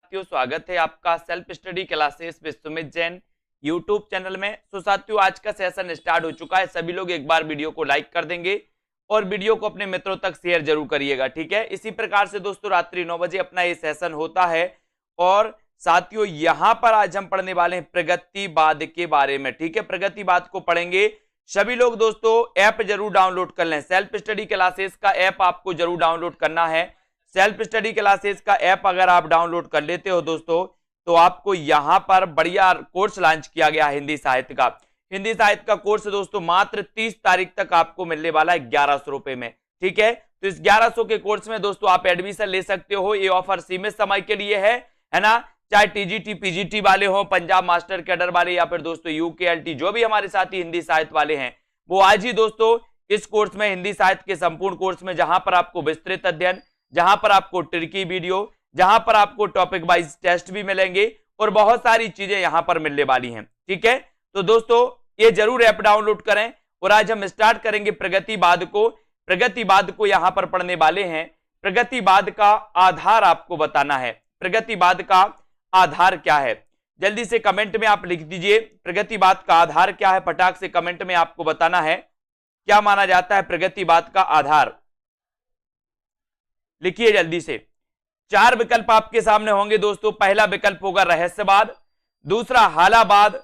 साथियों, स्वागत है आपका self study classes Vishwamit Jain YouTube channel में। तो साथियों, आज का सेशन स्टार्ट हो चुका है। सभी लोग एक बार वीडियो को लाइक कर देंगे और वीडियो को अपने मित्रों तक शेयर जरूर करिएगा, ठीक है। इसी प्रकार से दोस्तों रात्रि 9 बजे अपना ये सेशन होता है। और साथियों, यहां पर आज हम पढ़ने वाले हैं प्रगतिवाद के बारे में, ठीक है। प्रगतिवाद को पढ़ेंगे सभी लोग। दोस्तों ऐप जरूर डाउनलोड कर लें, सेल्फ स्टडी क्लासेस का ऐप आपको जरूर डाउनलोड करना है। सेल्फ स्टडी क्लासेस का ऐप अगर आप डाउनलोड कर लेते हो दोस्तों, तो आपको यहां पर बढ़िया कोर्स लॉन्च किया गया हिंदी साहित्य का। हिंदी साहित्य का कोर्स दोस्तों मात्र 30 तारीख तक आपको मिलने वाला है 1100 रुपए में, ठीक है। तो इस 1100 के कोर्स में दोस्तों आप एडमिशन ले सकते हो। ये ऑफर सीमित समय के लिए है ना। चाहे टीजीटी पीजीटी वाले हो, पंजाब मास्टर कैडर वाले, या फिर दोस्तों यूकेएलटी जो भी हमारे साथी हिंदी साहित्य वाले हैं, वो आज ही दोस्तों इस कोर्स में, हिंदी साहित्य के संपूर्ण कोर्स में, जहां पर आपको विस्तृत अध्ययन, जहां पर आपको ट्रिकी वीडियो, जहां पर आपको टॉपिक वाइज टेस्ट भी मिलेंगे और बहुत सारी चीजें यहां पर मिलने वाली हैं, ठीक है। तो दोस्तों ये जरूर ऐप डाउनलोड करें। और आज हम स्टार्ट करेंगे प्रगतिवाद को। प्रगतिवाद को यहां पर पढ़ने वाले हैं। प्रगतिवाद का आधार आपको बताना है। प्रगतिवाद का आधार क्या है, जल्दी से कमेंट में आप लिख दीजिए। प्रगतिवाद का आधार क्या है, फटाक से कमेंट में आपको बताना है। क्या माना जाता है प्रगतिवाद का आधार, लिखिए जल्दी से। 4 विकल्प आपके सामने होंगे दोस्तों। पहला विकल्प होगा रहस्यवाद, दूसरा हालावाद,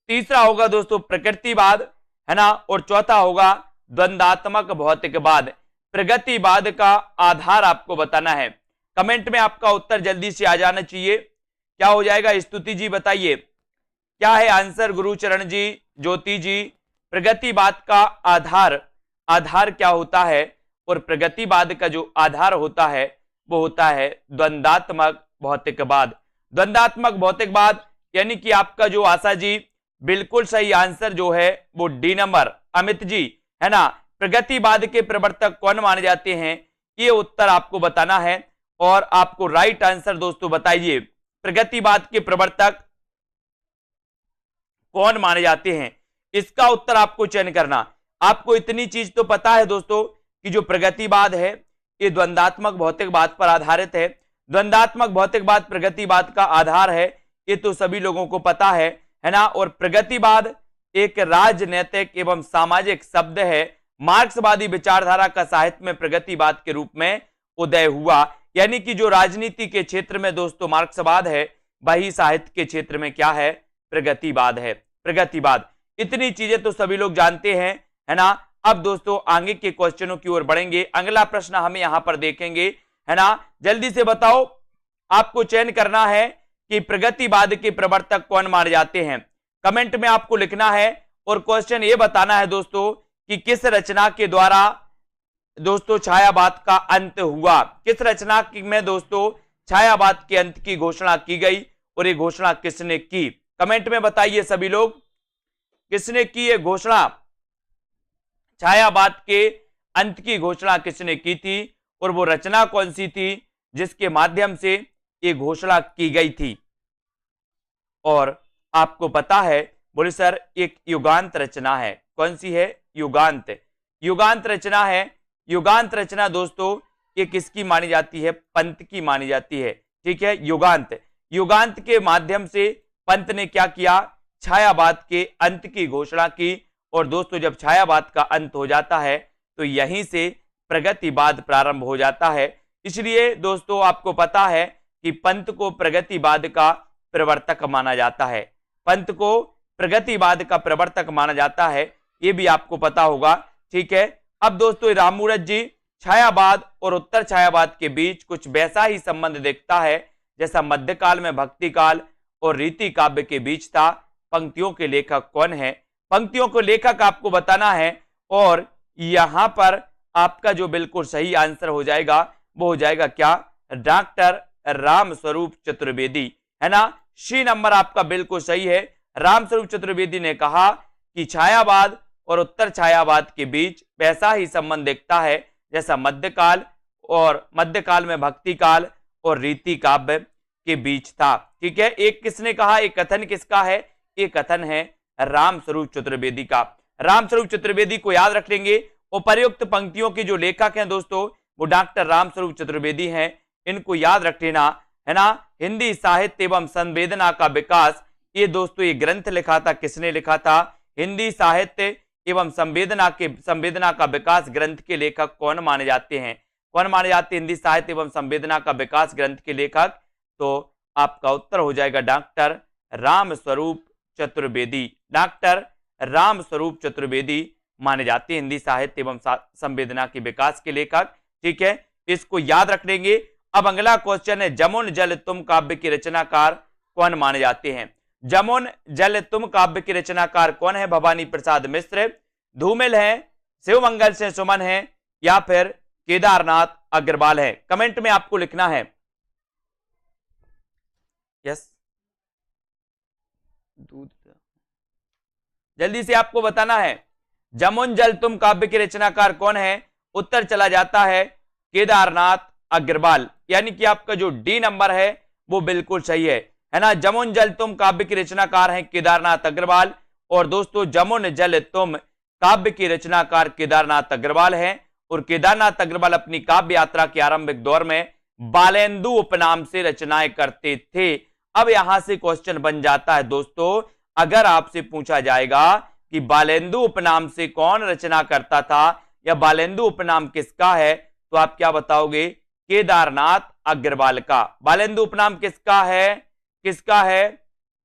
तीसरा होगा दोस्तों प्रकृतिवाद, है ना, और चौथा होगा द्वंद्वात्मक भौतिकवाद। प्रगतिवाद का आधार आपको बताना है। कमेंट में आपका उत्तर जल्दी से आ जाना चाहिए। क्या हो जाएगा, स्तुति जी बताइए क्या है आंसर। गुरुचरण जी, ज्योति जी, प्रगतिवाद का आधार क्या होता है। और प्रगतिवाद का जो आधार होता है वो होता है द्वंद्वात्मक भौतिकवाद। द्वंद्वात्मक भौतिकवाद यानी कि आपका जो आशा जी, बिल्कुल सही आंसर जो है वो डी नंबर। अमित जी, है ना, प्रगतिवाद के प्रवर्तक कौन माने जाते हैं, ये उत्तर आपको बताना है। और आपको राइट आंसर दोस्तों बताइए, प्रगतिवाद के प्रवर्तक कौन माने जाते हैं, इसका उत्तर आपको चयन करना। आपको इतनी चीज तो पता है दोस्तों कि जो प्रगतिवाद है ये द्वंद्वात्मक भौतिकवाद पर आधारित है। द्वंद्वात्मक भौतिकवाद प्रगतिवाद का आधार है, ये तो सभी लोगों को पता है ना। और प्रगतिवाद एक राजनैतिक एवं सामाजिक शब्द है। मार्क्सवादी विचारधारा का साहित्य में प्रगतिवाद के रूप में उदय हुआ। यानी कि जो राजनीति के क्षेत्र में दोस्तों मार्क्सवाद है, वही साहित्य के क्षेत्र में क्या है, प्रगतिवाद है। प्रगतिवाद, इतनी चीजें तो सभी लोग जानते हैं, है ना। अब दोस्तों आगे के क्वेश्चनों की ओर बढ़ेंगे। अगला प्रश्न हमें यहां पर देखेंगे, है ना। जल्दी से बताओ, आपको चयन करना है कि प्रगतिवाद के प्रवर्तक कौन माने जाते हैं। कमेंट में आपको लिखना है और क्वेश्चन ये बताना है दोस्तों कि किस रचना के द्वारा दोस्तों छायावाद का अंत हुआ। किस रचना में दोस्तों छायावाद के अंत की घोषणा की गई और ये घोषणा किसने की। कमेंट में बताइए सभी लोग, किसने की ये घोषणा, छायावाद के अंत की घोषणा किसने की थी और वो रचना कौन सी थी जिसके माध्यम से ये घोषणा की गई थी। और आपको पता है, बोले सर एक युगांत रचना है। कौन सी है, युगांत। युगांत रचना है। युगांत रचना दोस्तों ये किसकी मानी जाती है, पंत की मानी जाती है, ठीक है। युगांत, युगांत के माध्यम से पंत ने क्या किया, छायावाद के अंत की घोषणा की। और दोस्तों जब छायावाद का अंत हो जाता है तो यहीं से प्रगतिवाद प्रारंभ हो जाता है। इसलिए दोस्तों आपको पता है कि पंत को प्रगतिवाद का प्रवर्तक माना जाता है। पंत को प्रगतिवाद का प्रवर्तक माना जाता है, ये भी आपको पता होगा, ठीक है। अब दोस्तों राममूरत जी, छायावाद और उत्तर छायावाद के बीच कुछ वैसा ही संबंध देखता है जैसा मध्यकाल में भक्ति काल और रीति काव्य के बीच था। पंक्तियों के लेखक कौन है, पंक्तियों को लेखक आपको बताना है। और यहां पर आपका जो बिल्कुल सही आंसर हो जाएगा वो हो जाएगा क्या, डॉक्टर रामस्वरूप चतुर्वेदी, है ना। सी नंबर आपका बिल्कुल सही है। रामस्वरूप चतुर्वेदी ने कहा कि छायावाद और उत्तर छायावाद के बीच वैसा ही संबंध दिखता है जैसा मध्यकाल में भक्ति काल और रीति काव्य के बीच था, ठीक है। एक किसने कहा, एक कथन किसका है, एक कथन है रामस्वरूप चतुर्वेदी का। रामस्वरूप चतुर्वेदी को याद रख लेंगे। उपर्युक्त पंक्तियों के जो लेखक हैं दोस्तों वो डॉक्टर रामस्वरूप चतुर्वेदी हैं, इनको याद रख लेना, है ना। हिंदी साहित्य एवं संवेदना का विकास, ये दोस्तों ये ग्रंथ लिखा था, किसने लिखा था? हिंदी साहित्य एवं संवेदना का विकास ग्रंथ के लेखक कौन माने जाते हैं? कौन माने जाते हैं हिंदी साहित्य एवं संवेदना का विकास ग्रंथ के लेखक? तो आपका उत्तर हो जाएगा डॉक्टर रामस्वरूप चतुर्वेदी। डॉक्टर रामस्वरूप चतुर्वेदी माने जाते हैं हिंदी साहित्य एवं संवेदना के विकास के लेखक। ठीक है, इसको याद रख लेंगे। अब अगला क्वेश्चन है, जमुन जल तुम काव्य के रचनाकार कौन माने जाते हैं? जमुन जल तुम काव्य के रचनाकार कौन है? भवानी प्रसाद मिश्र, धूमिल है, शिवमंगल से सुमन है, या फिर केदारनाथ अग्रवाल है? कमेंट में आपको लिखना है। यस, दूध जल्दी से आपको बताना है। जमुन जल तुम काव्य के रचनाकार कौन है? उत्तर चला जाता है केदारनाथ अग्रवाल, यानी कि आपका जो डी नंबर है वो बिल्कुल सही है ना। जमुन जल तुम काव्य के रचनाकार हैं केदारनाथ अग्रवाल। और दोस्तों जमुन जल तुम काव्य के रचनाकार केदारनाथ अग्रवाल हैं। और केदारनाथ अग्रवाल अपनी काव्य यात्रा के आरंभिक दौर में बालेंदु उपनाम से रचनाएं करते थे। अब यहां से क्वेश्चन बन जाता है दोस्तों, अगर आपसे पूछा जाएगा कि बालेंदु उपनाम से कौन रचना करता था या बालेंदु उपनाम किसका है, तो आप क्या बताओगे? केदारनाथ अग्रवाल का। बालेंदु उपनाम किसका है? किसका है?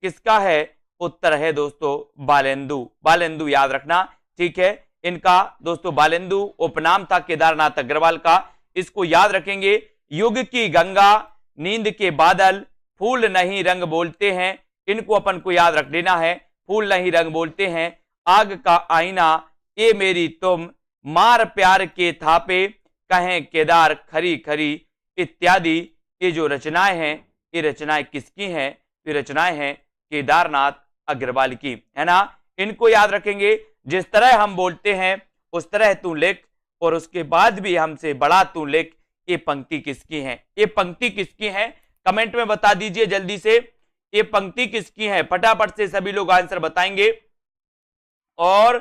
किसका है? उत्तर है दोस्तों बालेंदु। बालेंदु याद रखना। ठीक है, इनका दोस्तों बालेंदु उपनाम था केदारनाथ अग्रवाल का। इसको याद रखेंगे। युग की गंगा, नींद के बादल, फूल नहीं रंग बोलते हैं, इनको अपन को याद रख लेना है। फूल नहीं रंग बोलते हैं, आग का आईना, ये मेरी तुम, मार प्यार के थापे, कहें केदार खरी खरी इत्यादि। ये जो रचनाएं हैं, ये रचनाएं किसकी हैं? ये रचनाएं हैं केदारनाथ अग्रवाल की, है ना। इनको याद रखेंगे। जिस तरह हम बोलते हैं उस तरह तू लिख, और उसके बाद भी हमसे बड़ा तू लिख, ये पंक्ति किसकी है? ये पंक्ति किसकी है? कमेंट में बता दीजिए जल्दी से, ये पंक्ति किसकी है? फटाफट से सभी लोग आंसर बताएंगे। और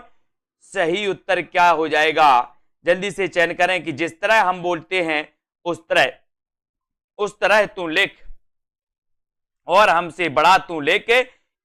सही उत्तर क्या हो जाएगा? जल्दी से चयन करें कि जिस तरह हम बोलते हैं उस तरह तू लिख, और हमसे बड़ा तू लिख।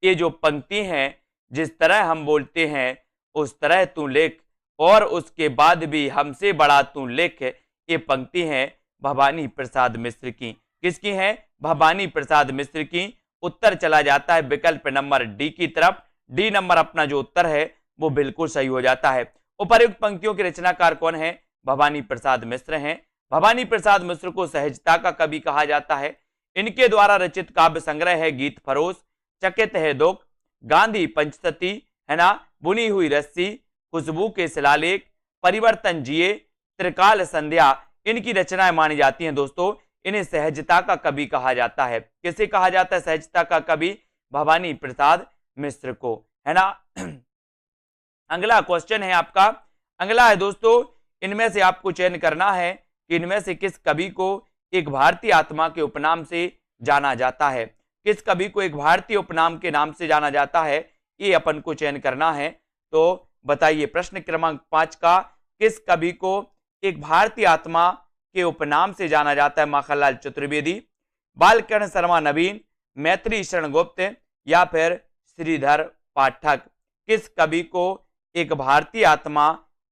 ये जो पंक्ति है, जिस तरह हम बोलते हैं उस तरह तू लिख, और उसके बाद भी हमसे बड़ा तू लिख, ये पंक्ति है भवानी प्रसाद मिश्र की। किसकी है? भवानी प्रसाद मिश्र की। उत्तर चला जाता है विकल्प नंबर डी की तरफ। डी नंबर अपना जो उत्तर है वो बिल्कुल सही हो जाता है। उपर्युक्त पंक्तियों के रचनाकार कौन है? भवानी प्रसाद मिश्र हैं। भवानी प्रसाद मिश्र को सहजता का कवि कहा जाता है। इनके द्वारा रचित काव्य संग्रह है गीत फरोश, चकित है दुख, गांधी पंचसती, है ना, बुनी हुई रस्सी, खुशबू के शिलालेख, परिवर्तन जिए, त्रिकाल संध्या। इनकी रचनाएं मानी जाती हैं दोस्तों। इन्हें सहजता का कवि कहा जाता है। किसे कहा जाता है सहजता का कवि? भवानी प्रसाद मिश्र को, है ना। अगला क्वेश्चन है आपका। अगला है दोस्तों, इनमें से आपको चयन करना है कि इनमें से किस कवि को एक भारतीय आत्मा के उपनाम से जाना जाता है। किस कवि को एक भारतीय उपनाम के नाम से जाना जाता है, ये अपन को चयन करना है। तो बताइए प्रश्न क्रमांक 5 का, किस कवि को एक भारतीय आत्मा के उपनाम से जाना जाता है? माखनलाल चतुर्वेदी, बालकर्ण शर्मा नवीन, मैत्री शरण गुप्त, या फिर श्रीधर पाठक। किस कवि को एक भारतीय आत्मा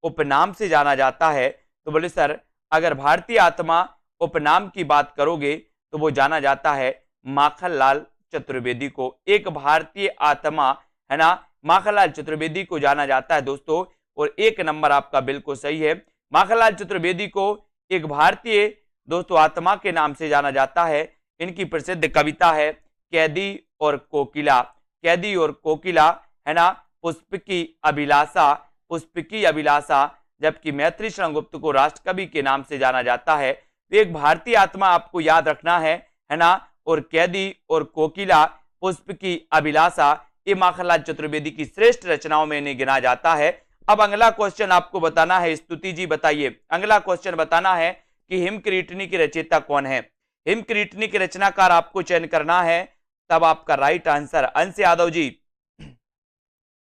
उपनाम से जाना जाता है? तो बोले सर, अगर भारतीय आत्मा उपनाम की बात करोगे तो वो जाना जाता है माखनलाल चतुर्वेदी को। एक भारतीय आत्मा, है ना, माखनलाल चतुर्वेदी को जाना जाता है दोस्तों। और एक नंबर आपका बिल्कुल सही है। माखनलाल चतुर्वेदी को एक भारतीय दोस्तों आत्मा के नाम से जाना जाता है। इनकी प्रसिद्ध कविता है कैदी और कोकिला। कैदी और कोकिला, है ना, पुष्पकी अभिलाषा, पुष्पकी अभिलाषा। जबकि मैत्री शरण गुप्त को राष्ट्रकवि के नाम से जाना जाता है। तो एक भारतीय आत्मा आपको याद रखना है ना। और कैदी और कोकिला, पुष्पकी अभिलाषा, ये माखनलाल चतुर्वेदी की श्रेष्ठ रचनाओं में इन्हें गिना जाता है। अब अगला क्वेश्चन आपको बताना है। स्तुति जी बताइए, अगला क्वेश्चन बताना है कि हिमकिरीटनी की रचयिता कौन है? हिमकिरीटनी के रचनाकार आपको चयन करना है। तब आपका राइट आंसर, अंश यादव जी,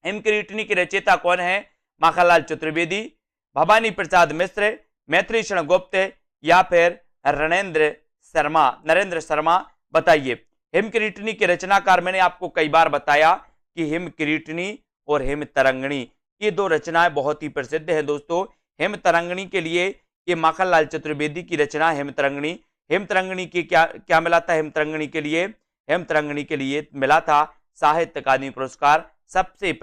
हिमकिरीटनी की रचयिता कौन है? माखनलाल चतुर्वेदी, भवानी प्रसाद मिश्र, मैत्री शरण गुप्त, या फिर नरेंद्र शर्मा। बताइए। हिमकिरीटनी के रचनाकार मैंने आपको कई बार बताया कि हिमकिरीटनी और हिमतरंगिणी ये दो रचनाएं बहुत ही प्रसिद्ध है दोस्तों। हिमतरंगिणी के लिए ये माखनलाल चतुर्वेदी की रचना हिमतरंगिणी। हिमतरंगिणी की क्या मिला था? हिमतरंगिणी के लिए मिला था साहित्य अकादमी पुरस्कार। सबसे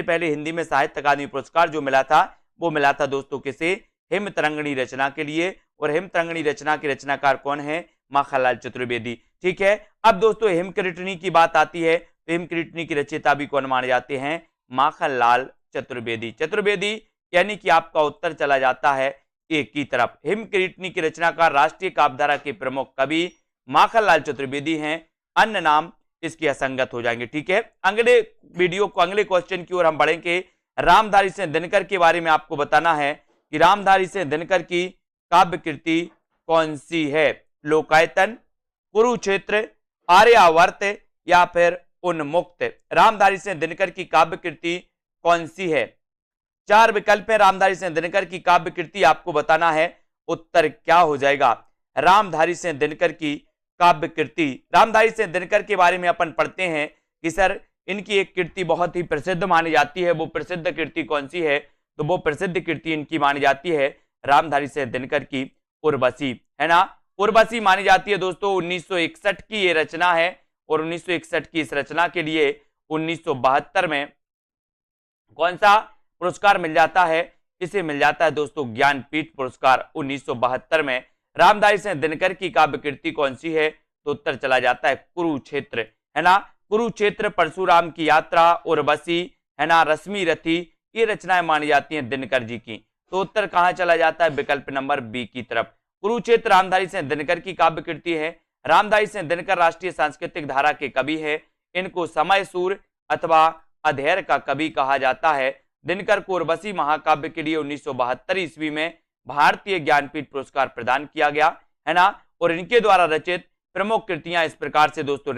पहले हिंदी में साहित्य अकादमी पुरस्कार जो मिला था वो मिला था दोस्तों किसे? हिमतरंगिणी रचना के लिए। और हिमतरंगिणी रचना के रचनाकार कौन है? माखनलाल चतुर्वेदी। ठीक है, अब दोस्तों हिमकिरीटनी की बात आती है तो हिमकिरीटनी की रचयिता भी कौन माने जाते हैं? माखनलाल चतुर्वेदी यानी कि आपका उत्तर चला जाता है एक की तरफ। हिमकिरीटनी की रचनाकार राष्ट्रीय काव्यधारा के प्रमुख कवि माखनलाल चतुर्वेदी हैं, अन्य नाम इसके असंगत हो जाएंगे। ठीक है, अगले क्वेश्चन की ओर हम बढ़ेंगे। रामधारी सिंह दिनकर के बारे में आपको बताना है कि रामधारी सिंह दिनकर की काव्य कृति कौन सी है? लोकायतन, कुरुक्षेत्र, आर्यावर्त या फिर उन्मुक्त। रामधारी सिंह दिनकर की काव्य कृति कौन सी है? 4 विकल्प है रामधारी सिंह दिनकर की काव्य कृति, आपको बताना है उत्तर क्या हो जाएगा। रामधारी सिंह दिनकर की काव्य कृति, रामधारी सिंह दिनकर के बारे में अपन पढ़ते हैं कि सर इनकी एक कृति बहुत ही प्रसिद्ध मानी जाती है। वो प्रसिद्ध कृति कौन सी है? तो वो प्रसिद्ध कृति इनकी मानी जाती है रामधारी सिंह दिनकर की उर्वशी, है ना। उर्वशी मानी जाती है दोस्तों। 1961 की ये रचना है और 1961 की इस रचना के लिए 1972 में कौन सा पुरस्कार मिल जाता है? इसे मिल जाता है दोस्तों ज्ञानपीठ पुरस्कार 1972 में। रामधारी सिंह दिनकर की काव्य कृति कौन सी है? तो उत्तर चला जाता है कुरुक्षेत्र, है ना। कुरुक्षेत्र, परशुराम की यात्रा, उर्वशी, है ना, रश्मि रथी, ये रचनाएं मानी जाती हैं दिनकर जी की। तो उत्तर कहां चला जाता है? विकल्प नंबर बी की तरफ। कुरुक्षेत्र रामधारी सिंह दिनकर की काव्य कृति है। रामधारी सिंह दिनकर राष्ट्रीय सांस्कृतिक धारा के कवि है। इनको समय सूर अथवा अधेर का कवि कहा जाता है। दिनकर को उर्वशी महाकाव्य के लिए 1972 ईस्वी में भारतीय ज्ञानपीठ पुरस्कार प्रदान किया गया, है ना। और इनके द्वारा रचित प्रमुख कृतियां इस प्रकार से दोस्तों: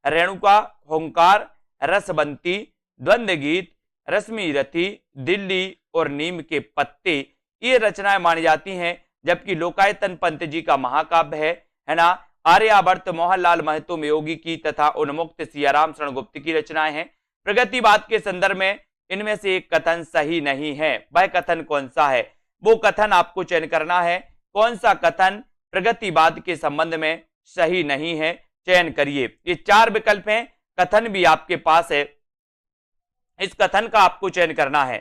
रेणुका, होंकार, रसबंती, द्वंद्व गीत, रश्मि रथी, दिल्ली और नीम के पत्ते, ये रचनाएं मानी जाती हैं। जबकि लोकायतन पंत जी का महाकाव्य है ना। आर्यावर्त मोहनलाल महतो योगी की तथा उन्मुक्त सियाराम शरण गुप्त की रचनाएं हैं। प्रगतिवाद के संदर्भ में इनमें से एक कथन सही नहीं है। वह कथन कौन सा है? वो कथन आपको चयन करना है। कौन सा कथन प्रगतिवाद के संबंध में सही नहीं है? चयन करिए। ये 4 विकल्प हैं, कथन भी आपके पास है, इस कथन का आपको चयन करना है।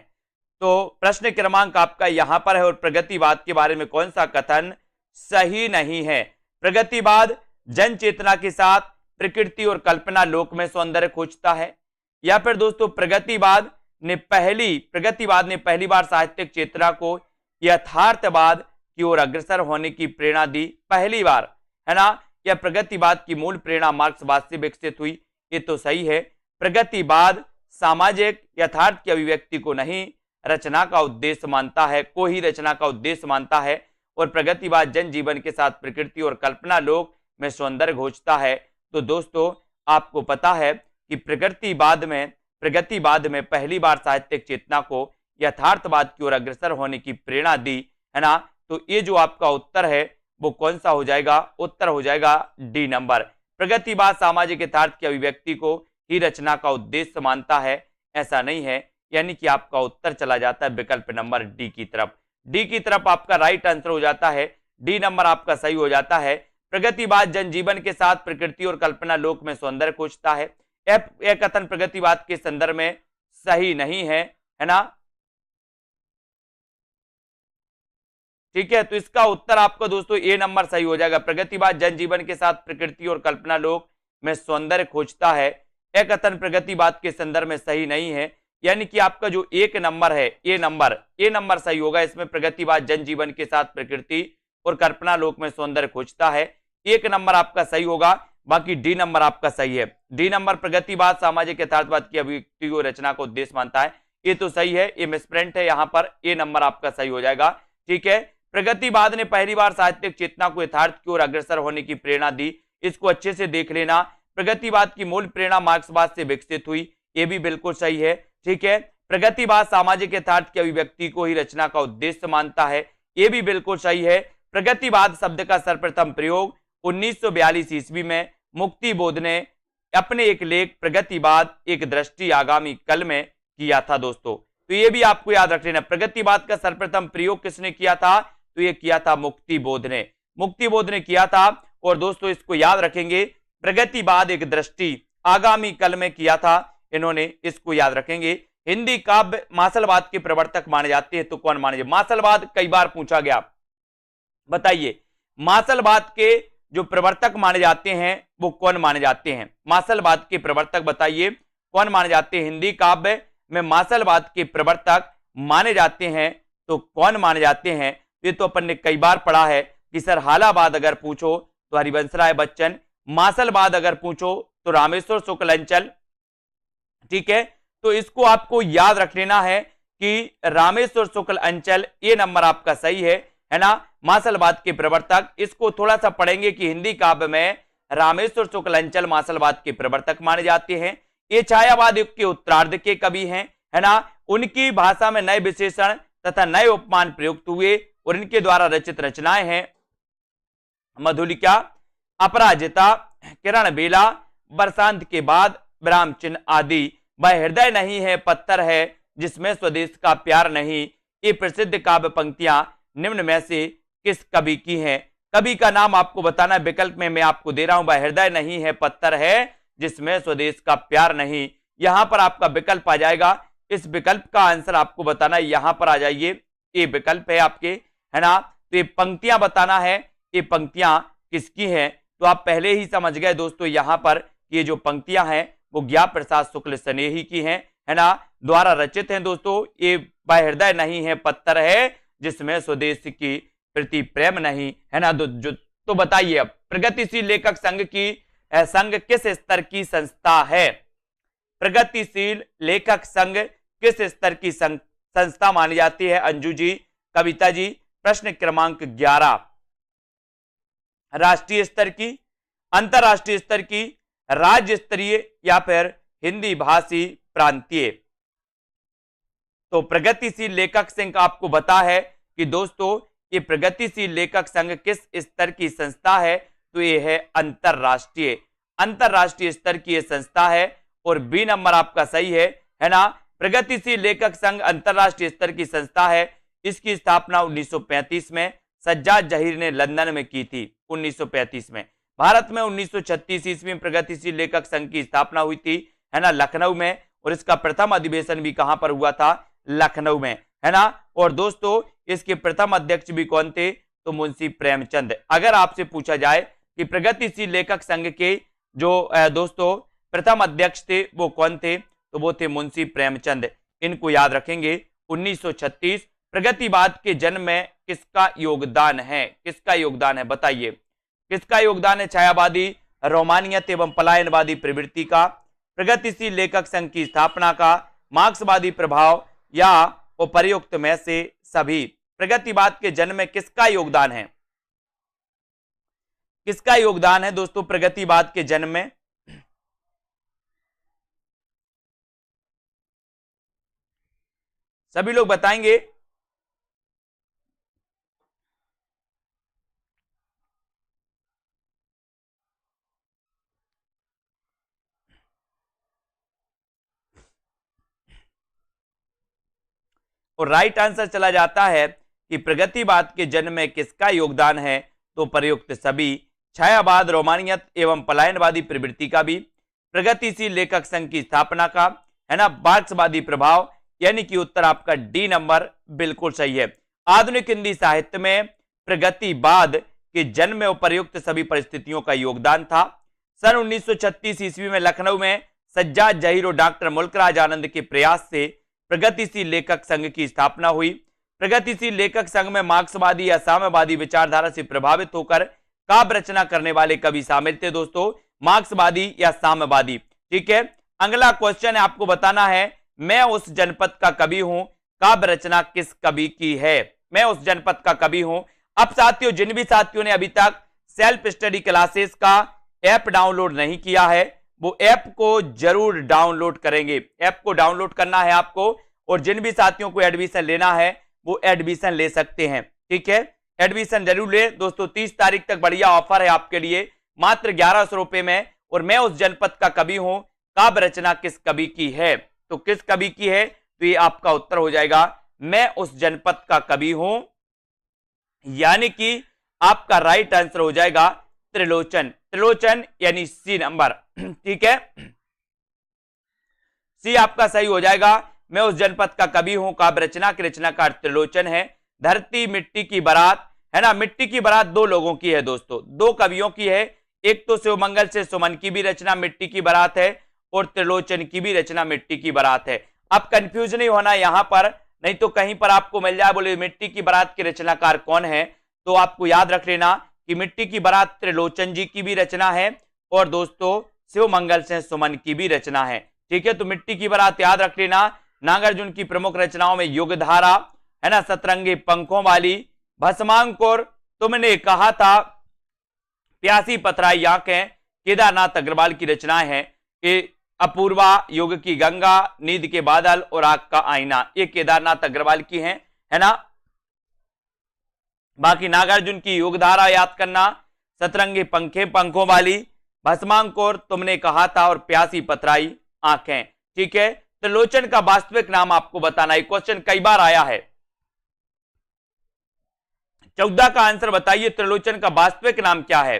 तो प्रश्न क्रमांक आपका यहां पर है और प्रगतिवाद के बारे में कौन सा कथन सही नहीं है? प्रगतिवाद जन चेतना के साथ प्रकृति और कल्पना लोक में सौंदर्य खोजता है, या फिर दोस्तों प्रगतिवाद ने पहली बार साहित्यिक चेतना को यथार्थवाद की ओर अग्रसर होने की प्रेरणा दी, पहली बार, है ना। यह प्रगतिवाद की मूल प्रेरणा मार्क्सवाद से विकसित हुई, ये तो सही है। प्रगतिवाद सामाजिक यथार्थ की अभिव्यक्ति को नहीं रचना का उद्देश्य मानता है, को ही रचना का उद्देश्य मानता है। और प्रगतिवाद जन जीवन के साथ प्रकृति और कल्पना लोक में सौंदर्य खोजता है। तो दोस्तों आपको पता है कि प्रगतिवाद में पहली बार साहित्यिक चेतना को यथार्थवाद की ओर अग्रसर होने की प्रेरणा दी, है ना। तो ये जो आपका उत्तर है वो कौन सा हो जाएगा? उत्तर हो जाएगा डी नंबर। प्रगतिवाद सामाजिक यथार्थ की अभिव्यक्ति को ही रचना का उद्देश्य मानता है, ऐसा नहीं है। यानी कि आपका उत्तर चला जाता है विकल्प नंबर डी की तरफ। डी की तरफ आपका राइट आंसर हो जाता है, डी नंबर आपका सही हो जाता है। प्रगतिवाद जनजीवन के साथ प्रकृति और कल्पना लोक में सौंदर्य खोजता है। यह कथन प्रगतिवाद के संदर्भ में सही नहीं है ना। ठीक है, तो इसका उत्तर आपका दोस्तों ए नंबर सही हो जाएगा। प्रगतिवाद जनजीवन के साथ प्रकृति और कल्पना लोक में सौंदर्य खोजता है, यह कथन प्रगतिवाद के संदर्भ में सही नहीं है। यानी कि आपका जो एक नंबर है, ए नंबर सही होगा। इसमें प्रगतिवाद जनजीवन के साथ प्रकृति और कल्पना लोक में सौंदर्य खोजता है, एक नंबर आपका सही होगा। बाकी डी नंबर आपका सही है। डी नंबर प्रगतिवाद सामाजिक यथार्थवाद की अभिव्यक्ति को रचना को उद्देश्य मानता है, ये तो सही है। ये मिसप्रिंट है यहाँ पर, ए नंबर आपका सही हो जाएगा। ठीक है, प्रगतिवाद ने पहली बार साहित्यिक चेतना को यथार्थ की ओर अग्रसर होने की प्रेरणा दी, इसको अच्छे से देख लेना। प्रगतिवाद की मूल प्रेरणा मार्क्सवाद से विकसित हुई, ये भी बिल्कुल सही है। ठीक है, प्रगतिवाद सामाजिक यथार्थ की अभिव्यक्ति को ही रचना का उद्देश्य मानता है, ये भी बिल्कुल सही है। प्रगतिवाद शब्द का सर्वप्रथम प्रयोग 1942 ईस्वी में मुक्तिबोध ने अपने एक लेख प्रगतिवाद एक दृष्टि आगामी कल में किया था दोस्तों। तो ये भी आपको याद रख लेना, प्रगतिवाद का सर्वप्रथम प्रयोग किसने किया था? तो ये किया था मुक्तिबोध ने, मुक्तिबोध ने किया था। और दोस्तों इसको याद रखेंगे, प्रगतिवाद एक दृष्टि आगामी कल में किया था इन्होंने, इसको याद रखेंगे। हिंदी काव्य मासलवाद के प्रवर्तक माने जाते हैं तो कौन माने जाते? मासलवाद कई बार पूछा गया, बताइए मासलवाद के जो प्रवर्तक माने जाते हैं वो कौन माने जाते हैं? मासलवाद के प्रवर्तक बताइए कौन माने जाते हैं? हिंदी काव्य में मासलवाद के प्रवर्तक माने जाते हैं तो कौन माने जाते हैं? ये तो अपन ने कई बार पढ़ा है कि सर हालाबाद अगर पूछो तो हरिवंशराय बच्चन, मासलवाद अगर पूछो तो रामेश्वर शुक्ल अंचल, ठीक है। तो इसको आपको याद रख लेना है कि रामेश्वर शुक्ल अंचल, ये नंबर आपका सही है ना। मासलवाद के प्रवर्तक, इसको थोड़ा सा पढ़ेंगे कि हिंदी काव्य में रामेश्वर शुक्ल अंचल मासलवाद के प्रवर्तक माने जाते हैं। ये छायावाद युग के उत्तरार्ध के कवि हैं, है ना। उनकी भाषा में नए विशेषण तथा नए उपमान प्रयुक्त हुए और इनके द्वारा रचित रचनाएं हैं मधुलिका, अपराजिता, किरण बेला, बरसांत के बाद, विराम चिन्ह आदि। वह हृदय नहीं है पत्थर है जिसमें स्वदेश का प्यार नहीं, ये प्रसिद्ध काव्य पंक्तियां निम्न में से किस कवि की हैं? कवि का नाम आपको बताना है, विकल्प में मैं आपको दे रहा हूं, वह हृदय नहीं है पत्थर है जिसमें स्वदेश का प्यार नहीं। यहां पर आपका विकल्प आ जाएगा, इस विकल्प का आंसर आपको बताना है, यहां पर आ जाइए, ये विकल्प है आपके, है ना। तो ये पंक्तियां बताना है, ये पंक्तियां किसकी हैं? तो आप पहले ही समझ गए दोस्तों यहां पर, ये जो पंक्तियां हैं वो ज्ञा प्रसाद शुक्ल स्नेही की हैं, है ना, द्वारा रचित हैं दोस्तों। ये वह हृदय नहीं है पत्थर है जिसमें स्वदेश की प्रति प्रेम नहीं, है ना। तो बताइए अब प्रगतिशील लेखक संघ की संघ किस स्तर की संस्था है? प्रगतिशील लेखक संघ किस स्तर की संस्था मानी जाती है? अंजू जी, कविता जी, प्रश्न क्रमांक 11। राष्ट्रीय स्तर की, अंतरराष्ट्रीय स्तर की, राज्य स्तरीय या फिर हिंदी भाषी प्रांतीय? तो प्रगतिशील लेखक संघ आपको बता है कि दोस्तों ये प्रगतिशील लेखक संघ किस स्तर की संस्था है? तो ये है अंतरराष्ट्रीय, अंतरराष्ट्रीय स्तर की ये संस्था है। और बी नंबर आपका सही है ना। प्रगतिशील लेखक संघ अंतरराष्ट्रीय स्तर की संस्था है। इसकी स्थापना 1935 में सज्जाद जहीर ने लंदन में की थी, 1935 में। भारत में 1936 ईस्वी में प्रगतिशील लेखक संघ की स्थापना हुई थी, है ना, लखनऊ में। और इसका प्रथम अधिवेशन भी कहां पर हुआ था? लखनऊ में, है ना। और दोस्तों इसके प्रथम अध्यक्ष भी कौन थे? तो मुंशी प्रेमचंद। अगर आपसे पूछा जाए कि प्रगतिशील लेखक संघ के जो दोस्तों प्रथम अध्यक्ष थे वो कौन थे? तो वो थे मुंशी प्रेमचंद। इनको याद रखेंगे। 1936 प्रगतिवाद के जन्म में किसका योगदान है? किसका योगदान है बताइए, किसका योगदान है? छायावादी, रोमानियत एवं पलायनवादी प्रवृत्ति का, प्रगतिशील लेखक संघ की स्थापना का, मार्क्सवादी प्रभाव या उपर्युक्त में से सभी? प्रगतिवाद के जन्म में किसका योगदान है? किसका योगदान है दोस्तों प्रगतिवाद के जन्म में? सभी लोग बताएंगे। और राइट आंसर चला जाता है कि प्रगतिवाद के जन्म में किसका योगदान है? तो प्रयुक्त सभी। छायावाद, रोमानियत एवं पलायनवादी प्रवृत्ति का भी, प्रगतिशील लेखक संघ की स्थापना का, है ना, मार्क्सवादी प्रभाव, यानी कि उत्तर आपका डी नंबर बिल्कुल सही है। आधुनिक हिंदी साहित्य में प्रगतिवाद के जन्म में उपर्युक्त सभी परिस्थितियों का योगदान था। सन 1936 ईस्वी में लखनऊ में सज्जाद जहीर और डॉक्टर मुल्कराज आनंद के प्रयास से प्रगतिशील लेखक संघ की स्थापना हुई। प्रगतिशील लेखक संघ में मार्क्सवादी या साम्यवादी विचारधारा से प्रभावित होकर काव्य रचना करने वाले कवि शामिल थे दोस्तों, मार्क्सवादी या साम्यवादी। ठीक है, अगला क्वेश्चन है, आपको बताना है मैं उस जनपद का कवि हूं, काव्य रचना किस कवि की है? मैं उस जनपद का कवि हूं। अब साथियों, जिन भी साथियों ने अभी तक सेल्फ स्टडी क्लासेस का ऐप डाउनलोड नहीं किया है वो ऐप को जरूर डाउनलोड करेंगे। ऐप को डाउनलोड करना है आपको, और जिन भी साथियों को एडमिशन लेना है वो एडमिशन ले सकते हैं। ठीक है, एडमिशन जरूर ले दोस्तों। 30 तारीख तक बढ़िया ऑफर है आपके लिए, मात्र 1100 रुपए में। और मैं उस जनपद का कवि हूं, काव्य रचना किस कवि की है? तो किस कवि की है? तो ये आपका उत्तर हो जाएगा, मैं उस जनपद का कवि हूं, यानी कि आपका राइट आंसर हो जाएगा त्रिलोचन। त्रिलोचन यानी सी नंबर, ठीक है, सी आपका सही हो जाएगा। मैं उस जनपद का कवि हूं, काव्य रचना के रचनाकार त्रिलोचन है। धरती मिट्टी की बारात है ना, मिट्टी की बारात दो लोगों की है दोस्तों, दो कवियों की है। एक तो शिवमंगल से सुमन की भी रचना मिट्टी की बारात है, और त्रिलोचन की भी रचना मिट्टी की बारात है। अब कंफ्यूज नहीं होना यहां पर, नहीं तो कहीं पर आपको मिल जाए बोले मिट्टी की बारात के रचनाकार कौन है, तो आपको याद रख लेना कि मिट्टी की बारात त्रिलोचन जी की भी रचना है, और दोस्तों शिवमंगल से सुमन की भी रचना है। ठीक है, तो मिट्टी की बारात याद रख लेना। नागार्जुन की प्रमुख रचनाओं में युगधारा है ना, सतरंगी पंखों वाली, भस्मांकुर, तुमने कहा था, प्यासी पथराई आंखें, केदारनाथ अग्रवाल की रचनाएं हैं। ये अपूर्वा, युग की गंगा, नींद के बादल और आग का आईना, ये केदारनाथ अग्रवाल की हैं, है ना। बाकी नागार्जुन की युगधारा याद करना, सतरंगी पंखों वाली, भस्मांकुर, तुमने कहा था, और प्यासी पथराई आंखें। ठीक है, त्रिलोचन का वास्तविक नाम आपको बताना है, क्वेश्चन कई बार आया है। 14 का आंसर बताइए, त्रिलोचन का वास्तविक नाम क्या है?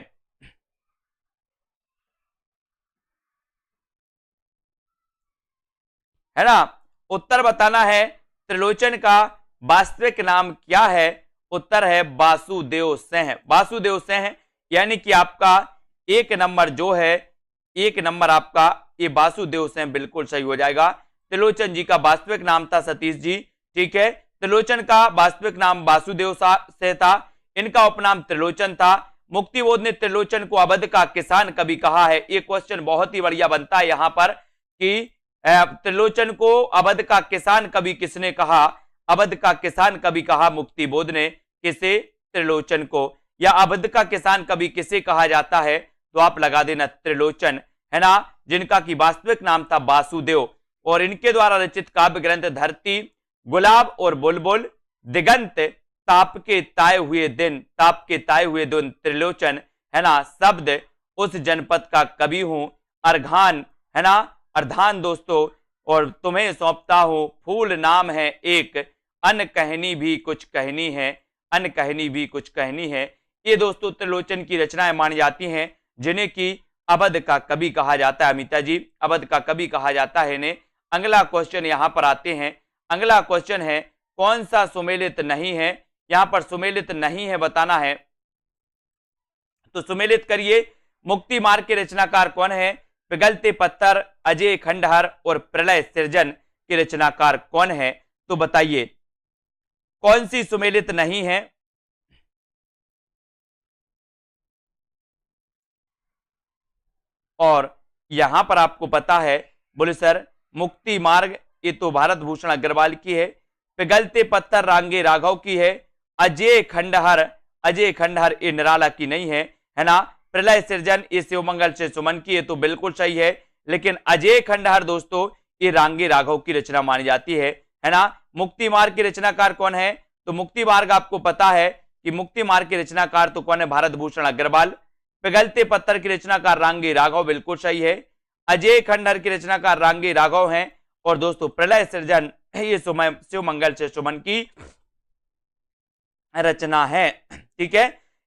है ना, उत्तर बताना है, त्रिलोचन का वास्तविक नाम क्या है? उत्तर है वासुदेव सिंह। वासुदेव सिंह यानी कि आपका एक नंबर जो है, एक नंबर आपका ये वासुदेव सिंह बिल्कुल सही हो जाएगा। त्रिलोचन जी का वास्तविक नाम था सतीश जी। ठीक है, त्रिलोचन का वास्तविक नाम वासुदेव से था, इनका उपनाम त्रिलोचन था। मुक्तिबोध ने त्रिलोचन को अवध का किसान कवि कहा है। ये क्वेश्चन बहुत ही बढ़िया बनता है यहां पर कि त्रिलोचन को अवध का किसान कवि किसने कहा? अवध का किसान कवि कहा मुक्तिबोध ने, किसे? त्रिलोचन को। या अवध का किसान कवि किसे कहा जाता है? तो आप लगा देना त्रिलोचन, है ना, जिनका की वास्तविक नाम था वासुदेव। और इनके द्वारा रचित काव्य ग्रंथ धरती, गुलाब और बुलबुल, दिगंत, ताप के ताए हुए दिन, ताप के ताए हुए दिन, त्रिलोचन, है ना, शब्द, उस जनपद का कवि हूं, अर्घान, है ना, अर्धान दोस्तों, और तुम्हें सौंपता हूं, फूल नाम है एक, अन कहनी भी कुछ कहनी है, अन कहनी भी कुछ कहनी है। ये दोस्तों त्रिलोचन की रचनाएं मानी जाती हैं, जिन्हें की अवध का कवि कहा जाता है। अमिता जी, अवध का कवि कहा जाता है इन्हें। अगला क्वेश्चन यहां पर आते हैं। अगला क्वेश्चन है, कौन सा सुमेलित नहीं है? यहां पर सुमेलित नहीं है बताना है, तो सुमेलित करिए। मुक्ति मार्ग के रचनाकार कौन है? पिघलते पत्थर, अजय खंडहर और प्रलय सृजन के रचनाकार कौन है? तो बताइए कौन सी सुमेलित नहीं है? और यहां पर आपको पता है, बोले सर मुक्ति मार्ग ये तो भारत भूषण अग्रवाल की है, पिघलते पत्थर रांगे राघव की है, अजय खंडहर ये निराला की नहीं है ना, प्रलय सृजन ये शिवमंगल से सुमन की है, तो बिल्कुल सही है। लेकिन अजय खंडहर दोस्तों ये रांगे राघव की रचना मानी जाती है ना। मुक्ति मार्ग के रचनाकार कौन है? तो मुक्ति मार्ग आपको पता है कि मुक्ति मार्ग के रचनाकार तो कौन है? भारत भूषण अग्रवाल। पिघलते पत्थर की रचनाकार रांगे राघव, बिल्कुल सही है। अजय खंडहर की रचनाकार रांगे राघव हैं। और दोस्तों प्रलय सृजन ये शिवमंगल से सुमन की रचना है। ठीक है,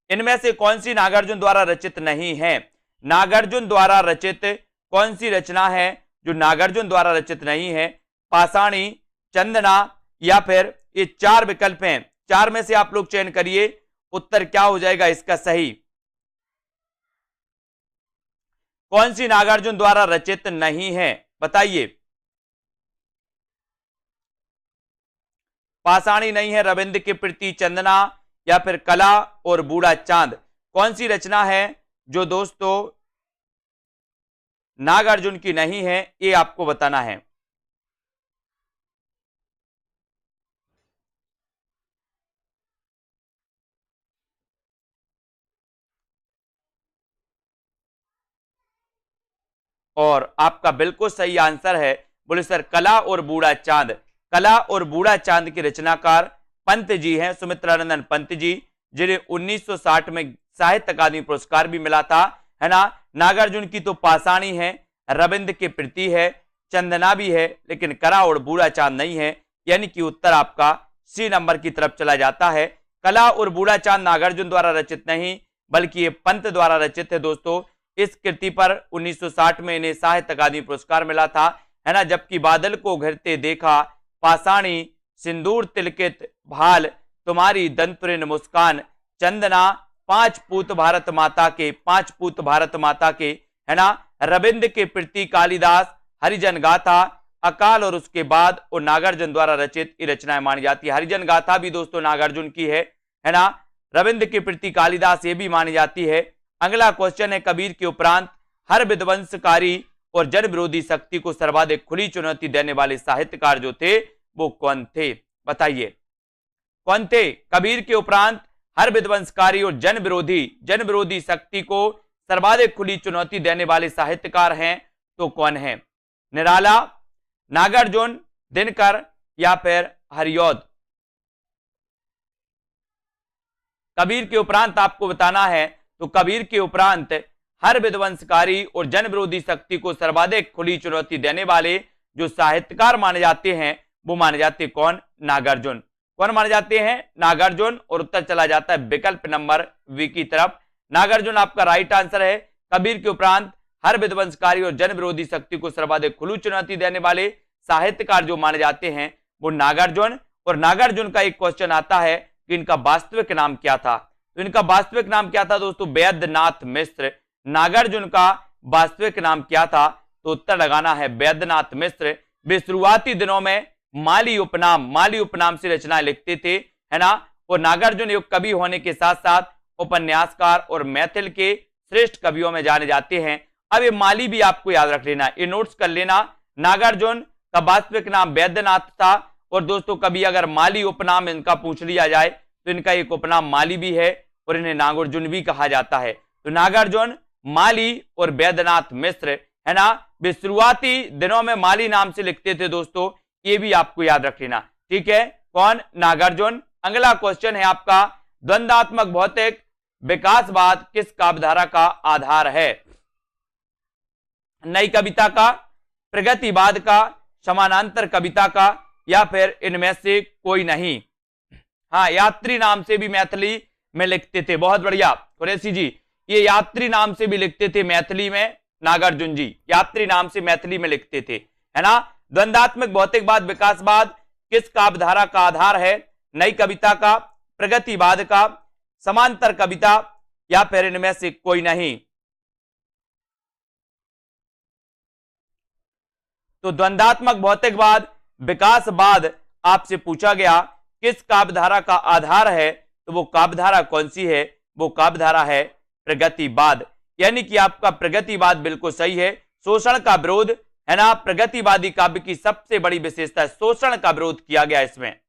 इनमें से कौन सी नागार्जुन द्वारा रचित नहीं है? नागार्जुन द्वारा रचित कौन सी रचना है जो नागार्जुन द्वारा रचित नहीं है? पाषाणी, चंदना, या फिर ये चार विकल्प हैं, चार में से आप लोग चयन करिए, उत्तर क्या हो जाएगा इसका सही? कौन सी नागार्जुन द्वारा रचित नहीं है बताइए। पाषाणी नहीं है, रविंद्र के प्रति, चंदना, या फिर कला और बूढ़ा चांद, कौन सी रचना है जो दोस्तों नागार्जुन की नहीं है? ये आपको बताना है। और आपका बिल्कुल सही आंसर है, बोले सर कला और बूढ़ा चांद। कला और बूढ़ा चांद के रचनाकार पंत जी हैं, सुमित्रानंदन पंत जी। जिन्हें 1960 में साहित्य अकादमी पुरस्कार भी मिला था, है ना। नागार्जुन की तो पाषाणी है, रविंद्र के प्रति है, चंदना भी है, लेकिन करा और बूढ़ा चांद नहीं है, यानी कि उत्तर आपका सी नंबर की तरफ चला जाता है। कला और बूढ़ा चांद नागार्जुन द्वारा रचित नहीं बल्कि ये पंत द्वारा रचित है दोस्तों। इस कृति पर 1960 में इन्हें साहित्य अकादमी पुरस्कार मिला था, है ना। जबकि बादल को घिरते देखा, पाषाणी, सिंदूर तिलकित भाल, तुम्हारी दंतुरिन मुस्कान, चंदना, पांच पूत भारत माता के, है ना। रविंद्र के प्रति कालिदास, हरिजन गाथा, अकाल और उसके बाद और नागार्जुन द्वारा रचित ये रचनाएं मानी जाती है। हरिजन गाथा भी दोस्तों नागार्जुन की है ना। रविंद्र के प्रति कालिदास ये भी मानी जाती है। अगला क्वेश्चन है, कबीर के उपरांत हर विध्वंसकारी और जन विरोधी शक्ति को सर्वाधिक खुली चुनौती देने वाले साहित्यकार जो थे वो कौन थे, बताइए कौन थे। कबीर के उपरांत हर विध्वंसकारी और जन विरोधी शक्ति को सर्वाधिक खुली चुनौती देने वाले साहित्यकार हैं तो कौन है। निराला, नागार्जुन, दिनकर या फिर हरिऔध। कबीर के उपरांत आपको बताना है तो कबीर के उपरांत हर विध्वंसकारी और जन विरोधी शक्ति को सर्वाधिक खुली चुनौती देने वाले जो साहित्यकार माने जाते हैं वो माने जाते हैं कौन, नागार्जुन। कौन माने जाते हैं, नागार्जुन। और उत्तर चला जाता है विकल्प नंबर वी की तरफ। नागार्जुन आपका राइट आंसर है। कबीर के उपरांत हर विध्वंसकारी और जन विरोधी शक्ति को सर्वाधिक खुली चुनौती देने वाले साहित्यकार जो माने जाते हैं वो नागार्जुन। और नागार्जुन का एक क्वेश्चन आता है कि इनका वास्तविक नाम क्या था। तो इनका वास्तविक नाम क्या था दोस्तों, वैद्यनाथ मिश्र। नागार्जुन का वास्तविक नाम क्या था, तो उत्तर लगाना है वैद्यनाथ मिश्र। वे शुरुआती दिनों में माली उपनाम से रचनाएं लिखते थे, है ना। और नागार्जुन एक कवि होने के साथ साथ उपन्यासकार और मैथिल के श्रेष्ठ कवियों में जाने जाते हैं। अब ये माली भी आपको याद रख लेना, ये नोट्स कर लेना। नागार्जुन का वास्तविक नाम वैद्यनाथ था। और दोस्तों कभी अगर माली उपनाम इनका पूछ लिया जाए तो इनका एक उपनाम माली भी है और इन्हें नागार्जुन भी कहा जाता है। तो नागार्जुन, माली और वैद्यनाथ मिश्र, है ना। वे शुरुआती दिनों में माली नाम से लिखते थे दोस्तों, ये भी आपको याद रख लेना, ठीक है। कौन, नागार्जुन। अगला क्वेश्चन है आपका, द्वंद्वात्मक भौतिक विकासवाद किस काव्यधारा का आधार है। नई कविता का, प्रगतिवाद का, समानांतर कविता का या फिर इनमें से कोई नहीं। हाँ, यात्री नाम से भी मैथिली में लिखते थे, बहुत बढ़िया कुरैशी जी, ये यात्री नाम से भी लिखते थे मैथिली में। नागार्जुन जी यात्री नाम से मैथिली में लिखते थे, है ना। द्वंद्वात्मक भौतिकवाद विकासवाद किस काव्यधारा का आधार है। नई कविता का, प्रगतिवाद का, समांतर कविता या फिर इनमें से कोई नहीं। तो द्वंद्वात्मक भौतिकवाद विकासवाद आपसे पूछा गया किस काव्यधारा का आधार है, तो वो काव्यधारा कौन सी है, वो काव्यधारा है प्रगतिवाद। यानी कि आपका प्रगतिवाद बिल्कुल सही है। शोषण का विरोध, है ना, प्रगतिवादी काव्य की सबसे बड़ी विशेषता है, शोषण का विरोध किया गया इसमें।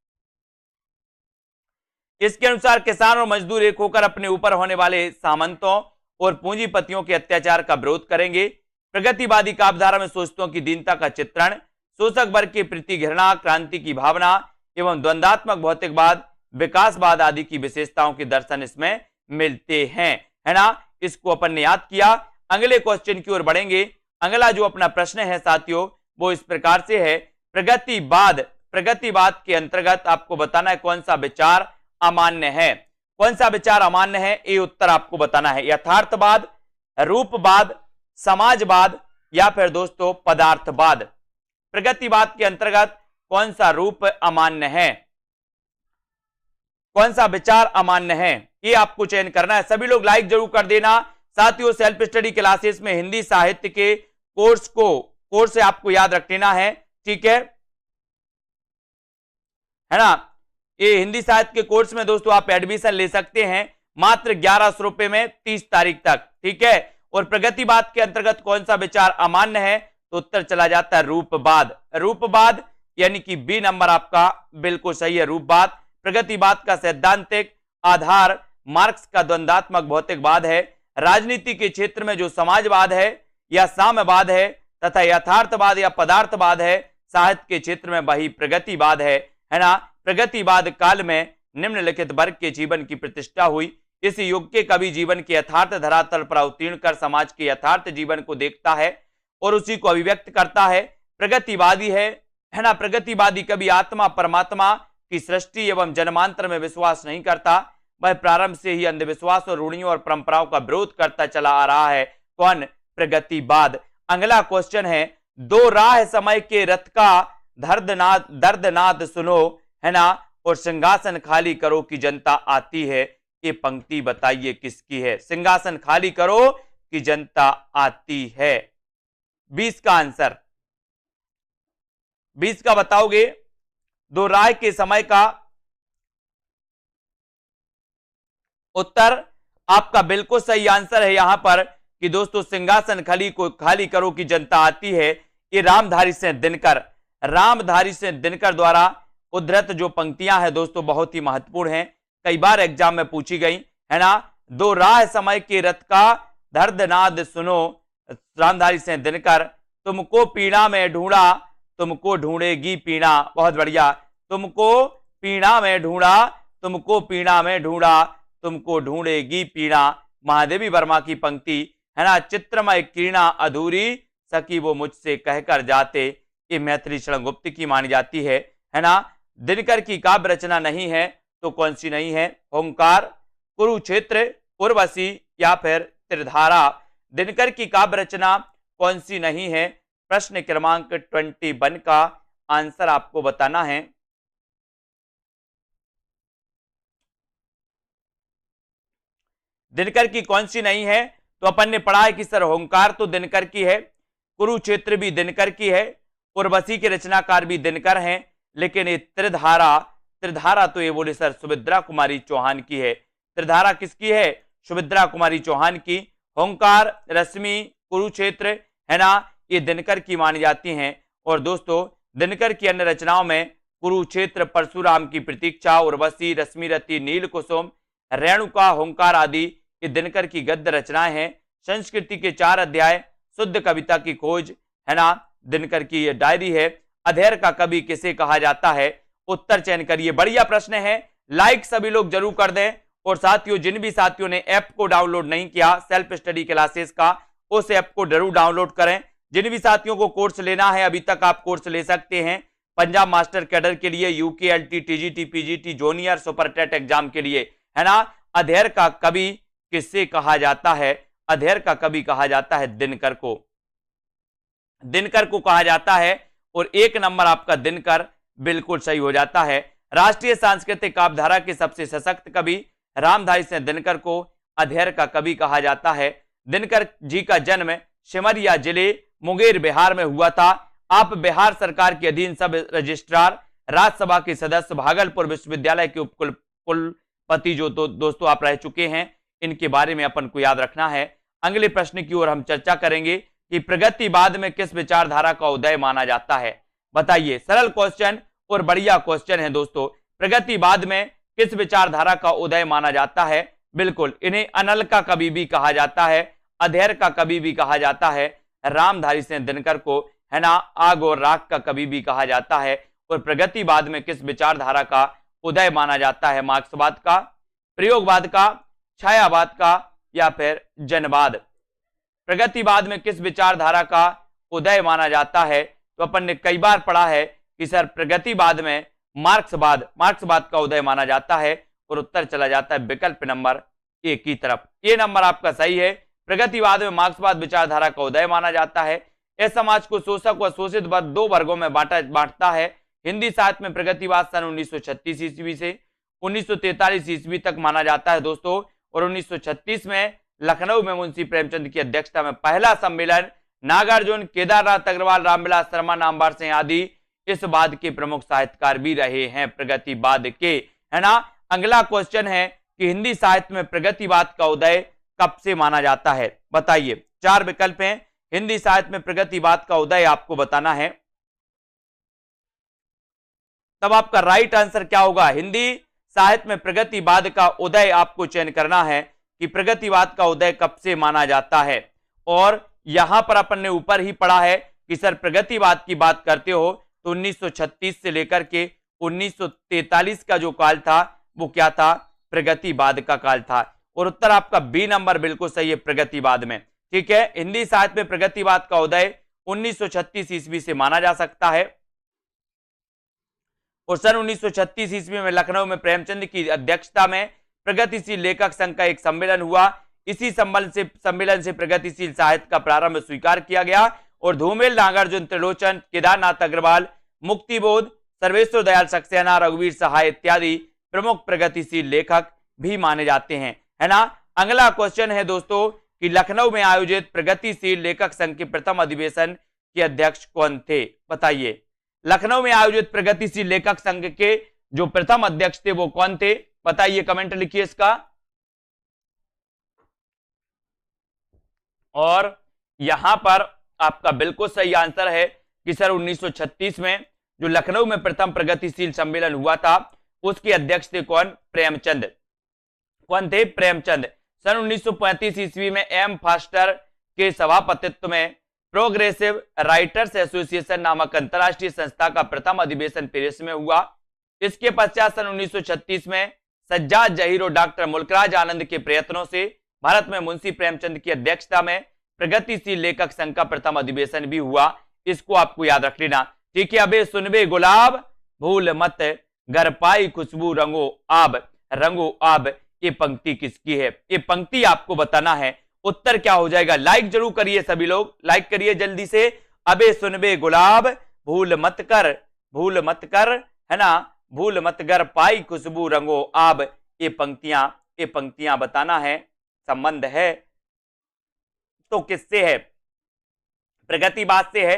इसके अनुसार किसान और मजदूर एक होकर अपने ऊपर होने वाले सामंतों और पूंजीपतियों के अत्याचार का विरोध करेंगे। प्रगतिवादी काव्यधारा में शोषितों की दीनता का चित्रण, शोषक वर्ग के प्रति घृणा, क्रांति की भावना एवं द्वंद्वात्मक भौतिकवाद, विकासवाद आदि की विशेषताओं के दर्शन इसमें मिलते हैं, है ना। इसको अपन ने याद किया। अगले क्वेश्चन की ओर बढ़ेंगे। अगला जो अपना प्रश्न है साथियों वो इस प्रकार से है, प्रगतिवाद के अंतर्गत आपको बताना है कौन सा विचार अमान्य है। कौन सा विचार अमान्य है, ये उत्तर आपको बताना है। यथार्थवाद, रूपवाद, समाजवाद या फिर दोस्तों पदार्थवाद। प्रगतिवाद के अंतर्गत कौन सा रूप अमान्य है, कौन सा विचार अमान्य है, ये आपको चयन करना है। सभी लोग लाइक जरूर कर देना। साथियों सेल्फ स्टडी क्लासेस में हिंदी साहित्य के कोर्स से आपको याद रख लेना है, ठीक है ना। ये हिंदी साहित्य के कोर्स में दोस्तों आप एडमिशन ले सकते हैं मात्र 1100 रुपए में 30 तारीख तक, ठीक है। और प्रगतिवाद के अंतर्गत कौन सा विचार अमान्य है, तो उत्तर चला जाता है रूपवाद। रूपवाद यानी कि बी नंबर आपका बिल्कुल सही है, रूपवाद। प्रगतिवाद का सैद्धांतिक आधार मार्क्स का द्वंद्वात्मक भौतिकवाद है। राजनीति के क्षेत्र में जो समाजवाद है या साम्यवाद है तथा यथार्थवाद या पदार्थवाद है, साहित्य के क्षेत्र में वही प्रगतिवाद है ना। प्रगतिवाद काल में निम्नलिखित वर्ग के जीवन की प्रतिष्ठा हुई। इस युग के कवि जीवन के यथार्थ धरातल पर अवतीर्ण कर समाज के यथार्थ जीवन को देखता है और उसी को अभिव्यक्त करता है। प्रगतिवादी है ना। प्रगतिवादी कभी आत्मा परमात्मा की सृष्टि एवं जन्मांतर में विश्वास नहीं करता। वह प्रारंभ से ही अंधविश्वास और रूढ़ियों और परंपराओं का विरोध करता चला आ रहा है। कौन? प्रगतिवाद। अगला क्वेश्चन है, दो राह समय के रथ का दर्दनाद सुनो, है ना, और सिंहासन खाली करो कि जनता आती है। ये पंक्ति बताइए किसकी है? सिंहासन खाली करो कि जनता आती है। 20 का आंसर, 20 का बताओगे? दो राय के समय का उत्तर आपका बिल्कुल सही आंसर है यहां पर कि दोस्तों सिंहासन खाली करो कि जनता आती है। ये रामधारी सिंह दिनकर द्वारा उद्धृत जो पंक्तियां हैं दोस्तों बहुत ही महत्वपूर्ण हैं, कई बार एग्जाम में पूछी गई, है ना। दो राह समय के रथ का दर्दनाद सुनो, रामधारी सिंह दिनकर। तुमको पीड़ा में ढूंढा, तुमको ढूंढेगी पीड़ा। बहुत बढ़िया। तुमको पीड़ा में ढूंढा, तुमको पीड़ा में ढूंढा, तुमको ढूंढेगी पीड़ा। महादेवी वर्मा की पंक्ति, है ना। चित्रमय किरणा अधूरी सकी वो मुझसे कहकर जाते, ये मैथिली शरण गुप्त की मानी जाती है ना। दिनकर की काव्य रचना नहीं है तो कौन सी नहीं है? ओंकार, कुरुक्षेत्र, उर्वशी या फिर त्रिधारा। दिनकर की काव्य रचना कौन सी नहीं है? प्रश्न क्रमांक 21 का आंसर आपको बताना है। दिनकर की कौन सी नहीं है? तो अपन ने पढ़ा है कि सर ओंकार तो दिनकर की है, कुरुक्षेत्र भी दिनकर की है, उर्वशी के रचनाकार भी दिनकर हैं, लेकिन ये त्रिधारा तो ये बोले सर सुभद्रा कुमारी चौहान की है। त्रिधारा किसकी है? सुभद्रा कुमारी चौहान की। ओंकार, रश्मि, कुरुक्षेत्र, है ना, ये दिनकर की मानी जाती हैं। और दोस्तों दिनकर की अन्य रचनाओं में कुरुक्षेत्र, परशुराम की प्रतीक्षा, उर्वशी, रश्मिरति, नील कुसुम, रेणुका, होंकार आदि ये दिनकर की गद्य रचनाएं हैं। संस्कृति के 4 अध्याय, शुद्ध कविता की खोज, है ना, दिनकर की ये डायरी है। अधेर का कवि किसे कहा जाता है? उत्तर चयन करिए। बढ़िया प्रश्न है, लाइक सभी लोग जरूर कर दें। और साथियों जिन भी साथियों ने ऐप को डाउनलोड नहीं किया सेल्फ स्टडी क्लासेस का, उस ऐप को जरूर डाउनलोड करें। जिन भी साथियों को कोर्स लेना है अभी तक आप कोर्स ले सकते हैं पंजाब मास्टर कैडर के लिए, UKLT, TGT, PGT, junior, super TET exam के लिए, है ना। अधेर का कवि किससे कहा जाता है? अधेर का कवि कहा जाता है दिनकर को, दिनकर को कहा जाता है। और 1 नंबर आपका दिनकर बिल्कुल सही हो जाता है। राष्ट्रीय सांस्कृतिक काव्यधारा के सबसे सशक्त कवि रामधारी सिंह दिनकर को अधेर का कवि कहा जाता है। दिनकर जी का जन्म सिमरिया जिले मुंगेर बिहार में हुआ था। आप बिहार सरकार के अधीन सब रजिस्ट्रार, राज्यसभा के सदस्य, भागलपुर विश्वविद्यालय के उपकुलपति जो दोस्तों आप रह चुके हैं, इनके बारे में अपन को याद रखना है। अगले प्रश्न की ओर हम चर्चा करेंगे कि प्रगतिवाद में किस विचारधारा का उदय माना जाता है? बताइए। सरल क्वेश्चन और बढ़िया क्वेश्चन है दोस्तों। प्रगतिवाद में किस विचारधारा का उदय माना जाता है? बिल्कुल इन्हें अनल का कवि भी कहा जाता है, अधेर का कवि भी कहा जाता है, रामधारी सिंह दिनकर को, है ना, आग और राख का कवि भी कहा जाता है। और प्रगतिवाद में किस विचारधारा का उदय माना जाता है? मार्क्सवाद का, प्रयोगवाद का, छायावाद का या फिर जनवाद? प्रगतिवाद में किस विचारधारा का उदय माना जाता है? तो अपन ने कई बार पढ़ा है कि सर प्रगतिवाद में मार्क्सवाद का उदय माना जाता है। और उत्तर चला जाता है विकल्प नंबर ए की तरफ। ये नंबर आपका सही है। प्रगतिवाद में मार्क्सवाद विचारधारा का उदय माना जाता है। इस समाज को शोषक व शोषित दो वर्गों में बांटता है। हिंदी साहित्य में प्रगतिवाद सन 1936 ईस्वी से 1943 ईस्वी तक माना जाता है दोस्तों। और 1936 में लखनऊ में मुंशी प्रेमचंद की अध्यक्षता में पहला सम्मेलन नागार्जुन, केदारनाथ अग्रवाल, रामविलास शर्मा, नामवर सिंह आदि इस वाद के प्रमुख साहित्यकार भी रहे हैं प्रगतिवाद के, है ना। अगला क्वेश्चन है कि हिंदी साहित्य में प्रगतिवाद का उदय कब से माना जाता है? बताइए। 4 विकल्प हैं। हिंदी साहित्य में प्रगतिवाद का उदय आपको बताना है, तब आपका राइट आंसर क्या होगा? हिंदी साहित्य में प्रगतिवाद का उदय आपको चयन करना है कि प्रगतिवाद का उदय कब से माना जाता है। और यहां पर अपन ने ऊपर ही पढ़ा है कि सर प्रगतिवाद की बात करते हो तो 1936 से लेकर के 1943 का जो काल था वो क्या था, प्रगतिवाद का काल था। और उत्तर आपका बी नंबर बिल्कुल सही है, प्रगतिवाद में। ठीक है, हिंदी साहित्य में प्रगतिवाद का उदय 1936 ईस्वी से माना जा सकता है। और सन 1936 ईस्वी में लखनऊ में प्रेमचंद की अध्यक्षता में प्रगतिशील लेखक संघ का एक सम्मेलन हुआ। इसी सम्मेलन से प्रगतिशील साहित्य का प्रारंभ स्वीकार किया गया और धूमेल, नागार्जुन, त्रिलोचन, केदारनाथ अग्रवाल, मुक्तिबोध, सर्वेश्वर दयाल सक्सेना, रघुवीर सहाय इत्यादि प्रमुख प्रगतिशील लेखक भी माने जाते हैं, है ना। अगला क्वेश्चन है दोस्तों कि लखनऊ में आयोजित प्रगतिशील लेखक संघ के प्रथम अधिवेशन के अध्यक्ष कौन थे, बताइए। लखनऊ में आयोजित प्रगतिशील लेखक संघ के जो प्रथम अध्यक्ष थे वो कौन थे, बताइए, कमेंट लिखिए इसका। और यहां पर आपका बिल्कुल सही आंसर है कि सर 1936 में जो लखनऊ में प्रथम प्रगतिशील सम्मेलन हुआ था उसके अध्यक्ष थे कौन, प्रेमचंद। कौन थे, प्रेमचंद। सन 1935 ईस्वी में एम फास्टर के सभापतित्व में प्रोग्रेसिव राइटर्स एसोसिएशन नामक अंतरराष्ट्रीय संस्था का प्रथम अधिवेशन पेरिस में हुआ। इसके पश्चात सन 1936 में सज्जाद जहीर और डॉक्टर मुल्कराज आनंद के प्रयत्नों से भारत में मुंशी प्रेमचंद की अध्यक्षता में प्रगतिशील लेखक संघ का प्रथम अधिवेशन भी हुआ। इसको आपको याद रख लेना। ठीक है, अबे सुनबे गुलाब भूल मत घर पाई खुशबू रंगो आब, ये पंक्ति किसकी है, ये पंक्ति आपको बताना है। उत्तर क्या हो जाएगा, लाइक जरूर करिए सभी लोग, लाइक करिए जल्दी से। अबे सुनबे गुलाब भूल मत कर, है ना, भूल मत घर पाई खुशबू रंगो आब, ये पंक्तियां बताना है। संबंध है तो किससे है, प्रगतिवाद से है,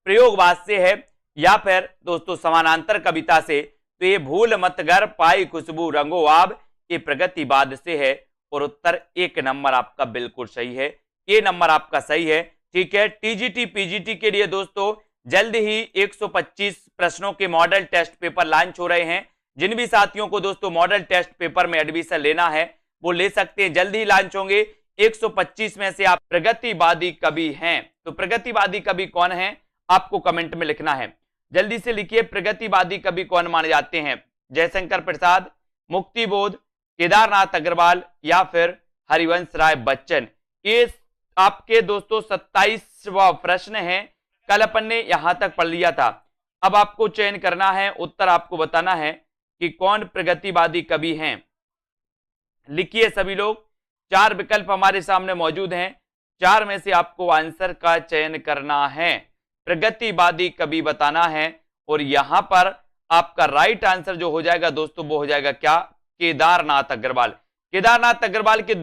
प्रयोगवाद से है, या फिर दोस्तों समानांतर कविता से। तो ये भूल मत घर पाई खुशबू रंगो आब, ये प्रगतिवाद से है। और उत्तर एक नंबर आपका बिल्कुल सही है, ये नंबर आपका सही है। ठीक है, टीजीटी पीजीटी के लिए दोस्तों जल्द ही 125 प्रश्नों के मॉडल टेस्ट पेपर लॉन्च हो रहे हैं। जिन भी साथियों को दोस्तों मॉडल टेस्ट पेपर में एडमिशन लेना है वो ले सकते हैं, जल्द ही लॉन्च होंगे। 125 में से आप प्रगतिवादी कवि हैं, तो प्रगतिवादी कवि कौन है आपको कमेंट में लिखना है। जल्दी से लिखिए, प्रगतिवादी कवि कौन माने जाते हैं, जयशंकर प्रसाद, मुक्तिबोध, केदारनाथ अग्रवाल या फिर हरिवंश राय बच्चन। ये आपके दोस्तों 27वां प्रश्न है, कल अपन ने यहां तक पढ़ लिया था। अब आपको चयन करना है, उत्तर आपको बताना है कि कौन प्रगतिवादी कवि हैं। लिखिए सभी लोग, 4 विकल्प हमारे सामने मौजूद हैं, 4 में से आपको आंसर का चयन करना है, प्रगतिवादी कवि बताना है। और यहां पर आपका राइट आंसर जो हो जाएगा दोस्तों वो हो जाएगा क्या, केदारनाथ अग्रवाल। केदारनाथ अग्रवाल के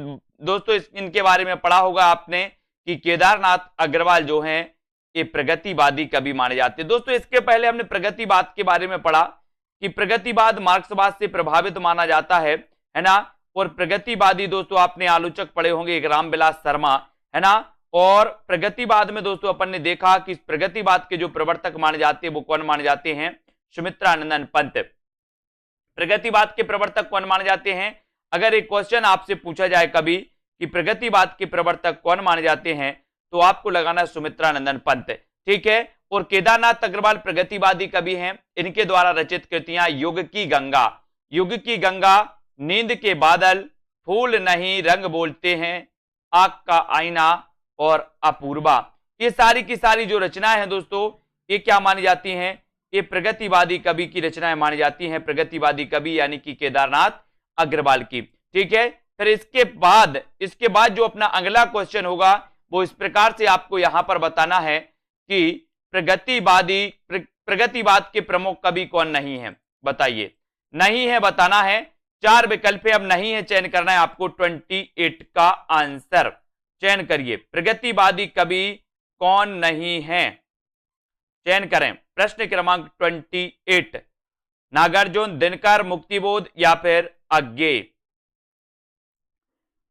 दोस्तों इनके बारे में पढ़ा होगा आपने कि केदारनाथ अग्रवाल जो हैं ये प्रगतिवादी कवि माने जाते हैं। दोस्तों इसके पहले हमने प्रगतिवाद के बारे में पढ़ा कि प्रगतिवाद मार्क्सवाद से प्रभावित माना जाता है ना। और प्रगतिवादी दोस्तों आपने आलोचक पढ़े होंगे एक रामविलास शर्मा, है ना। और प्रगतिवाद में दोस्तों अपन ने देखा कि प्रगतिवाद के जो प्रवर्तक माने जाते हैं वो कौन माने जाते हैं, सुमित्रानंदन पंत। प्रगतिवाद के प्रवर्तक कौन माने जाते हैं, अगर एक क्वेश्चन आपसे पूछा जाए कभी कि प्रगतिवाद के प्रवर्तक कौन माने जाते हैं तो आपको लगाना सुमित्रानंदन पंत। ठीक है, और केदारनाथ अग्रवाल प्रगतिवादी कवि हैं, इनके द्वारा रचित कृतियां युग की गंगा, नींद के बादल, फूल नहीं रंग बोलते हैं, आग का आईना और अपूर्वा, ये सारी की सारी जो रचनाएं हैं दोस्तों ये क्या मानी जाती हैं, ये प्रगतिवादी कवि की रचनाएं मानी जाती हैं, प्रगतिवादी कवि यानी कि केदारनाथ अग्रवाल की। ठीक है, फिर इसके बाद जो अपना अगला क्वेश्चन होगा वो इस प्रकार से आपको यहां पर बताना है कि प्रगतिवाद के प्रमुख कवि कौन नहीं है, बताइए। नहीं है बताना है, 4 विकल्प है, अब नहीं है चयन करना है आपको। 28 का आंसर चयन करिए, प्रगतिवादी कवि कौन नहीं है, चयन करें। प्रश्न क्रमांक 28, नागार्जुन, दिनकर, मुक्तिबोध या फिर अज्ञेय।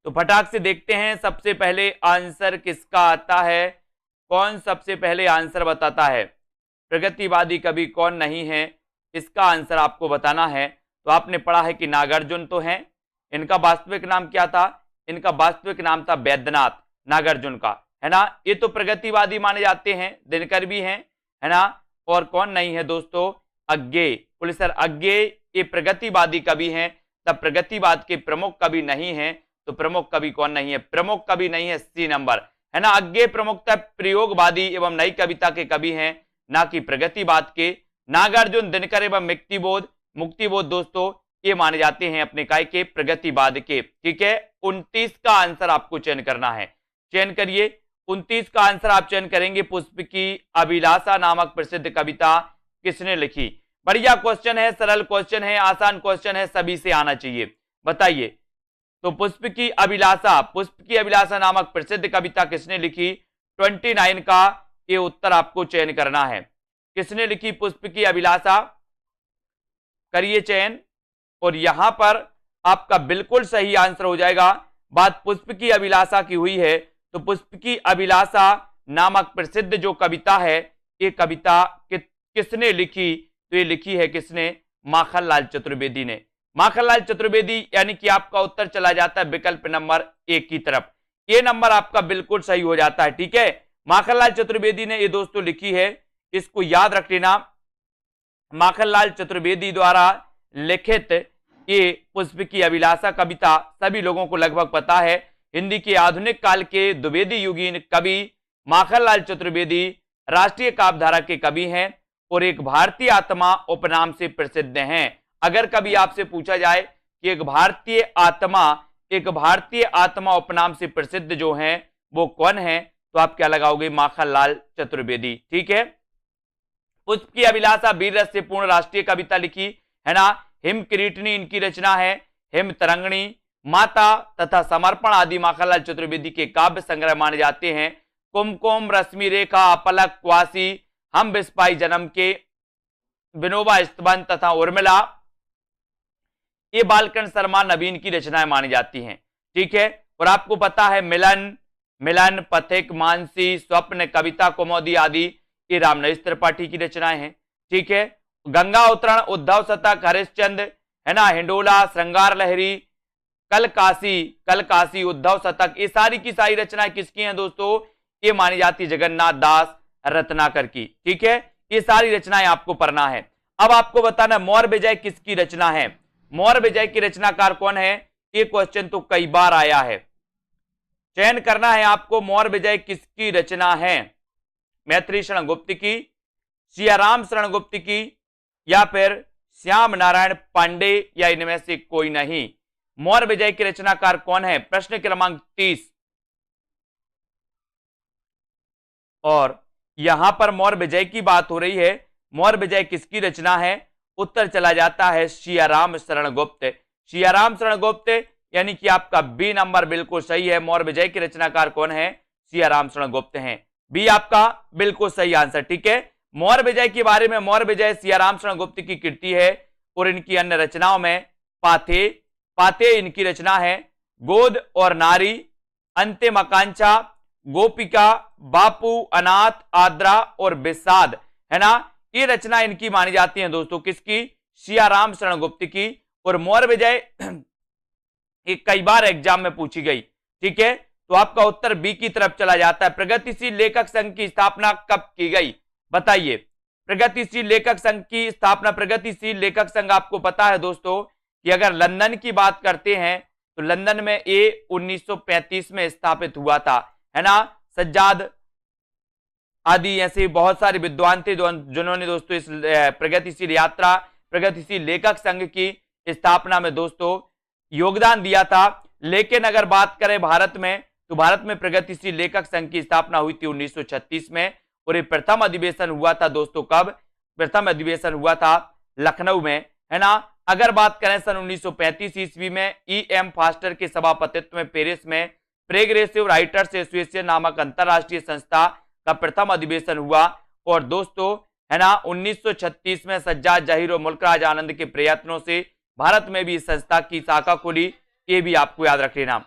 तो फटाक से देखते हैं सबसे पहले आंसर किसका आता है, कौन सबसे पहले आंसर बताता है। प्रगतिवादी कवि कौन नहीं है, इसका आंसर आपको बताना है। तो आपने पढ़ा है कि नागार्जुन तो हैं, इनका वास्तविक नाम क्या था, इनका वास्तविक नाम था वैद्यनाथ नागार्जुन का, है ना। ये तो प्रगतिवादी माने जाते हैं, दिनकर भी हैं, है ना। और कौन नहीं है दोस्तों, अज्ञेय, प्रोफेसर अज्ञेय, ये प्रगतिवादी कवि हैं तब प्रगतिवाद के प्रमुख कवि नहीं है, तो प्रमुख कवि कौन नहीं है? प्रमुख कवि नहीं है, सी नंबर, है ना। अज्ञेय प्रमुखता प्रयोगवादी एवं नई कविता के कवि हैं, ना कि प्रगतिवाद के। नागार्जुन, दिनकर एवं मुक्तिबोध दोस्तों ये माने जाते हैं अपने काय के प्रगतिवाद के। ठीक है, 29 का आंसर आपको चयन करना है, चयन करिए। 29 का आंसर आप चयन करेंगे। पुष्प की अभिलाषा नामक प्रसिद्ध कविता किसने लिखी? बढ़िया क्वेश्चन है, सरल क्वेश्चन है, आसान क्वेश्चन है, सभी से आना चाहिए। बताइए, तो पुष्प की अभिलाषा नामक प्रसिद्ध कविता किसने लिखी? 29 का ये उत्तर आपको चयन करना है। किसने लिखी पुष्प की अभिलाषा? करिए चयन, और यहां पर आपका बिल्कुल सही आंसर हो जाएगा। बात पुष्प की अभिलाषा की हुई है, तो पुष्प की अभिलाषा नामक प्रसिद्ध जो कविता है, ये कविता किसने लिखी? तो ये लिखी है किसने? माखनलाल चतुर्वेदी ने। माखनलाल चतुर्वेदी, यानी कि आपका उत्तर चला जाता है विकल्प नंबर 1 की तरफ। ये नंबर आपका बिल्कुल सही हो जाता है। ठीक है, माखनलाल चतुर्वेदी ने ये दोस्तों लिखी है, इसको याद रख लेना। माखनलाल चतुर्वेदी द्वारा लिखित ये पुष्प की अभिलाषा कविता सभी लोगों को लगभग पता है। हिंदी के आधुनिक काल के द्विवेदी युगीन कवि माखनलाल चतुर्वेदी राष्ट्रीय काव्यधारा के कवि हैं और एक भारतीय आत्मा उपनाम से प्रसिद्ध हैं। अगर कभी आपसे पूछा जाए कि एक भारतीय आत्मा उपनाम से प्रसिद्ध जो हैं वो कौन है, तो आप क्या लगाओगे? माखनलाल चतुर्वेदी। ठीक है, पुष्प की अभिलाषा वीर रस से पूर्ण राष्ट्रीय कविता लिखी, है ना। हिम किरीटनी इनकी रचना है, हिम तरंगणी, माता तथा समर्पण आदि माखनलाल चतुर्वेदी के काव्य संग्रह माने जाते हैं। कुमकुम, रश्मि रेखा, अपलक, क्वासी, हम बिस्पाई जन्म के, विनोबा स्तबंध तथा उर्मिला, ये बालकृष्ण शर्मा नवीन की रचनाएं मानी जाती हैं। ठीक है, और आपको पता है मिलन, पथिक, मानसी, स्वप्न, कविता कौमुदी आदि ये रामनरेश त्रिपाठी की रचनाएं हैं। ठीक है, गंगा अवतरण, उद्धव शतक, हरिश्चंद्र, है ना, हिंडोला, श्रृंगार लहरी, कल काशी, उद्धव शतक, ये सारी की सारी रचनाएं किसकी हैं दोस्तों? ये मानी जाती जगन्नाथ दास रत्नाकर की। ठीक है, ये सारी रचनाएं आपको पढ़ना है। अब आपको बताना मौर्य विजय किसकी रचना है? मौर्य विजय की रचनाकार कौन है? ये क्वेश्चन तो कई बार आया है, चयन करना है आपको। मौर्य विजय किसकी रचना है? मैत्री शरण गुप्त की, सियाराम शरण गुप्त की, या फिर श्याम नारायण पांडे, या इनमें से कोई नहीं। मौर्य विजय के रचनाकार कौन है? प्रश्न क्रमांक 30। और यहां पर मौर्य विजय की बात हो रही है, मौर्य विजय किसकी रचना है? उत्तर चला जाता है सियाराम शरण गुप्त। सियाराम शरण गुप्त, यानी कि आपका बी नंबर बिल्कुल सही है। मौर्य विजय के रचनाकार कौन है? सियाराम शरण गुप्त हैं। बी आपका बिल्कुल सही आंसर। ठीक है, मौर्य विजय के बारे में, मौर्य विजय सियाराम शरण गुप्त की कृति है और इनकी अन्य रचनाओं में पाथे इनकी रचना है, गोद और नारी, अंतिम आकांक्षा, गोपिका, बापू, अनाथ, आद्रा और विषाद, है ना, ये रचना इनकी मानी जाती है दोस्तों। किसकी? सियाराम शरण गुप्त की। और मौर्य विजय एक कई बार एग्जाम में पूछी गई। ठीक है, तो आपका उत्तर बी की तरफ चला जाता है। प्रगतिशील लेखक संघ की स्थापना कब की गई? बताइए, प्रगतिशील लेखक संघ की स्थापना, प्रगतिशील लेखक संघ आपको पता है दोस्तों कि अगर लंदन की बात करते हैं तो लंदन में ये 1935 में स्थापित हुआ था, है ना। सज्जाद आदि ऐसे बहुत सारे विद्वान थे जिन्होंने दोस्तों इस प्रगतिशील लेखक संघ की स्थापना में दोस्तों योगदान दिया था। लेकिन अगर बात करें भारत में, तो भारत में प्रगतिशील लेखक संघ की स्थापना हुई थी 1936 में और ये प्रथम अधिवेशन हुआ था दोस्तों। कब? प्रथम अधिवेशन हुआ था लखनऊ में, है ना। अगर बात करें सन 1935 ईस्वी में E.M. फास्टर के सभापतित्व में पेरिस में प्रोग्रेसिव राइटर्स एसोसिएशन नामक अंतरराष्ट्रीय संस्था का प्रथम अधिवेशन हुआ। और दोस्तों, है ना, 1936 में सज्जाद जहीर और मुल्कराज आनंद के प्रयत्नों से भारत में भी इस संस्था की शाखा खुली। ये भी आपको याद रख लेना।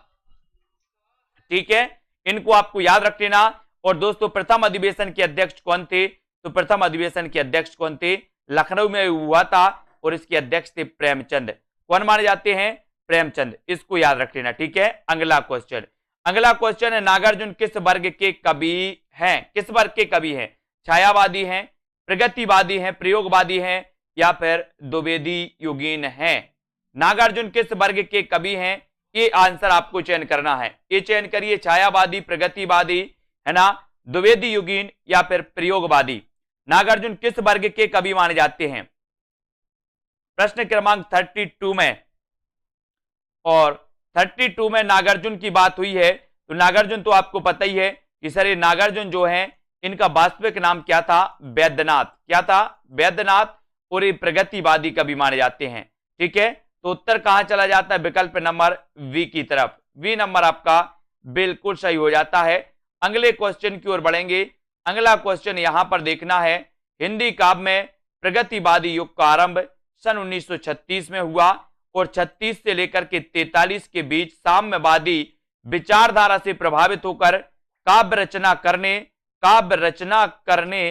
ठीक है, इनको आपको याद रख लेना। और दोस्तों, प्रथम अधिवेशन के अध्यक्ष कौन थे? तो प्रथम अधिवेशन के अध्यक्ष कौन थे? लखनऊ में हुआ था और इसके अध्यक्ष थे प्रेमचंद। कौन माने जाते हैं? प्रेमचंद। इसको याद रख लेना। ठीक है, अगला क्वेश्चन है, नागार्जुन किस वर्ग के कवि हैं? किस वर्ग के कवि हैं? छायावादी हैं, प्रगतिवादी हैं, प्रयोगवादी हैं, या फिर द्विवेदी युगीन हैं? नागार्जुन किस वर्ग के कवि हैं? ये आंसर आपको चयन करना है। ये चयन करिए, छायावादी, प्रगतिवादी, है ना, द्विवेदी युगीन या फिर प्रयोगवादी। नागार्जुन किस वर्ग के कवि माने जाते हैं? प्रश्न क्रमांक 32 में, और 32 में नागार्जुन की बात हुई है। तो नागार्जुन तो आपको पता ही है कि सर ये नागार्जुन जो है इनका वास्तविक नाम क्या था? वैद्यनाथ। क्या था? वैद्यनाथ। और ये प्रगतिवादी कवि माने जाते हैं। ठीक है, तो उत्तर कहां चला जाता है? विकल्प नंबर वी की तरफ। वी नंबर आपका बिल्कुल सही हो जाता है। अगले क्वेश्चन की ओर बढ़ेंगे। अगला क्वेश्चन यहां पर देखना है, हिंदी काव्य में प्रगतिवादी युग का आरंभ सन 1936 में हुआ और 36 से लेकर के 43 के बीच साम्यवादी विचारधारा से प्रभावित होकर काव्य रचना करने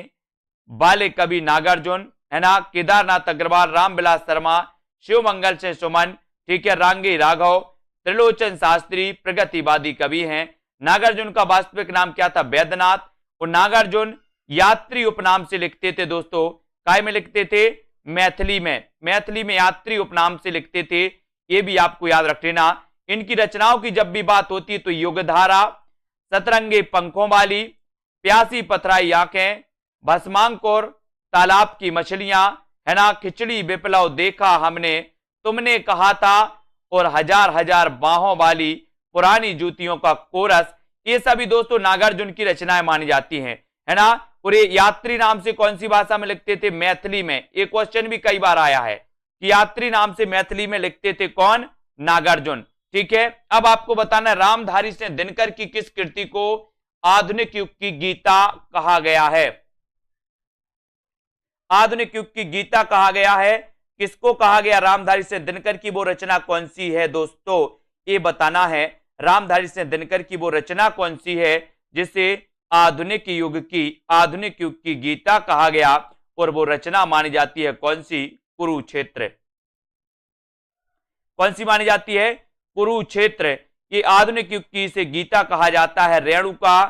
वाले कवि नागार्जुन, है ना, केदारनाथ अग्रवाल, रामविलास शर्मा, शिवमंगल से सुमन, ठीक है, रांगी राघव, त्रिलोचन शास्त्री प्रगतिवादी कवि हैं। नागार्जुन का वास्तविक नाम क्या था? वैद्यनाथ। और नागार्जुन यात्री उपनाम से लिखते थे दोस्तों। काय में लिखते थे? मैथिली में। मैथिली में यात्री उपनाम से लिखते थे, ये भी आपको याद रख लेना। इनकी रचनाओं की जब भी बात होती है तो युगधारा, सतरंगे पंखों वाली, प्यासी पथराई आंखें, भस्मांकुर, तालाब की मछलियां, है ना, खिचड़ी विप्लव देखा हमने, तुमने कहा था, और हजार हजार बाहों वाली, पुरानी जूतियों का कोरस, ये सभी दोस्तों नागार्जुन की रचनाएं मानी जाती हैं, है ना। और ये यात्री नाम से कौन सी भाषा में लिखते थे? मैथिली में। ये क्वेश्चन भी कई बार आया है कि यात्री नाम से मैथिली में लिखते थे कौन? नागार्जुन। ठीक है, अब आपको बताना है रामधारी सिंह दिनकर की किस कृति को आधुनिक युग की गीता कहा गया है? आधुनिक युग की गीता कहा गया है। किसको कहा गया? रामधारी सिंह दिनकर की वो रचना कौन सी है दोस्तों? ये बताना है रामधारी सिंह दिनकर की वो रचना कौन सी है जिसे आधुनिक युग की गीता कहा गया, और वो रचना मानी जाती है कौन सी? कुरुक्षेत्र। कौन सी मानी जाती है? कुरुक्षेत्र। ये आधुनिक युग की इसे गीता कहा जाता है। रेणुका,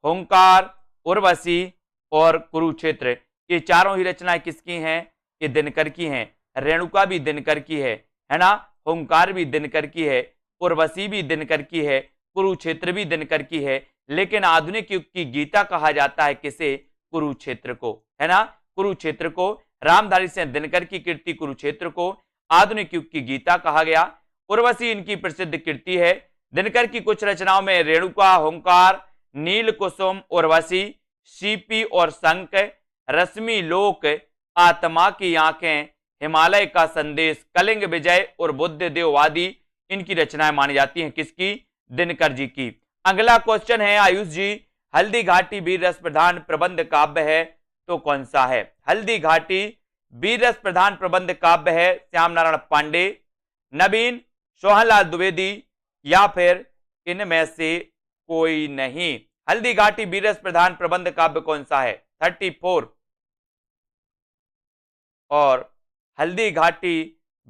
हुंकार, उर्वशी और कुरुक्षेत्र, ये चारों ही रचनाएं किसकी हैं? ये दिनकर की हैं। रेणुका भी दिनकर की है ना, हुंकार भी दिनकर की है, उर्वशी भी दिनकर की है, कुरुक्षेत्र भी दिनकर की है। लेकिन आधुनिक युग की गीता कहा जाता है किसे? कुरुक्षेत्र को, है ना, कुरुक्षेत्र को। रामधारी सिंह दिनकर की कृति कुरुक्षेत्र को आधुनिक युग की गीता कहा गया। उर्वशी इनकी प्रसिद्ध कृति है। दिनकर की कुछ रचनाओं में रेणुका, हुंकार, नील कुसुम, उर्वशी, सीपी और शंख, रश्मि लोक, आत्मा की आंखें, हिमालय का संदेश, कलिंग विजय और बुद्ध देववादी इनकी रचनाएं मानी जाती हैं किसकी? दिनकर जी की। अगला क्वेश्चन है आयुष जी, हल्दी घाटी वीर रस प्रधान प्रबंध काव्य है तो कौन सा है? हल्दी घाटी वीर रस प्रधान प्रबंध काव्य है श्याम नारायण पांडे, नवीन, सोहनलाल द्विवेदी या फिर इनमें से कोई नहीं। हल्दी घाटी वीर रस प्रधान प्रबंध काव्य कौन सा है? 34। और हल्दी घाटी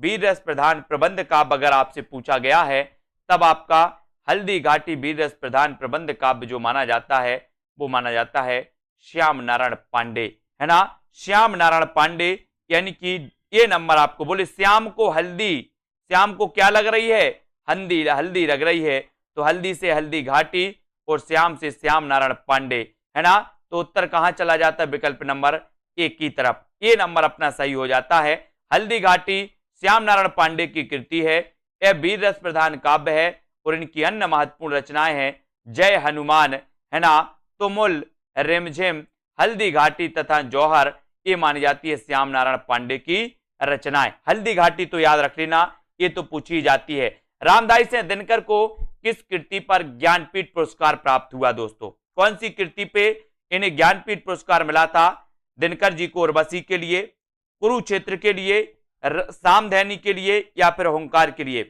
वीर रस प्रधान प्रबंध काव्य अगर आपसे पूछा गया है तब आपका हल्दी घाटी वीर रस प्रधान प्रबंध काव्य जो माना जाता है वो माना जाता है श्याम नारायण पांडे, है ना, श्याम नारायण पांडे। यानी कि ये नंबर आपको बोले श्याम को हल्दी, श्याम को क्या लग रही है? हल्दी लग रही है, तो हल्दी से हल्दी घाटी और श्याम से श्याम नारायण पांडे, है ना। तो उत्तर कहां चला जाता है? विकल्प नंबर एक की तरफ। ये नंबर अपना सही हो जाता है। हल्दी घाटी श्याम नारायण पांडे की कृति है, यह वीर रस प्रधान काव्य है और इनकी अन्य महत्वपूर्ण रचनाएं हैं जय हनुमान, है ना, तुमुल, रिमझिम, हल्दी घाटी तथा जौहर, ये मानी जाती है श्याम नारायण पांडे की रचनाएं। हल्दी घाटी तो याद रख लेना, ये तो पूछी जाती है। रामधारी सिंह दिनकर को किस कृति पर ज्ञानपीठ पुरस्कार प्राप्त हुआ दोस्तों? कौन सी कृति पे इन्हें ज्ञानपीठ पुरस्कार मिला था? दिनकर जी को उर्वशी के लिए, कुरुक्षेत्र के लिए, सामधैनी के लिए या फिर हुंकार के लिए?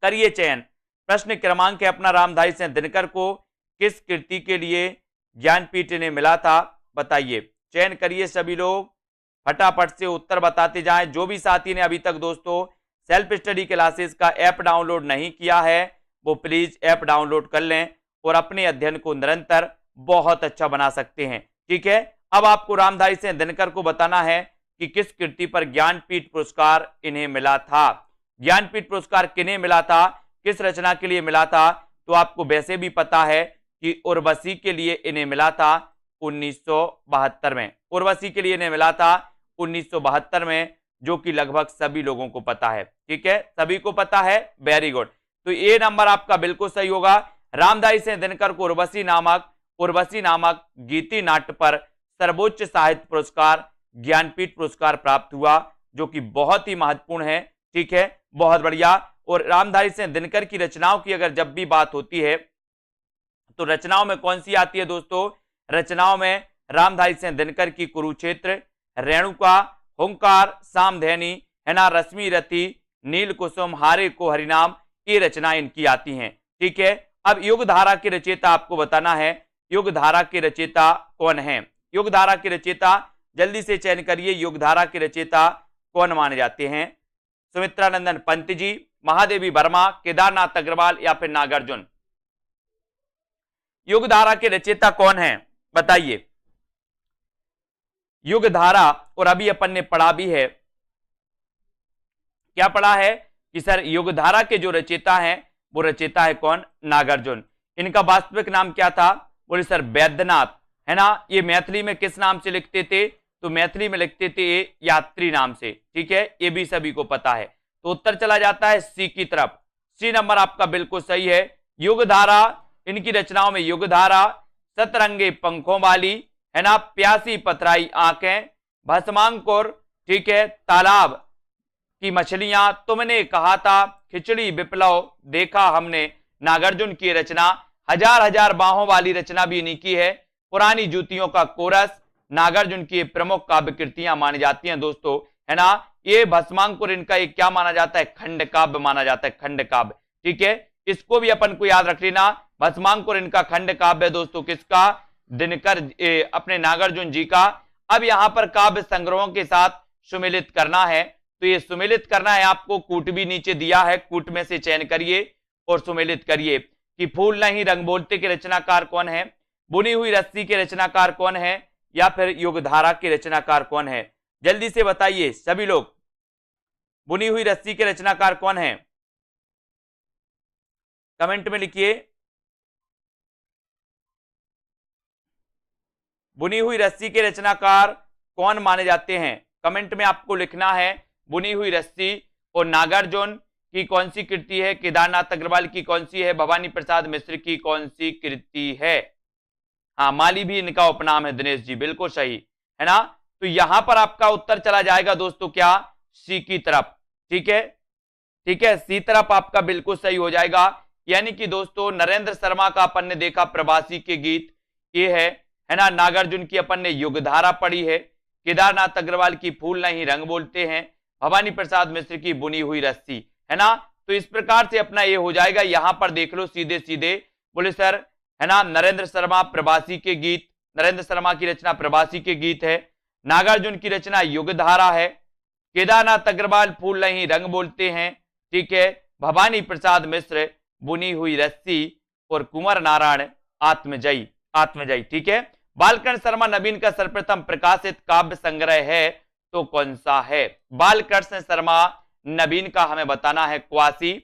करिए चयन। प्रश्न क्रमांक है अपना, रामधारी सिंह दिनकर को किस कृति के लिए ज्ञानपीठ ने मिला था? बताइए, चयन करिए सभी लोग, फटाफट से उत्तर बताते जाएं। जो भी साथी ने अभी तक दोस्तों सेल्फ स्टडी क्लासेस का ऐप डाउनलोड नहीं किया है वो प्लीज ऐप डाउनलोड कर लें और अपने अध्ययन को निरंतर बहुत अच्छा बना सकते हैं। ठीक है, अब आपको रामधारी सिंह दिनकर को बताना है कि किस कृति पर ज्ञानपीठ पुरस्कार इन्हें मिला था। ज्ञानपीठ पुरस्कार किन्हें मिला था, किस रचना के लिए मिला था? तो आपको वैसे भी पता है कि उर्वशी के लिए इन्हें मिला था 1972 में। उर्वशी के लिए इन्हें मिला था 1972 में, जो कि लगभग सभी लोगों को पता है। ठीक है, सभी को पता है, वेरी गुड। तो ये नंबर आपका बिल्कुल सही होगा। रामधारी सिंह दिनकर को उर्वशी नामक गीति नाट्य पर सर्वोच्च साहित्य पुरस्कार ज्ञानपीठ पुरस्कार प्राप्त हुआ, जो कि बहुत ही महत्वपूर्ण है। ठीक है, बहुत बढ़िया। और रामधारी सिंह दिनकर की रचनाओं की अगर जब भी बात होती है तो रचनाओं में कौन सी आती है दोस्तों? रचनाओं में रामधारी सिंह दिनकर की कुरुक्षेत्र, रेणुका, हुंकार, सामधेनी, है ना, रश्मि रति, नील कुसुम, हारे को हरिनाम, ये रचनाएं इनकी आती हैं। ठीक है, अब युगधारा के रचयिता आपको बताना है, युगधारा के रचयिता कौन है? युगधारा के रचयिता जल्दी से चयन करिए, युगधारा के रचयिता कौन माने जाते हैं? सुमित्रानंदन पंत जी, महादेवी वर्मा, केदारनाथ अग्रवाल या फिर नागार्जुन? युगधारा के रचयिता कौन है, बताइए। युगधारा, और अभी अपन ने पढ़ा भी है, क्या पढ़ा है कि सर युगधारा के जो रचयिता हैं वो रचयिता है कौन? नागार्जुन। इनका वास्तविक नाम क्या था? बोले सर वैद्यनाथ, है ना। ये मैथिली में किस नाम से लिखते थे? तो मैथिली में लिखते थे ये यात्री नाम से। ठीक है, ये भी सभी को पता है। तो उत्तर चला जाता है सी की तरफ। सी नंबर आपका बिल्कुल सही है। युगधारा, इनकी रचनाओं में युगधारा, सतरंगे पंखों वाली, है ना, प्यासी पथराई आंखें, भस्मांकुर, ठीक है, तालाब की मछलियां, तुमने कहा था, खिचड़ी विप्लव, देखा हमने, नागार्जुन की रचना, हजार हजार बाहों वाली रचना भी इन्हीं की है, पुरानी जूतियों का कोरस, नागार्जुन की प्रमुख काव्य कृतियां मानी जाती हैं दोस्तों, है ना। ये भस्मांकुर इनका एक क्या माना जाता है? खंड काव्य माना जाता है, खंड काव्य। ठीक है, इसको भी अपन को याद रख लेना, भस्मांकुर इनका खंड काव्य है दोस्तों। किसका? दिनकर, अपने नागार्जुन जी का। अब यहां पर काव्य संग्रहों के साथ सुमेलित करना है, तो ये सुमेलित करना है आपको, कूट भी नीचे दिया है, कूट में से चयन करिए और सुमेलित करिए कि फूल नहीं रंग बोलते के रचनाकार कौन है, बुनी हुई रस्सी के रचनाकार कौन है, या फिर युगधारा के रचनाकार कौन है? जल्दी से बताइए सभी लोग, बुनी हुई रस्सी के रचनाकार कौन है? कमेंट में लिखिए। बुनी हुई रस्सी के रचनाकार कौन माने जाते हैं? कमेंट में आपको लिखना है बुनी हुई रस्सी। और नागार्जुन की कौन सी कृति है, केदारनाथ अग्रवाल की कौन सी है, भवानी प्रसाद मिश्र की कौन सी कृति है? हाँ, माली भी इनका उपनाम है, दिनेश जी बिल्कुल सही, है ना। तो यहां पर आपका उत्तर चला जाएगा दोस्तों क्या? सी की तरफ। ठीक है, ठीक है, सी तरफ आपका बिल्कुल सही हो जाएगा। यानी कि दोस्तों नरेंद्र शर्मा का अपन ने देखा प्रवासी के गीत, ये है ना। नागार्जुन की अपन ने युगधारा पढ़ी है, केदारनाथ अग्रवाल की फूल नहीं रंग बोलते हैं, भवानी प्रसाद मिश्र की बुनी हुई रस्सी, है ना। तो इस प्रकार से अपना ये हो जाएगा। यहां पर देख लो सीधे सीधे, बोले सर, है ना, नरेंद्र शर्मा प्रवासी के गीत, नरेंद्र शर्मा की रचना प्रवासी के गीत है, नागार्जुन की रचना युगधारा है, केदारनाथ अग्रवाल फूल नहीं रंग बोलते हैं, ठीक है, भवानी प्रसाद मिश्र बुनी हुई रस्सी, और कुंवर नारायण आत्मजयी, आत्मजयी। ठीक है, बालकृष्ण शर्मा नवीन का सर्वप्रथम प्रकाशित काव्य संग्रह है तो कौन सा है? बालकृष्ण शर्मा नवीन का हमें बताना है क्वासी,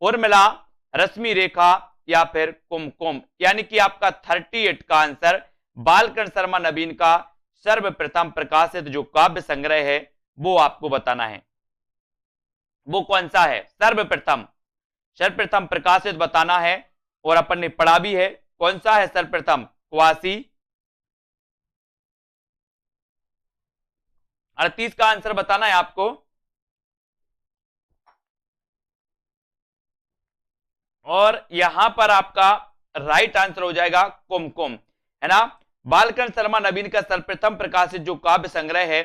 उर्मिला, रश्मि रेखा या फिर कुमकुम। यानी कि आपका 38 का आंसर बालकृष्ण शर्मा नवीन का सर्वप्रथम प्रकाशित जो काव्य संग्रह है वो आपको बताना है, वो कौन सा है? सर्वप्रथम प्रकाशित बताना है। और अपन ने पढ़ा भी है, कौन सा है सर्वप्रथम? क्वासी। 38 का आंसर बताना है आपको। और यहां पर आपका राइट आंसर हो जाएगा कुमकुम, है ना। बालकृष्ण शर्मा नवीन का सर्वप्रथम प्रकाशित जो काव्य संग्रह है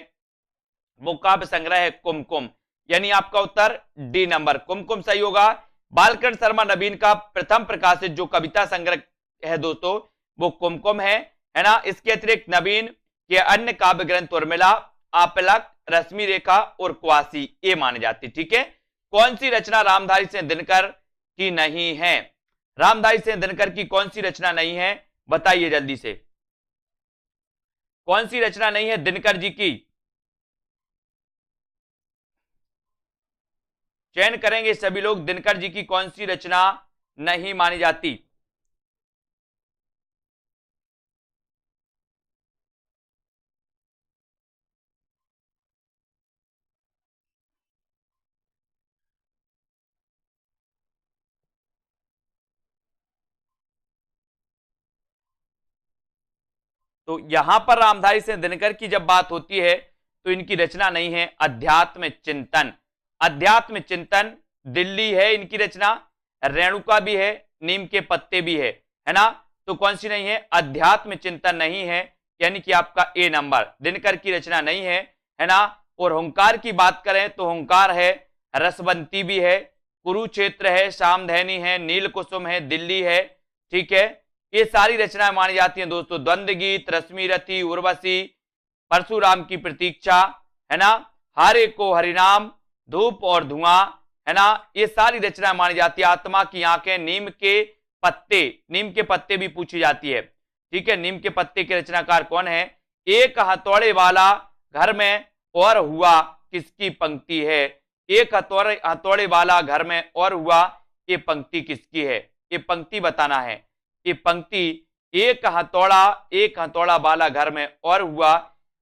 वो काव्य संग्रह है कुमकुम। यानी आपका उत्तर डी नंबर, कुमकुम सही होगा। बालकृष्ण शर्मा नवीन का प्रथम प्रकाशित जो कविता संग्रह है दोस्तों वो कुमकुम है ना। इसके अतिरिक्त नवीन के अन्य काव्य ग्रंथ उर्मिला, आपलक, रश्मि रेखा और क्वासी ये माने जाते। ठीक है, कौन सी रचना रामधारी सिंह दिनकर की नहीं है? रामधारी सिंह दिनकर की कौन सी रचना नहीं है, बताइए जल्दी से। कौन सी रचना नहीं है दिनकर जी की? चयन करेंगे सभी लोग, दिनकर जी की कौन सी रचना नहीं मानी जाती? तो यहां पर रामधारी सिंह दिनकर की जब बात होती है तो इनकी रचना नहीं है अध्यात्म चिंतन। अध्यात्म चिंतन दिल्ली है इनकी रचना, रेणुका भी है, नीम के पत्ते भी है ना। तो कौन सी नहीं है? अध्यात्म चिंतन नहीं है, यानी कि आपका ए नंबर दिनकर की रचना नहीं है ना। और हुंकार की बात करें तो हुंकार है, रसवंती भी है, कुरुक्षेत्र है, सामधैनी है, नील कुसुम है, दिल्ली है, ठीक है। ये सारी रचनाएं मानी जाती हैं दोस्तों। द्वंद्व गीत, रश्मि रथी, उर्वशी, परशुराम की प्रतीक्षा, है ना, हारे को हरिनाम, धूप और धुआं, है ना, ये सारी रचनाएं मानी जाती है। आत्मा की आंखें, नीम के पत्ते, नीम के पत्ते भी पूछी जाती है, ठीक है। नीम के पत्ते के रचनाकार कौन है? एक हथौड़े वाला घर में और हुआ किसकी पंक्ति है? एक हथौड़े वाला घर में और हुआ, ये पंक्ति किसकी है? ये पंक्ति बताना है। ये पंक्ति एक हथौड़ा वाला घर में और हुआ,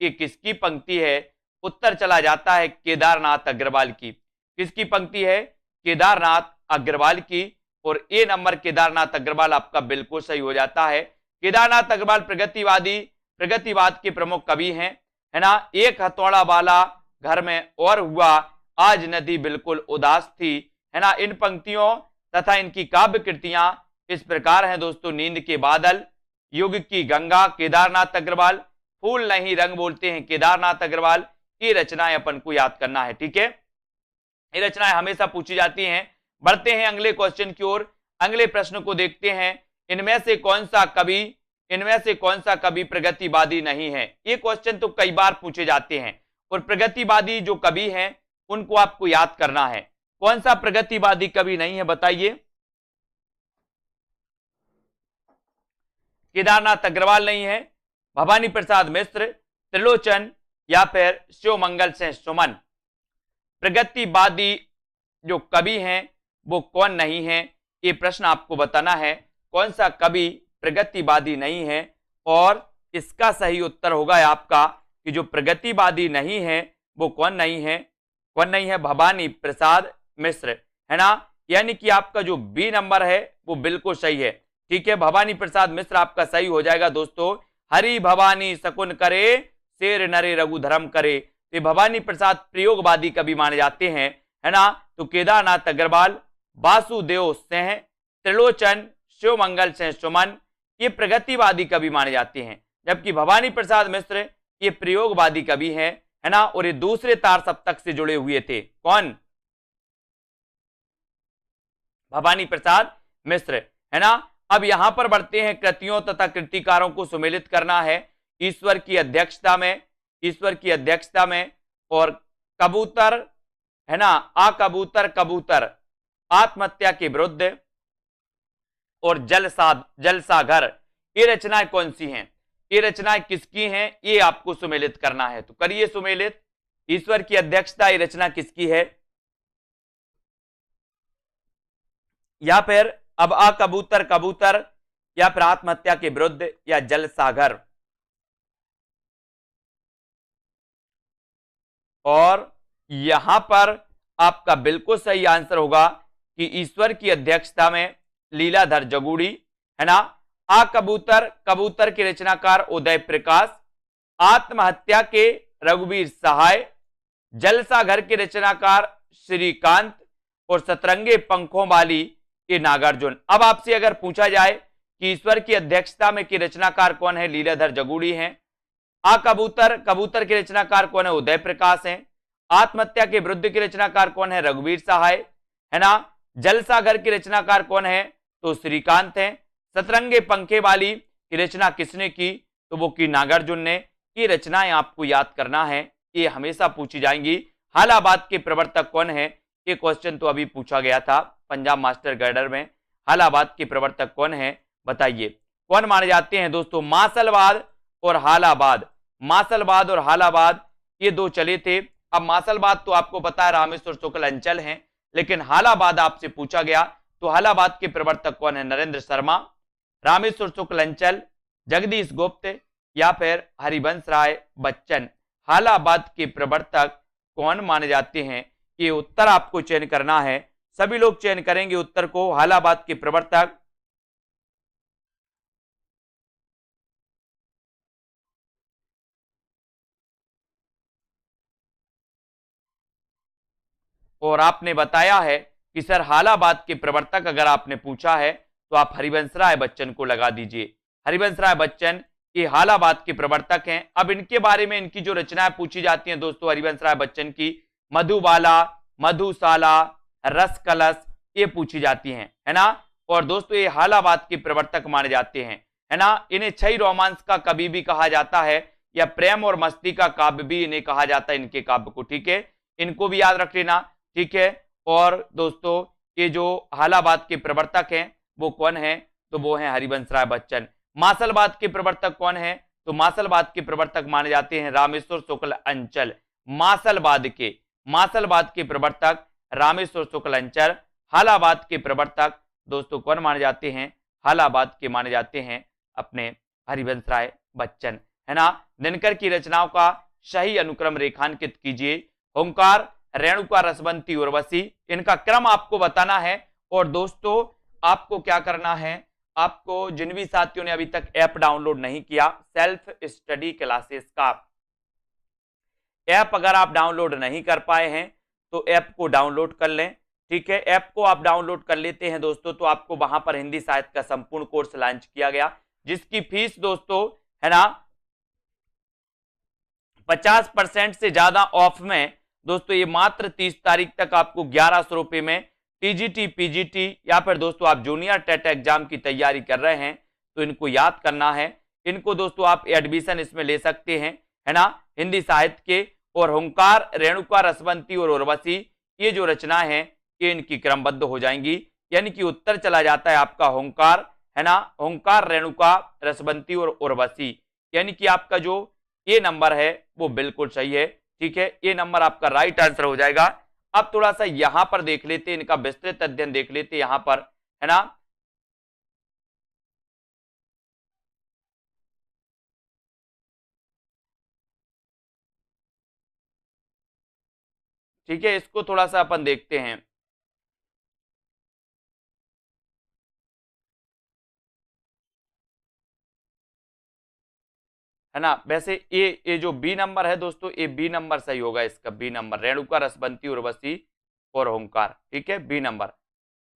ये किसकी पंक्ति है? उत्तर चला जाता है केदारनाथ अग्रवाल की। किसकी पंक्ति है? केदारनाथ अग्रवाल की। और ए नंबर केदारनाथ अग्रवाल आपका बिल्कुल सही हो जाता है। केदारनाथ अग्रवाल प्रगतिवाद के प्रमुख कवि हैं, है ना। एक हथौड़ा वाला घर में और हुआ, आज नदी बिल्कुल उदास थी, है ना। इन पंक्तियों तथा इनकी काव्य कृतियां इस प्रकार हैं दोस्तों। नींद के बादल, युग की गंगा केदारनाथ अग्रवाल, फूल नहीं रंग बोलते हैं केदारनाथ अग्रवाल। ये रचनाएं अपन को याद करना है, ठीक है। ये रचनाएं हमेशा पूछी जाती हैं। बढ़ते हैं अगले क्वेश्चन की ओर, अगले प्रश्न को देखते हैं। इनमें से कौन सा कवि प्रगतिवादी नहीं है? ये क्वेश्चन तो कई बार पूछे जाते हैं। और प्रगतिवादी जो कवि हैं उनको आपको याद करना है। कौन सा प्रगतिवादी कवि नहीं है बताइए? केदारनाथ अग्रवाल नहीं है, भवानी प्रसाद मिश्र, त्रिलोचन या फिर शिवमंगल सिंह सुमन। प्रगतिवादी जो कवि हैं वो कौन नहीं है? ये प्रश्न आपको बताना है। कौन सा कवि प्रगतिवादी नहीं है? और इसका सही उत्तर होगा आपका कि जो प्रगतिवादी नहीं है वो कौन नहीं है? भवानी प्रसाद मिश्र, है ना। यानी कि आपका जो बी नंबर है वो बिल्कुल सही है, ठीक है। भवानी प्रसाद मिश्र आपका सही हो जाएगा दोस्तों। हरि भवानी शकुन करे, शेर नरे रघुधर्म करे। ये भवानी प्रसाद प्रयोगवादी कवि माने जाते हैं, है ना। तो केदारनाथ अग्रवाल, वासुदेव सिंह, त्रिलोचन, शिवमंगल सिंह सुमन ये प्रगतिवादी कवि माने जाते हैं, जबकि भवानी प्रसाद मिश्र ये प्रयोगवादी कवि हैं, है ना। और ये दूसरे तार सप्तक से जुड़े हुए थे। कौन? भवानी प्रसाद मिश्र, है ना। अब यहां पर बढ़ते हैं, कृतियों तथा कृतिकारों को सुमेलित करना है ईश्वर की अध्यक्षता में। और कबूतर, है ना, कबूतर आत्महत्या के विरुद्ध और जलसाघर, ये रचनाएं कौन सी हैं? ये रचनाएं किसकी हैं? ये आपको सुमेलित करना है। तो करिए सुमेलित। ईश्वर की अध्यक्षता, ये रचना किसकी है? या फिर अब कबूतर या फिर आत्महत्या के विरुद्ध या जलसाघर। और यहां पर आपका बिल्कुल सही आंसर होगा कि ईश्वर की अध्यक्षता में लीलाधर जगूड़ी, है ना। कबूतर के रचनाकार उदय प्रकाश, आत्महत्या के रघुवीर सहाय, जलसाघर के रचनाकार श्रीकांत और सतरंगे पंखों वाली ये नागार्जुन। अब आपसे अगर पूछा जाए कि ईश्वर की अध्यक्षता में की रचनाकार कौन है? लीलाधर जगूड़ी हैं। कबूतर के रचनाकार कौन है? उदय प्रकाश हैं। आत्महत्या के विरुद्ध के रचनाकार कौन है? रघुवीर सहाय, है ना। जलसाघर के रचनाकार कौन है? तो श्रीकांत हैं। सतरंगे पंखे वाली की रचना किसने की? तो वो की नागार्जुन ने। ये रचनाएं आपको याद करना है, ये हमेशा पूछी जाएंगी। हालाबाद के प्रवर्तक कौन है? ये क्वेश्चन तो अभी पूछा गया था पंजाब मास्टर गाइडर में। हालाबाद के प्रवर्तक कौन है बताइए? कौन माने जाते हैं दोस्तों? मासलवाद और हालाबाद ये दो चले थे। अब मासलवाद तो आपको पता है रामेश्वर शुक्ल अंचल हैं, लेकिन हालाबाद आपसे पूछा गया तो हालाबाद के प्रवर्तक कौन है? नरेंद्र शर्मा, रामेश्वर शुक्ल अंचल, जगदीश गुप्त या फिर हरिवंश राय बच्चन। हालाबाद के प्रवर्तक कौन माने जाते हैं? ये उत्तर आपको चयन करना है, सभी लोग चयन करेंगे उत्तर को। हालाबाद के प्रवर्तक और आपने बताया है कि सर हालाबाद के प्रवर्तक अगर आपने पूछा है तो आप हरिवंश राय बच्चन को लगा दीजिए। हरिवंश राय बच्चन ये हालाबाद के प्रवर्तक हैं। अब इनके बारे में इनकी जो रचनाएं पूछी जाती हैं दोस्तों हरिवंश राय बच्चन की, मधुबाला, मधुशाला, रस कलश, ये पूछी जाती हैं, है ना। और दोस्तों ये हालाबाद के प्रवर्तक माने जाते हैं, है ना। इन्हें छई रोमांस का कवि भी कहा जाता है या प्रेम और मस्ती का काव्य भी इन्हें कहा जाता है, इनके काव्य को, ठीक है। इनको भी याद रख लेना, ठीक है। और दोस्तों ये जो हालाबाद के प्रवर्तक हैं वो कौन है? तो वो हैं हरिवंश राय बच्चन। मासलबाद के प्रवर्तक कौन है? तो मासलबाद के प्रवर्तक माने जाते हैं रामेश्वर शुक्ल अंचल। मासलबाद के प्रवर्तक रामेश्वर शुक्ल अंचल। हालाबाद के प्रवर्तक दोस्तों कौन माने जाते हैं? हालाबाद के माने जाते हैं अपने हरिवंश राय बच्चन, है ना। दिनकर की रचनाओं का सही अनुक्रम रेखांकित कीजिए। ओंकार, रेणुका, रसवंती, उर्वशी, इनका क्रम आपको बताना है। और दोस्तों आपको क्या करना है, आपको जिन भी साथियों ने अभी तक ऐप डाउनलोड नहीं किया सेल्फ स्टडी क्लासेस का ऐप, अगर आप डाउनलोड नहीं कर पाए हैं तो ऐप को डाउनलोड कर लें, ठीक है। ऐप को आप डाउनलोड कर लेते हैं दोस्तों तो आपको वहां पर हिंदी साहित्य का संपूर्ण कोर्स लॉन्च किया गया, जिसकी फीस दोस्तों, है ना, 50% से ज्यादा ऑफ में दोस्तों ये मात्र 30 तारीख तक आपको 1100 रुपए में टीजीटी, पीजीटी या फिर दोस्तों आप जूनियर टेट एग्जाम की तैयारी कर रहे हैं तो इनको याद करना है। इनको दोस्तों आप एडमिशन इसमें ले सकते हैं, है ना, हिंदी साहित्य के। और ओंकार, रेणुका, रसवंती और उर्वशी ये जो रचना है ये इनकी क्रमबद्ध हो जाएंगी, यानी कि उत्तर चला जाता है आपका ओंकार, है ना। ओंकार, रेणुका, रसवंती और उर्वशी, यानी कि आपका जो ये नंबर है वो बिल्कुल सही है, ठीक है। ये नंबर आपका राइट आंसर हो जाएगा। अब थोड़ा सा यहां पर देख लेते, इनका विस्तृत अध्ययन देख लेते यहां पर, है ना। ठीक है, इसको थोड़ा सा अपन देखते हैं, है ना। वैसे ये जो बी नंबर है दोस्तों, ये बी नंबर सही होगा, इसका बी नंबर, रेणुका, रसवंती, उर्वशी और ओंकार, ठीक है, बी नंबर।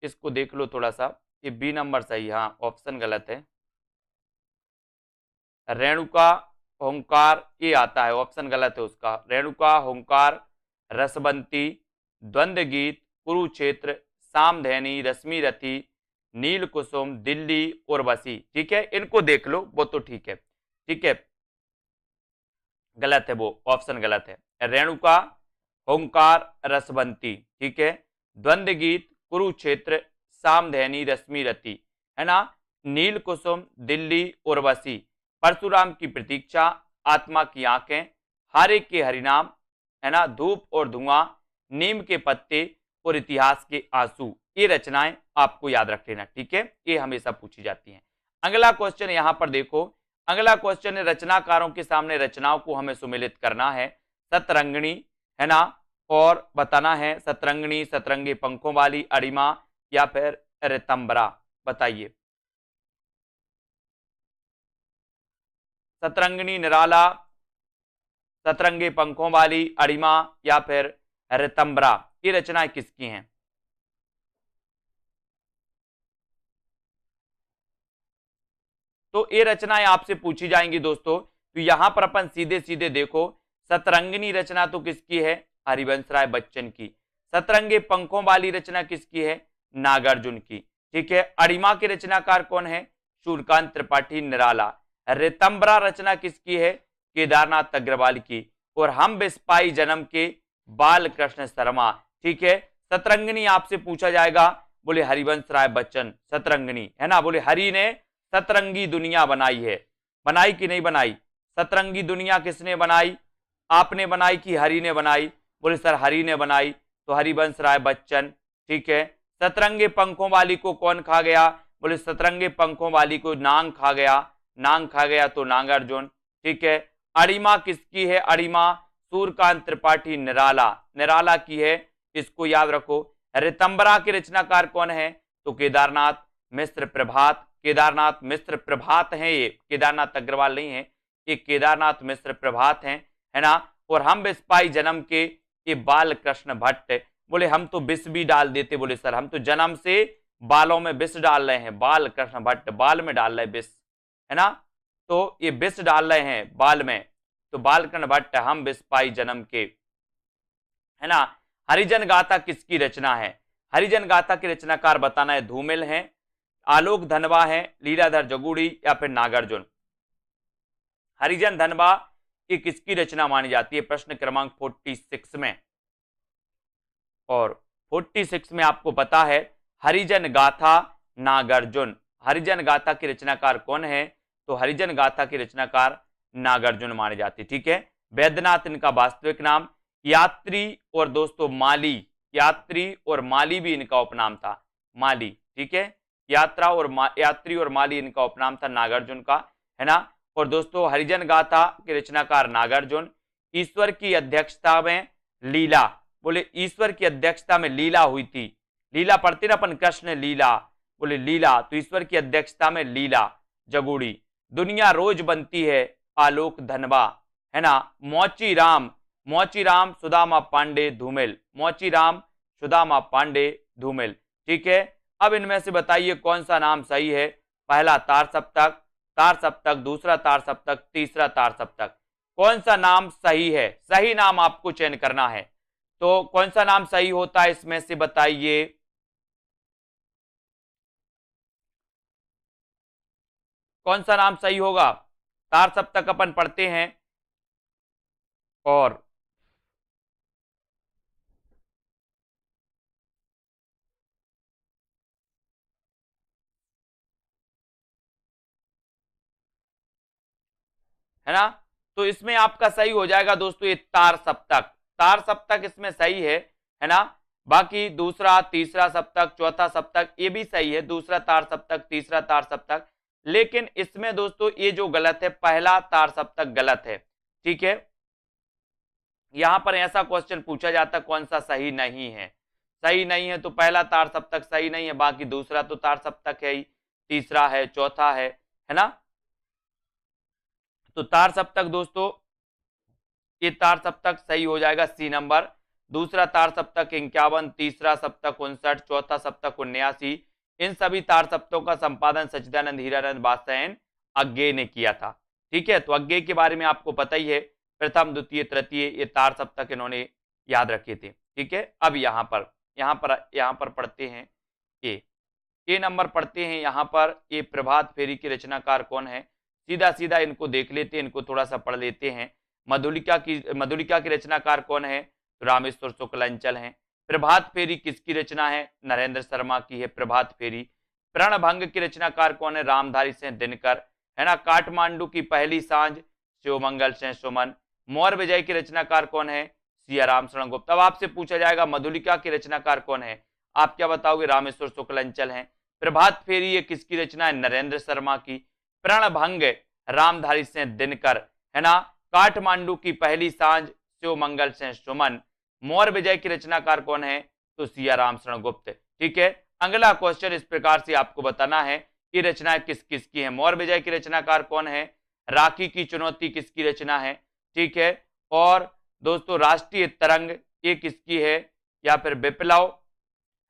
इसको देख लो थोड़ा सा, ये बी नंबर सही, हाँ ऑप्शन गलत है। रेणुका, ओंकार ये आता है, ऑप्शन गलत है उसका। रेणुका, ओंकार, रसवंती, द्वंद्व गीत, कुरुक्षेत्र, सामधेनी, रश्मि रथी, नील कुसुम, दिल्ली, उर्वशी, ठीक है। इनको देख लो, वो तो ठीक है, ठीक है। गलत है, वो ऑप्शन गलत है। रेणुका, ओंकार, रसवंती, ठीक है, द्वंद्व गीत, कुरुक्षेत्र, सामधेनी, रश्मि रति, है ना, नील कुसुम, दिल्ली, उर्वशी, परशुराम की प्रतीक्षा, आत्मा की आंखें, हारे के हरिनाम, है ना, धूप और धुआं, नीम के पत्ते और इतिहास के आंसू, ये रचनाएं आपको याद रख लेना, ठीक है। ये हमेशा पूछी जाती हैं। अगला क्वेश्चन यहां पर देखो, अगला क्वेश्चन है रचनाकारों के सामने रचनाओं को हमें सुमेलित करना है। सतरंगिणी, है ना, और बताना है सतरंगिणी, सतरंगी पंखों वाली, अरिमा या फिर ऋतंबरा, बताइए। सतरंगिणी, निराला, सतरंगी पंखों वाली, अरिमा या फिर ऋतंबरा, ये रचनाएं किसकी हैं? तो ये रचनाएं आपसे पूछी जाएंगी दोस्तों। तो यहां पर अपन सीधे सीधे देखो, सतरंगिनी रचना तो किसकी है? हरिवंश राय बच्चन की। सतरंगे पंखों वाली रचना किसकी है? नागार्जुन की, ठीक है। अरिमा के रचनाकार कौन है? सूर्यकांत त्रिपाठी, निराला। ऋतंबरा रचना किसकी है? केदारनाथ अग्रवाल की। और हम बिस्पाई जन्म के बाल कृष्ण शर्मा, ठीक है। सतरंगिनी आपसे पूछा जाएगा, बोले हरिवंश राय बच्चन सतरंगिनी, है ना। बोले हरि ने सतरंगी दुनिया बनाई है, बनाई कि नहीं बनाई? सतरंगी दुनिया किसने बनाई? आपने बनाई कि हरि ने बनाई? बोले सर हरि ने बनाई। तो हरिवंश राय बच्चन ठीक है। सतरंगे पंखों वाली को कौन खा गया? बोले सतरंगे पंखों वाली को नांग खा गया, नांग खा गया तो नागार्जुन। ठीक है। अरिमा किसकी है? अरिमा सूर्यकांत त्रिपाठी निराला, निराला की है, इसको याद रखो। ऋतंबरा के रचनाकार कौन है? तो केदारनाथ मिश्र प्रभात, केदारनाथ मिश्र प्रभात हैं ये, केदारनाथ अग्रवाल नहीं है, ये केदारनाथ मिश्र प्रभात हैं, है ना। और हम बिस्पाई जन्म के ये बाल कृष्ण भट्ट। बोले हम तो विष भी डाल देते, बोले सर हम तो जन्म से बालों में विष डाल रहे हैं, बाल कृष्ण भट्ट बाल में डाल रहे विष, है ना, तो ये विष डाल रहे हैं बाल में, तो बाल कृष्ण भट्ट हम बिस्पाई जन्म के, है ना। हरिजन गाथा किसकी रचना है? हरिजन गाथा के रचनाकार बताना है। धूमिल है, आलोक धनवा है, लीलाधर जगुड़ी या फिर नागार्जुन। हरिजन धनवा की किसकी रचना मानी जाती है? प्रश्न क्रमांक 46 में। और 46 में आपको पता है हरिजन गाथा नागार्जुन। हरिजन गाथा के रचनाकार कौन है? तो हरिजन गाथा के रचनाकार नागार्जुन माने जाते। ठीक है। वैद्यनाथ इनका वास्तविक नाम। यात्री और दोस्तों माली, यात्री और माली भी इनका उपनाम था, माली। ठीक है। यात्री और माली इनका उपनाम था नागार्जुन का, है ना। और दोस्तों हरिजन गाथा के रचनाकार नागार्जुन। ईश्वर की अध्यक्षता में लीला, बोले ईश्वर की अध्यक्षता में लीला हुई थी, लीला पढ़ते ना अपन, कृष्ण लीला, बोले लीला, तो ईश्वर की अध्यक्षता में लीला जगुड़ी। दुनिया रोज बनती है, आलोक धनवा, है ना। मौची राम, मौची राम सुदामा पांडे धूमिल, मौची राम सुदामा पांडे धूमिल। ठीक है। अब इनमें से बताइए कौन सा नाम सही है? पहला तार सप्तक, तार सप्तक, दूसरा तार सप्तक, तीसरा तार सप्तक, कौन सा नाम सही है? सही नाम आपको चयन करना है, तो कौन सा नाम सही होता है इसमें से बताइए। कौन सा नाम सही होगा? तार सप्तक अपन पढ़ते हैं और है ना, तो इसमें आपका सही हो जाएगा दोस्तों ये तार सप्तक, तार सप्तक इसमें सही है ना। बाकी दूसरा तीसरा सप्तक चौथा सप्तक ये भी सही है, दूसरा तार सप्तक तीसरा तार सप्तक, लेकिन इसमें दोस्तों ये जो गलत है पहला तार सप्तक गलत है। ठीक है। यहां पर ऐसा क्वेश्चन पूछा जाता कौन सा सही नहीं है, सही नहीं है तो पहला तार सप्तक सही नहीं है, बाकी दूसरा तो तार सप्तक है ही, तीसरा है, चौथा है ना। तो तार सप्तक दोस्तों ये तार सप्तक सही हो जाएगा सी नंबर। दूसरा तार सप्तक 51, तीसरा सप्तक 59, चौथा सप्तक 79। इन सभी तार सप्तकों का संपादन सच्चिदानंद हीरानंद बादशाह अज्ञे ने किया था। ठीक है। तो अज्ञे के बारे में आपको पता ही है, प्रथम द्वितीय तृतीय ये तार सप्तक इन्होंने याद रखे थे। ठीक है। अब यहाँ पर पढ़ते हैं ए नंबर पढ़ते हैं। यहाँ पर ये प्रभात फेरी के रचनाकार कौन है? सीधा सीधा इनको देख लेते हैं, इनको थोड़ा सा पढ़ लेते हैं। मधुलिका की रचनाकार कौन है? तो रामेश्वर शुक्ल अंचल है। प्रभात फेरी किसकी रचना है? नरेंद्र शर्मा की है प्रभात फेरी। प्रणभंग की रचनाकार कौन है? रामधारी सिंह दिनकर, है ना। काठमांडू की पहली सांझ शिवमंगल सिंह सुमन। मौर्य विजय की रचनाकार कौन है? सियाराम शरण गुप्त। अब आपसे पूछा जाएगा मधुलिका के रचनाकार कौन है? आप क्या बताओगे? रामेश्वर शुक्ल अंचल है। प्रभात फेरी ये किसकी रचना है? नरेंद्र शर्मा की। प्रणभंग रामधारी सिंह दिनकर, है ना। काठमांडू की पहली सांझ शिवमंगल सिंह सुमन। मौर्य विजय की रचनाकार कौन है? तो सियाराम शरण गुप्त। ठीक है। अगला क्वेश्चन इस प्रकार से आपको बताना है कि रचना किस किस की है। मौर्य विजय की रचनाकार कौन है? राखी की चुनौती किसकी रचना है? ठीक है। और दोस्तों राष्ट्रीय तरंग ये किसकी है? या फिर विप्लव,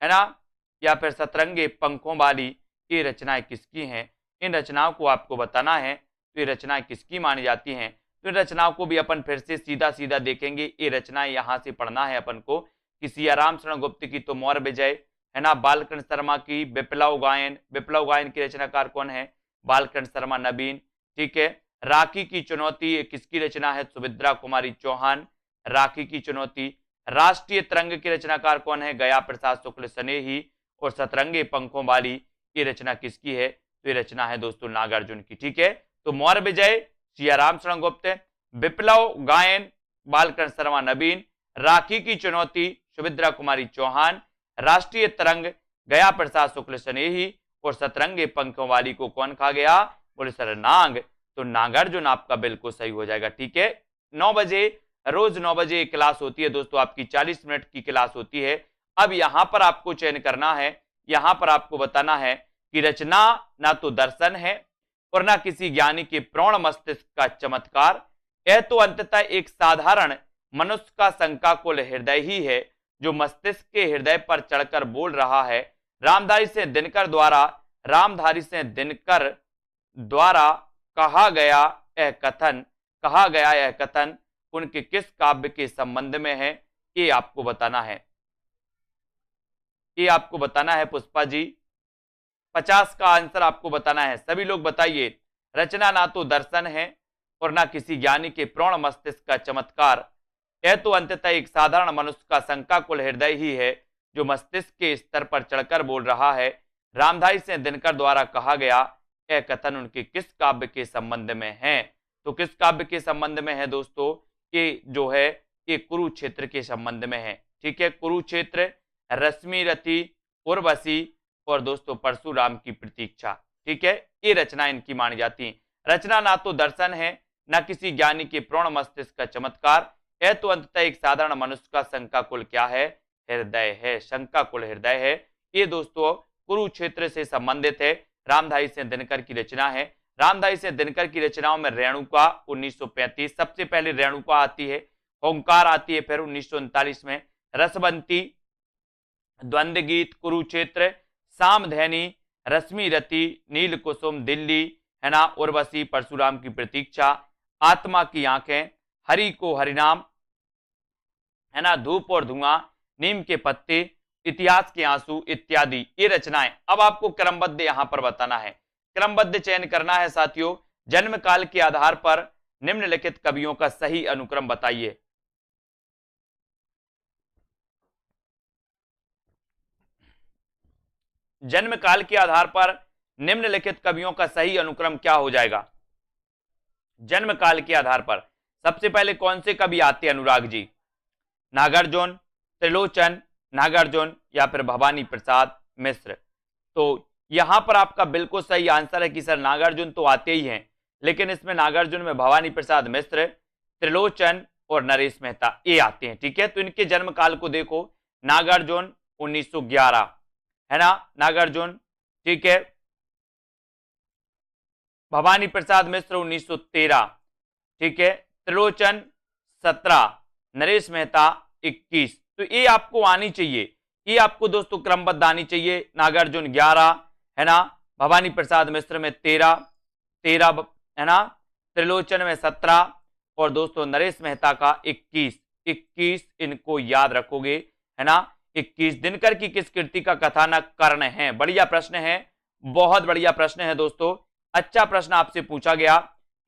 है ना, या फिर सतरंगे पंखों वाली ये रचनाएं किसकी हैं? इन रचनाओं को आपको बताना है तो ये रचनाएं किसकी मानी जाती हैं। तो इन रचनाओं को भी अपन फिर से सीधा सीधा देखेंगे। ये रचनाएं यहाँ से पढ़ना है अपन को कि सियाराम शरण गुप्त की तो मौर्य विजय, है ना। बालकृष्ण शर्मा की विप्लव गायन की रचनाकार कौन है? बालकृष्ण शर्मा नवीन। ठीक है। राखी की चुनौती किसकी रचना है? सुभद्रा कुमारी चौहान। राखी की चुनौती। राष्ट्रीय तरंग की रचनाकार कौन है? गया प्रसाद शुक्ल स्नेही। और सतरंगे पंखों वाली ये रचना किसकी है? तो ये रचना है दोस्तों नागार्जुन की। ठीक है। तो मौर्य विजय सियाराम शरण गुप्त, विप्लव गायन बालकृष्ण शर्मा नवीन, राखी की चुनौती सुभद्रा कुमारी चौहान, राष्ट्रीय तरंग गया प्रसाद शुक्ल स्नेही और सतरंगे पंखों वाली को कौन खा गया? बोले सर नाग। तो नागार्जुन आपका बिल्कुल सही हो जाएगा। ठीक है, 9 बजे रोज 9 बजे क्लास होती है दोस्तों, आपकी 40 मिनट की क्लास होती है। अब यहां पर आपको चयन करना है, यहां पर आपको बताना है कि रचना ना तो दर्शन है और ना किसी ज्ञानी के प्रौढ़ मस्तिष्क का चमत्कार, यह तो अंततः एक साधारण मनुष्य का शंकाकुल हृदय ही है जो मस्तिष्क के हृदय पर चढ़कर बोल रहा है। रामधारी से दिनकर द्वारा कहा गया यह कथन उनके किस काव्य के संबंध में है? ये आपको बताना है, ये आपको बताना है पुष्पा जी। 50 का आंसर आपको बताना है, सभी लोग बताइए। रचना ना तो दर्शन है और ना किसी ज्ञानी के प्रौढ़ मस्तिष्क का चमत्कार, यह तो अंततः एक साधारण मनुष्य का शंकाकुल हृदय ही है जो मस्तिष्क के स्तर पर चढ़कर बोल रहा है। रामधारी से दिनकर द्वारा कहा गया यह कथन उनके किस काव्य के संबंध में है? तो किस काव्य के संबंध में है दोस्तों? ये जो है ये कुरुक्षेत्र के संबंध में है। ठीक है, कुरुक्षेत्र, रश्मि रथी, उर्वशी और दोस्तों परशुराम की प्रतीक्षा। ठीक है, ये रचना इनकी मानी जाती है। रचना ना तो दर्शन है ना किसी ज्ञानी के प्रौढ़ मस्तिष्क का चमत्कार, यह तो अंततः एक साधारण मनुष्य का शंकाकुल क्या है? हृदय है, शंकाकुल हृदय है। ये दोस्तों कुरुक्षेत्र से संबंधित है, रामधारी सिंह दिनकर की रचना है। रामधारी सिंह दिनकर की रचनाओं में रेणुका 1935 सबसे पहले रेणुका आती है, ओंकार आती है, फिर 1939 में रसवंती, द्वंद्व गीत, कुरुक्षेत्र, सामधैनी, रश्मि रति, नील कुसुम, दिल्ली है ना, उर्वशी, परशुराम की प्रतीक्षा, आत्मा की आंखें, हरि को हरिनाम है ना, धूप और धुआं, नीम के पत्ते, इतिहास के आंसू इत्यादि ये रचनाएं। अब आपको क्रमबद्ध यहां पर बताना है, क्रमबद्ध चयन करना है साथियों। जन्म काल के आधार पर निम्नलिखित कवियों का सही अनुक्रम बताइए। जन्म काल के आधार पर निम्नलिखित कवियों का सही अनुक्रम क्या हो जाएगा? जन्म काल के आधार पर सबसे पहले कौन से कवि आते हैं? अनुराग जी, नागार्जुन, त्रिलोचन, नागार्जुन या फिर भवानी प्रसाद मिश्र। तो यहां पर आपका बिल्कुल सही आंसर है कि सर नागार्जुन तो आते ही हैं, लेकिन इसमें नागार्जुन में भवानी प्रसाद मिश्र, त्रिलोचन और नरेश मेहता ये आते हैं। ठीक है, तो इनके जन्म काल को देखो, नागार्जुन 1911 है ना, नागार्जुन। ठीक है, भवानी प्रसाद मिश्र 1913, ठीक है, त्रिलोचन 17, नरेश मेहता 21। तो ये आपको आनी चाहिए, ये आपको दोस्तों क्रमबद्ध आनी चाहिए। नागार्जुन 11 है ना, भवानी प्रसाद मिश्र में 13 है ना, त्रिलोचन में 17 और दोस्तों नरेश मेहता का 21 इनको याद रखोगे है ना। 21 दिनकर की किस कृति का कथानक कर्ण है? बढ़िया प्रश्न है, बहुत बढ़िया प्रश्न है दोस्तों, अच्छा प्रश्न आपसे पूछा गया।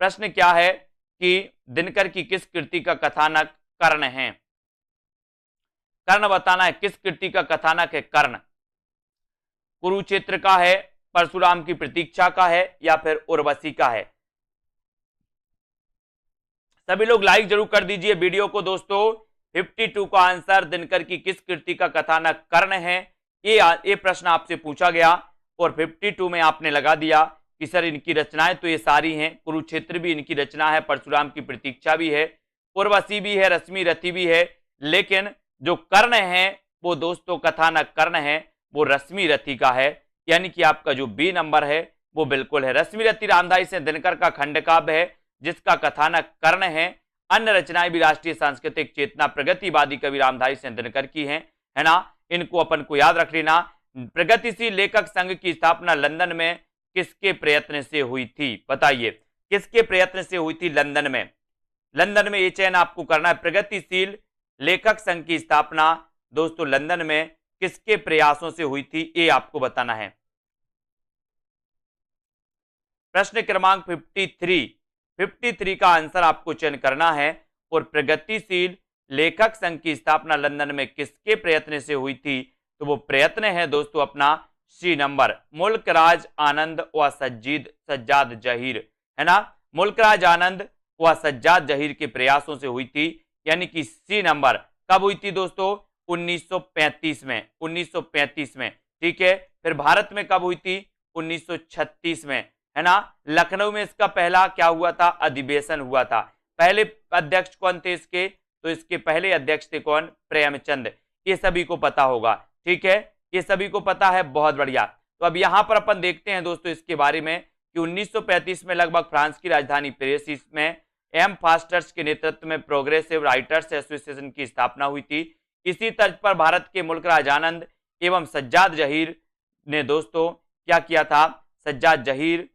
प्रश्न क्या है कि दिनकर की किस कृति का कथानक कर्ण है? कर्ण बताना है, किस कृति का कथानक है कर्ण? कुरुक्षेत्र का है, परशुराम की प्रतीक्षा का है या फिर उर्वशी का है? सभी लोग लाइक जरूर कर दीजिए वीडियो को दोस्तों। 52 का आंसर दिनकर की किस कृति का कथानक कर्ण है, ये प्रश्न आपसे पूछा गया और 52 में आपने लगा दिया कि सर इनकी रचनाएं तो ये सारी हैं, कुरुक्षेत्र भी इनकी रचना है, परशुराम की प्रतीक्षा भी है, उर्वशी भी है, रश्मि रथी भी है, लेकिन जो कर्ण है वो दोस्तों कथानक कर्ण है वो रश्मि रथी का है, यानी कि आपका जो बी नंबर है वो बिल्कुल है। रश्मि रथी रामधारी सिंह दिनकर का खंड काव्य है जिसका कथानक कर्ण है। अन्य रचनाएं भी राष्ट्रीय सांस्कृतिक चेतना प्रगतिवादी कवि रामधारी सिंह दिनकर की हैं, है ना, इनको अपन को याद रख लेना। प्रगतिशील लेखक संघ की स्थापना लंदन में किसके प्रयत्न से हुई थी? बताइए किसके प्रयत्न से हुई थी लंदन में? लंदन में ये चयन आपको करना है। प्रगतिशील लेखक संघ की स्थापना दोस्तों लंदन में किसके प्रयासों से हुई थी, ये आपको बताना है। प्रश्न क्रमांक 53 का आंसर आपको चयन करना है। और प्रगतिशील लेखक संघ की स्थापना लंदन में किसके प्रयत्न से हुई थी? तो वो प्रयत्न है दोस्तों अपना सी नंबर, मुल्कराज आनंद व सज्जाद जहीर, है ना, मुल्कराज आनंद व सज्जाद जहीर के प्रयासों से हुई थी, यानी कि सी नंबर। कब हुई थी दोस्तों? 1935 में, 1935 में, ठीक है। फिर भारत में कब हुई थी? 1936 में, है ना। लखनऊ में इसका पहला क्या हुआ था? अधिवेशन हुआ था। पहले अध्यक्ष कौन थे इसके? तो इसके पहले अध्यक्ष थे कौन? प्रेमचंद। ये सभी को पता होगा, ठीक है, ये सभी को पता है, बहुत बढ़िया। तो अब यहां पर अपन देखते हैं दोस्तों इसके बारे में कि 1935 में लगभग फ्रांस की राजधानी पेरिस में एम फास्टर्स के नेतृत्व में प्रोग्रेसिव राइटर्स एसोसिएशन की स्थापना हुई थी। इसी तर्ज पर भारत के मुल्कराज आनंद एवं सज्जाद जहीर ने दोस्तों क्या किया था? सज्जाद जहीर,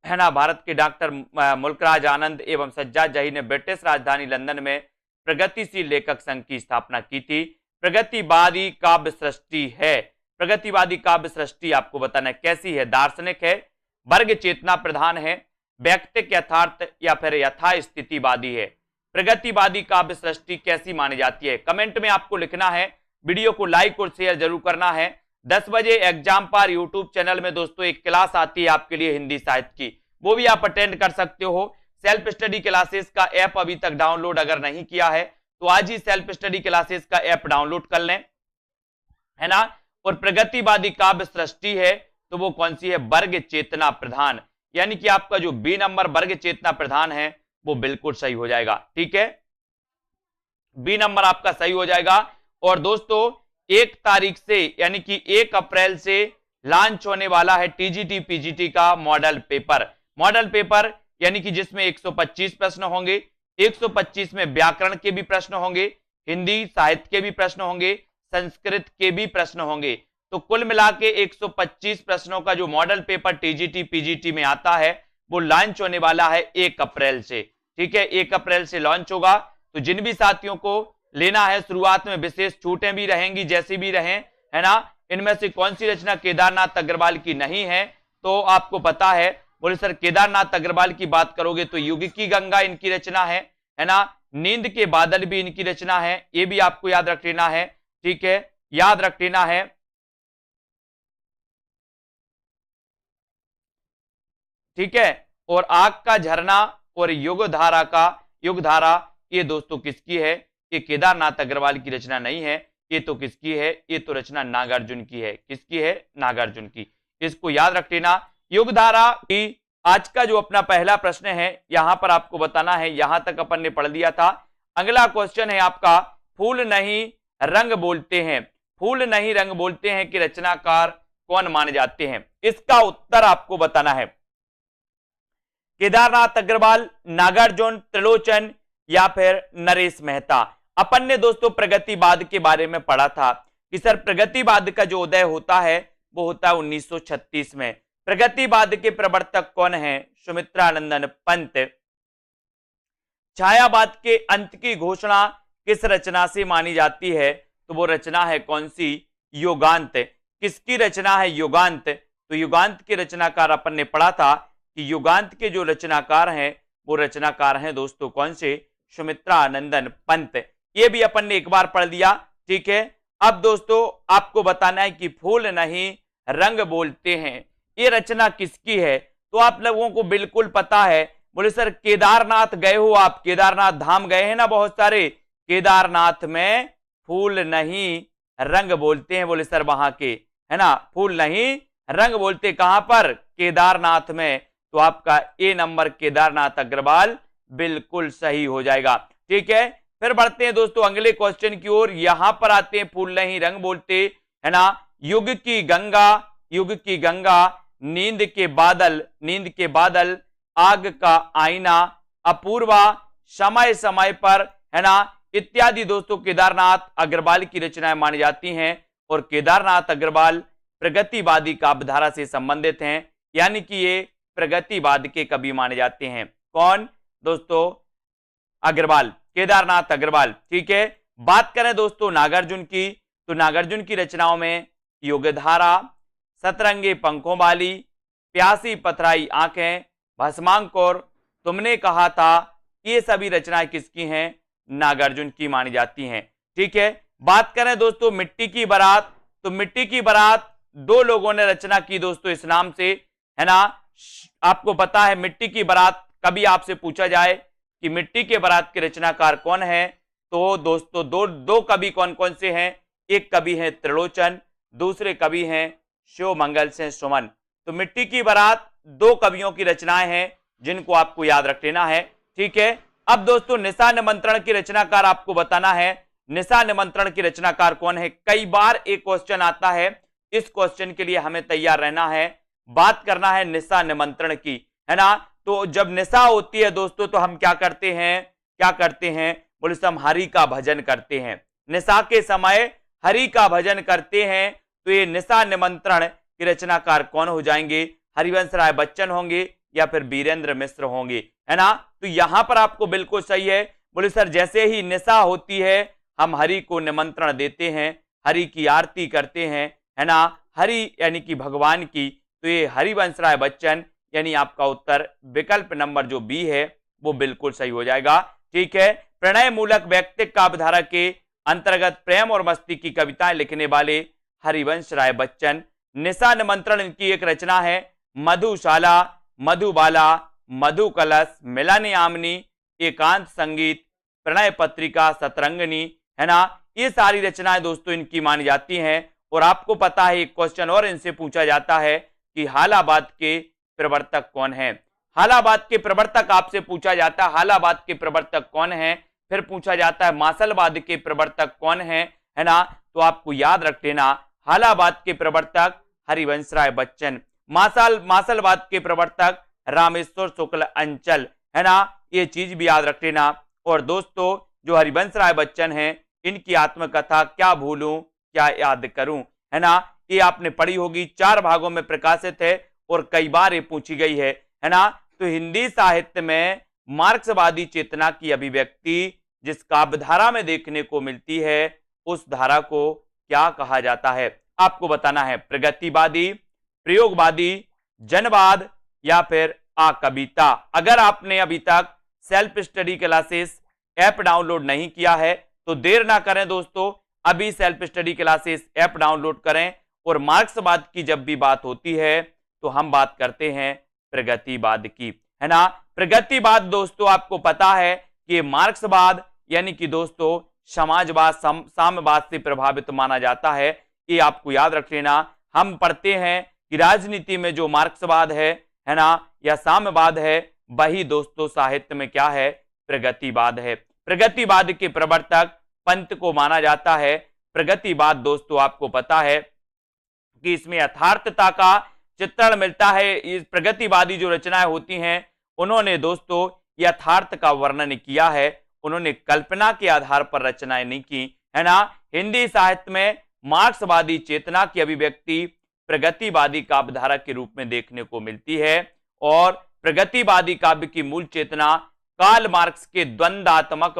है ना, भारत के डॉक्टर मुल्कराज आनंद एवं सज्जाद जहीर ने ब्रिटिश राजधानी लंदन में प्रगतिशील लेखक संघ की स्थापना की थी। प्रगतिवादी काव्य सृष्टि है। प्रगतिवादी काव्य सृष्टि आपको बताना है कैसी है? दार्शनिक है, वर्ग चेतना प्रधान है, व्यक्तिक यथार्थ या फिर यथा स्थितिवादी है। प्रगतिवादी काव्य सृष्टि कैसी मानी जाती है? कमेंट में आपको लिखना है। वीडियो को लाइक और शेयर जरूर करना है। 10 बजे एग्जाम पर यूट्यूब चैनल में दोस्तों एक क्लास आती है आपके लिए हिंदी साहित्य की, वो भी आप अटेंड कर सकते हो। सेल्फ स्टडी क्लासेस का ऐप अभी तक डाउनलोड अगर नहीं किया है तो आज ही सेल्फ स्टडी क्लासेस का ऐप डाउनलोड कर लें, है ना। और प्रगतिवादी काव्य सृष्टि है तो वो कौन सी है? वर्ग चेतना प्रधान, यानी कि आपका जो बी नंबर वर्ग चेतना प्रधान है वो बिल्कुल सही हो जाएगा, ठीक है, बी नंबर आपका सही हो जाएगा। और दोस्तों 1 तारीख से यानी कि 1 अप्रैल से लॉन्च होने वाला है टीजीटी पीजीटी का मॉडल पेपर। मॉडल पेपर यानी कि जिसमें 125 प्रश्न होंगे। 125 में व्याकरण के भी प्रश्न होंगे, हिंदी साहित्य के भी प्रश्न होंगे, संस्कृत के भी प्रश्न होंगे। तो कुल मिला के 125 प्रश्नों का जो मॉडल पेपर टीजीटी पीजीटी में आता है वो लॉन्च होने वाला है 1 अप्रैल से, ठीक है, 1 अप्रैल से लॉन्च होगा। तो जिन भी साथियों को लेना है, शुरुआत में विशेष छूटें भी रहेंगी जैसी भी रहें, है ना। इनमें से कौन सी रचना केदारनाथ अग्रवाल की नहीं है? तो आपको पता है, बोले सर केदारनाथ अग्रवाल की बात करोगे तो युग की गंगा इनकी रचना है ना। नींद के बादल भी इनकी रचना है, ये भी आपको याद रख लेना है, ठीक है, याद रख लेना है, ठीक है। और आग का झरना और युगधारा ये दोस्तों किसकी है? ये केदारनाथ अग्रवाल की रचना नहीं है, ये तो किसकी है? ये तो रचना नागार्जुन की है। किसकी है? नागार्जुन की। इसको याद रख लेना। युगधारा की आज का जो अपना पहला प्रश्न है यहां पर आपको बताना है, यहां तक अपन ने पढ़ लिया था। अगला क्वेश्चन है आपका, फूल नहीं रंग बोलते हैं, फूल नहीं रंग बोलते हैं कि रचनाकार कौन माने जाते हैं? इसका उत्तर आपको बताना है। केदारनाथ अग्रवाल, नागार्जुन, त्रिलोचन या फिर नरेश मेहता। अपन ने दोस्तों प्रगतिवाद के बारे में पढ़ा था कि सर प्रगतिवाद का जो उदय होता है वो होता है 1936 में। प्रगतिवाद के प्रवर्तक कौन है? सुमित्रानंदन पंत। छायावाद के अंत की घोषणा किस रचना से मानी जाती है? तो वो रचना है कौन सी? युगांत। किसकी रचना है? युगांत। तो युगांत के रचनाकार अपन ने पढ़ा था कि युगांत के जो रचनाकार हैं वो रचनाकार हैं दोस्तों कौन से? सुमित्रानंदन पंत। ये भी अपन ने एक बार पढ़ लिया, ठीक है। अब दोस्तों आपको बताना है कि फूल नहीं रंग बोलते हैं, ये रचना किसकी है? तो आप लोगों को बिल्कुल पता है। बोले सर केदारनाथ गए हो आप, केदारनाथ धाम गए हैं ना बहुत सारे, केदारनाथ में फूल नहीं रंग बोलते हैं। बोले सर वहां के, है ना, फूल नहीं रंग बोलते कहां पर? केदारनाथ में। तो आपका ए नंबर केदारनाथ अग्रवाल बिल्कुल सही हो जाएगा, ठीक है। फिर बढ़ते हैं दोस्तों अगले क्वेश्चन की ओर। यहां पर आते हैं, फूल नहीं रंग बोलते, है ना। युग की गंगा, युग की गंगा, नींद के बादल, आग का आईना, अपूर्वा, समय समय पर, है ना, इत्यादि दोस्तों केदारनाथ अग्रवाल की रचनाएं मानी जाती हैं। और केदारनाथ अग्रवाल प्रगतिवादी काव्यधारा से संबंधित हैं, यानी कि ये प्रगतिवाद के कवि माने जाते हैं। कौन दोस्तों? अग्रवाल, केदारनाथ अग्रवाल, ठीक है। बात करें दोस्तों नागार्जुन की, तो नागार्जुन की रचनाओं में युगधारा, सतरंगे पंखों वाली, प्यासी पथराई आंखें, भस्मांकुर, तुमने कहा था, ये सभी रचनाएं किसकी हैं? नागार्जुन की मानी जाती हैं, ठीक है। बात करें दोस्तों मिट्टी की बारात, तो मिट्टी की बारात 2 लोगों ने रचना की दोस्तों इस नाम से, है ना। आपको पता है मिट्टी की बारात, कभी आपसे पूछा जाए कि मिट्टी के बारात के रचनाकार कौन है, तो दोस्तों दो कवि कौन कौन से हैं? एक कवि हैं त्रिलोचन, दूसरे कवि हैं शिवमंगल सिंह सुमन। तो मिट्टी की बारात दो कवियों की रचनाएं हैं जिनको आपको याद रख लेना है, ठीक है। अब दोस्तों निशा निमंत्रण की रचनाकार आपको बताना है, निशा निमंत्रण की रचनाकार कौन है। कई बार एक क्वेश्चन आता है, इस क्वेश्चन के लिए हमें तैयार रहना है, बात करना है निशा निमंत्रण की, है ना। तो जब निशा होती है दोस्तों तो हम क्या करते हैं, बोले हम हरि का भजन करते हैं, निशा के समय हरि का भजन करते हैं। तो ये निशा निमंत्रण की रचनाकार कौन हो जाएंगे, हरिवंश राय बच्चन होंगे या फिर वीरेंद्र मिश्र होंगे, है ना। तो यहां पर आपको बिल्कुल सही है, बोले सर जैसे ही निशा होती है हम हरि को निमंत्रण देते हैं, हरि की आरती करते हैं, है ना, हरि यानी कि भगवान की। तो ये हरिवंश राय बच्चन, यानी आपका उत्तर विकल्प नंबर जो बी है वो बिल्कुल सही हो जाएगा, ठीक है। प्रणय मूलक व्यक्तिक काव्यधारा के अंतर्गत प्रेम और मस्ती की कविताएं लिखने वाले हरिवंश राय बच्चन। निशा निमंत्रण इनकी एक रचना है। मधुशाला, मधुबाला, मधु कलश, मिलन यामिनी, एकांत संगीत, प्रणय पत्रिका, सतरंगिनी, है ना। ये सारी रचनाएं दोस्तों इनकी मानी जाती हैं। और आपको पता है एक क्वेश्चन और इनसे पूछा जाता है कि हालाबाद के प्रवर्तक कौन है। हालाबाद के प्रवर्तक आपसे पूछा जाता है, हालाबाद के प्रवर्तक कौन है। फिर पूछा जाता है मासलवाद के प्रवर्तक कौन है ना। तो आपको याद रख लेना, हालाबाद के प्रवर्तक हरिवंश राय बच्चन, मासलवाद के प्रवर्तक रामेश्वर शुक्ल अंचल, है ना। ये चीज भी याद रख लेना। और दोस्तों जो हरिवंश राय बच्चन हैं इनकी आत्मकथा क्या भूलूं क्या याद करूं, है ना, ये आपने पढ़ी होगी, 4 भागों में प्रकाशित है और कई बार ये पूछी गई है ना। तो हिंदी साहित्य में मार्क्सवादी चेतना की अभिव्यक्ति जिस काव्यधारा में देखने को मिलती है उस धारा को क्या कहा जाता है, आपको बताना है। प्रगतिवादी, प्रयोगवादी, जनवाद या फिर कविता। अगर आपने अभी तक self study classes app download नहीं किया है तो देर ना करें दोस्तों, अभी self study classes app download करें। और मार्क्सवाद की जब भी बात होती है तो हम बात करते हैं प्रगतिवाद की, है ना। प्रगतिवाद दोस्तों आपको पता है कि मार्क्सवाद यानी कि दोस्तों समाजवाद, साम्यवाद से प्रभावित माना जाता है, ये आपको याद रख लेना। हम पढ़ते हैं कि राजनीति में जो मार्क्सवाद है ना, या साम्यवाद है, वही दोस्तों साहित्य में क्या है, प्रगतिवाद है। प्रगतिवाद के प्रवर्तक पंत को माना जाता है। प्रगतिवाद दोस्तों आपको पता है कि इसमें यथार्थता का चित्रण मिलता है। इस प्रगतिवादी जो रचनाएं होती हैं उन्होंने दोस्तों यथार्थ का वर्णन किया है, उन्होंने कल्पना के आधार पर रचनाएं नहीं की, है ना। हिंदी साहित्य में मार्क्सवादी चेतना की अभिव्यक्ति प्रगतिवादी काव्यधारा के रूप में देखने को मिलती है। और प्रगतिवादी काव्य की मूल चेतना कार्ल मार्क्स के द्वंद्वात्मक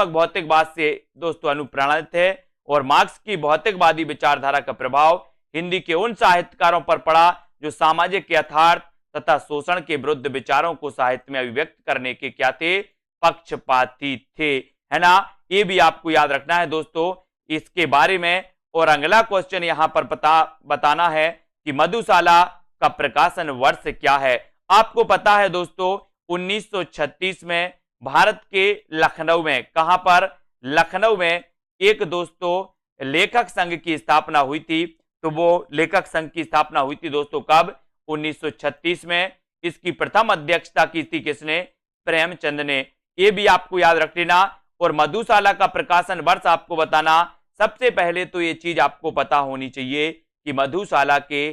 भौतिकवाद से दोस्तों अनुप्राणित है। और मार्क्स की भौतिकवादी विचारधारा का प्रभाव हिंदी के उन साहित्यकारों पर पड़ा जो सामाजिक यथार्थ तथा शोषण के विरुद्ध विचारों को साहित्य में अभिव्यक्त करने के क्या थे, पक्षपाती थे, है ना। ये भी आपको याद रखना है दोस्तों इसके बारे में। और अगला क्वेश्चन यहां पर बताना है कि मधुशाला का प्रकाशन वर्ष क्या है। आपको पता है दोस्तों 1936 में भारत के लखनऊ में, कहां पर, लखनऊ में एक दोस्तों लेखक संघ की स्थापना हुई थी। तो वो लेखक संघ की स्थापना हुई थी दोस्तों कब, 1936 में। इसकी प्रथम अध्यक्षता की थी किसने, प्रेमचंद ने, ये भी आपको याद रख लेना। और मधुशाला का प्रकाशन वर्ष आपको बताना। सबसे पहले तो ये चीज आपको पता होनी चाहिए कि मधुशाला के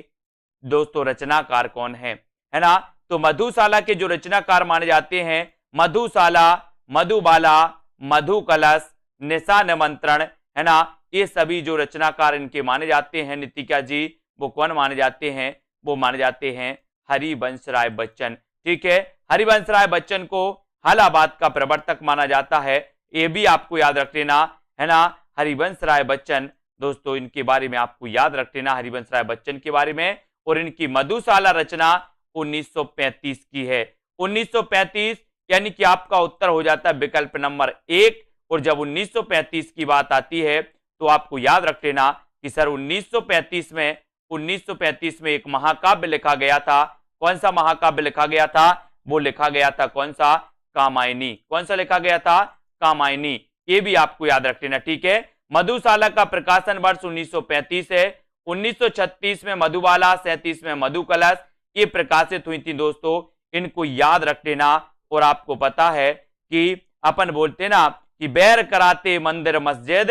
दोस्तों रचनाकार कौन है ना। तो मधुशाला के जो रचनाकार माने जाते हैं, मधुशाला, मधुबाला, मधु कलश, निशा निमंत्रण, है ना, ये सभी जो रचनाकार इनके माने जाते हैं नितिका जी, वो कौन माने जाते हैं, वो माने जाते हैं हरिवंश राय बच्चन, ठीक है। हरिवंश राय बच्चन को हालाबाद का प्रवर्तक माना जाता है, ये भी आपको याद रख लेना, है ना। हरिवंश राय बच्चन दोस्तों इनके बारे में आपको याद रख लेना, हरिवंश राय बच्चन के बारे में। और इनकी मधुशाला रचना 1935 की है, 1935, यानी कि आपका उत्तर हो जाता है विकल्प नंबर 1। और जब 1935 की बात आती है तो आपको याद रख लेना कि सर 1935 में एक महाकाव्य लिखा गया था। कौन सा महाकाव्य लिखा गया था, वो लिखा गया था कौन सा, कामायनी। कौन सा लिखा गया था, कामायनी। ये भी आपको याद रख लेना, ठीक है। मधुशाला का प्रकाशन वर्ष 1935 है। 1936 में मधुबाला, 37 में मधुकलश ये प्रकाशित हुई थी दोस्तों, इनको याद रख लेना। और आपको पता है कि अपन बोलते ना कि बैर कराते मंदिर मस्जिद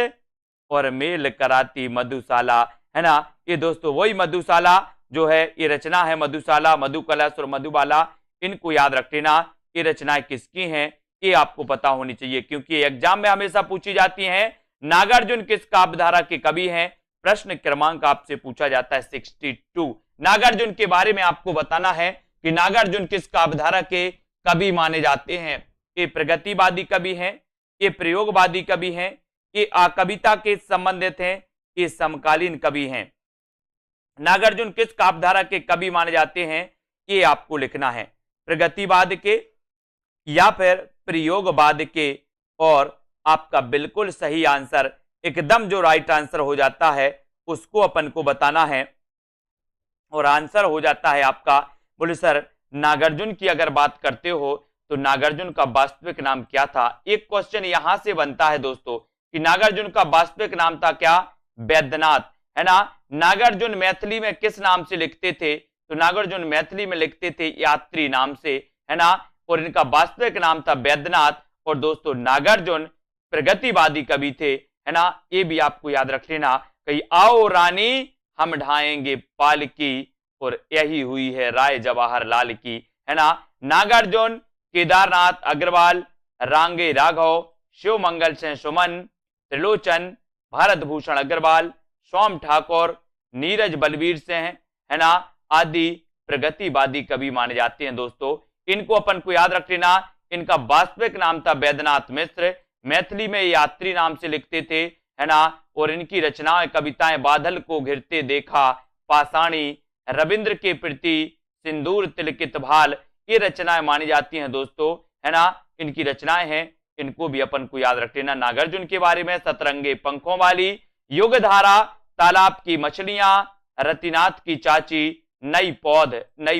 और मेल कराती मधुशाला, है ना। ये दोस्तों वही मधुशाला जो है, ये रचना है मधुशाला, मधुकलश और मधुबाला, इनको याद रख लेना। ये रचनाएं किसकी हैं ये आपको पता होनी चाहिए, क्योंकि एग्जाम में हमेशा पूछी जाती हैं। नागार्जुन किस काव्यधारा के कवि हैं? प्रश्न क्रमांक आपसे पूछा जाता है 62। नागार्जुन के बारे में आपको बताना है कि नागार्जुन किस काव्यधारा के कवि माने जाते हैं। ये प्रगतिवादी कवि हैं, ये प्रयोगवादी कवि हैं, ये कविता के संबंधित हैं, ये समकालीन कवि हैं। नागार्जुन किस काव्यधारा के कवि माने जाते हैं ये आपको लिखना है, प्रगतिवाद के या फिर प्रयोगवाद के। और आपका बिल्कुल सही आंसर, एकदम जो राइट आंसर हो जाता है उसको अपन को बताना है। और आंसर हो जाता है आपका, बोले सर नागार्जुन की अगर बात करते हो तो नागार्जुन का वास्तविक नाम क्या था? एक क्वेश्चन यहां से बनता है दोस्तों कि नागार्जुन का वास्तविक नाम था क्या? वैद्यनाथ, है ना। नागार्जुन मैथिली में किस नाम से लिखते थे? तो नागार्जुन मैथिली में लिखते थे यात्री नाम से, है ना। और इनका वास्तविक नाम था वैद्यनाथ। और दोस्तों नागार्जुन प्रगतिवादी कवि थे, है ना। ये भी आपको याद रख लेना। कहीं आओ रानी हम ढाएंगे पालकी और यही हुई है राय जवाहरलाल की, है ना। नागार्जुन, केदारनाथ अग्रवाल, रांगे राघव, शिव मंगल सिंह सुमन, त्रिलोचन, भारत भूषण अग्रवाल, सोम ठाकुर, नीरज बलबीर सिंह, है ना, आदि प्रगतिवादी कवि माने जाते हैं दोस्तों। इनको अपन को याद रख लेना। इनका वास्तविक नाम था वैद्यनाथ मिश्र, मैथिली में यात्री नाम से लिखते थे, है ना। और इनकी रचनाएं कविताएं बादल को घिरते देखा, पाषाणी, रविंद्र के प्रति, सिंदूर तिलकित भाल, ये रचनाएं मानी जाती हैं दोस्तों, है ना। इनकी रचनाएं हैं, इनको भी अपन को याद रख लेना। नागार्जुन के बारे में सतरंगे पंखों वाली, युगधारा, तालाब की मछलियां, रतिनाथ की चाची, नई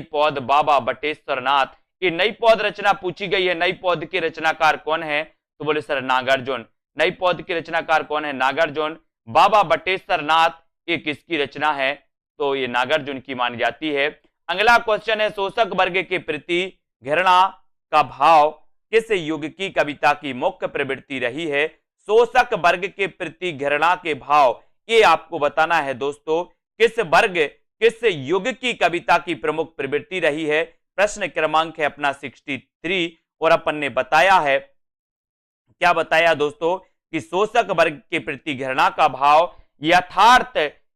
पौध बाबा बटेश्वर नाथ। ये नई पौध रचना पूछी गई है, नई पौध के रचनाकार कौन है? तो बोले सर नागार्जुन। नई पौध के रचनाकार कौन है? नागार्जुन। बाबा बटेश्वर नाथ ये किसकी रचना है? तो ये नागार्जुन की मानी जाती है। अगला क्वेश्चन है, शोषक वर्ग के प्रति घृणा का भाव किस युग की कविता की मुख्य प्रवृत्ति रही है? शोषक वर्ग के प्रति घृणा के भाव, ये आपको बताना है दोस्तों, किस वर्ग, किस युग की कविता की प्रमुख प्रवृत्ति रही है। प्रश्न क्रमांक है अपना 63। और अपन ने बताया है, क्या बताया दोस्तों, कि शोषक वर्ग के प्रति घृणा का भाव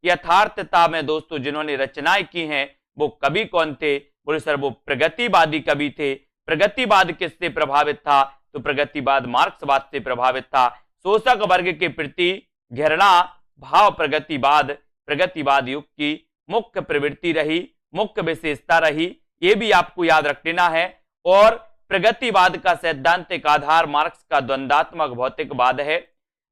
यथार्थता में दोस्तों जिन्होंने रचनाएं की हैं वो कवि कौन थे? बोले सर वो प्रगतिवादी कवि थे। प्रगतिवाद किससे प्रभावित था? तो प्रगतिवाद मार्क्सवाद से प्रभावित था। शोषक वर्ग के प्रति घृणा भाव प्रगतिवाद युग की मुख्य प्रवृत्ति रही, मुख्य विशेषता रही, ये भी आपको याद रख लेना है। और प्रगतिवाद का सैद्धांतिक आधार मार्क्स का द्वंद्वात्मक भौतिकवाद है।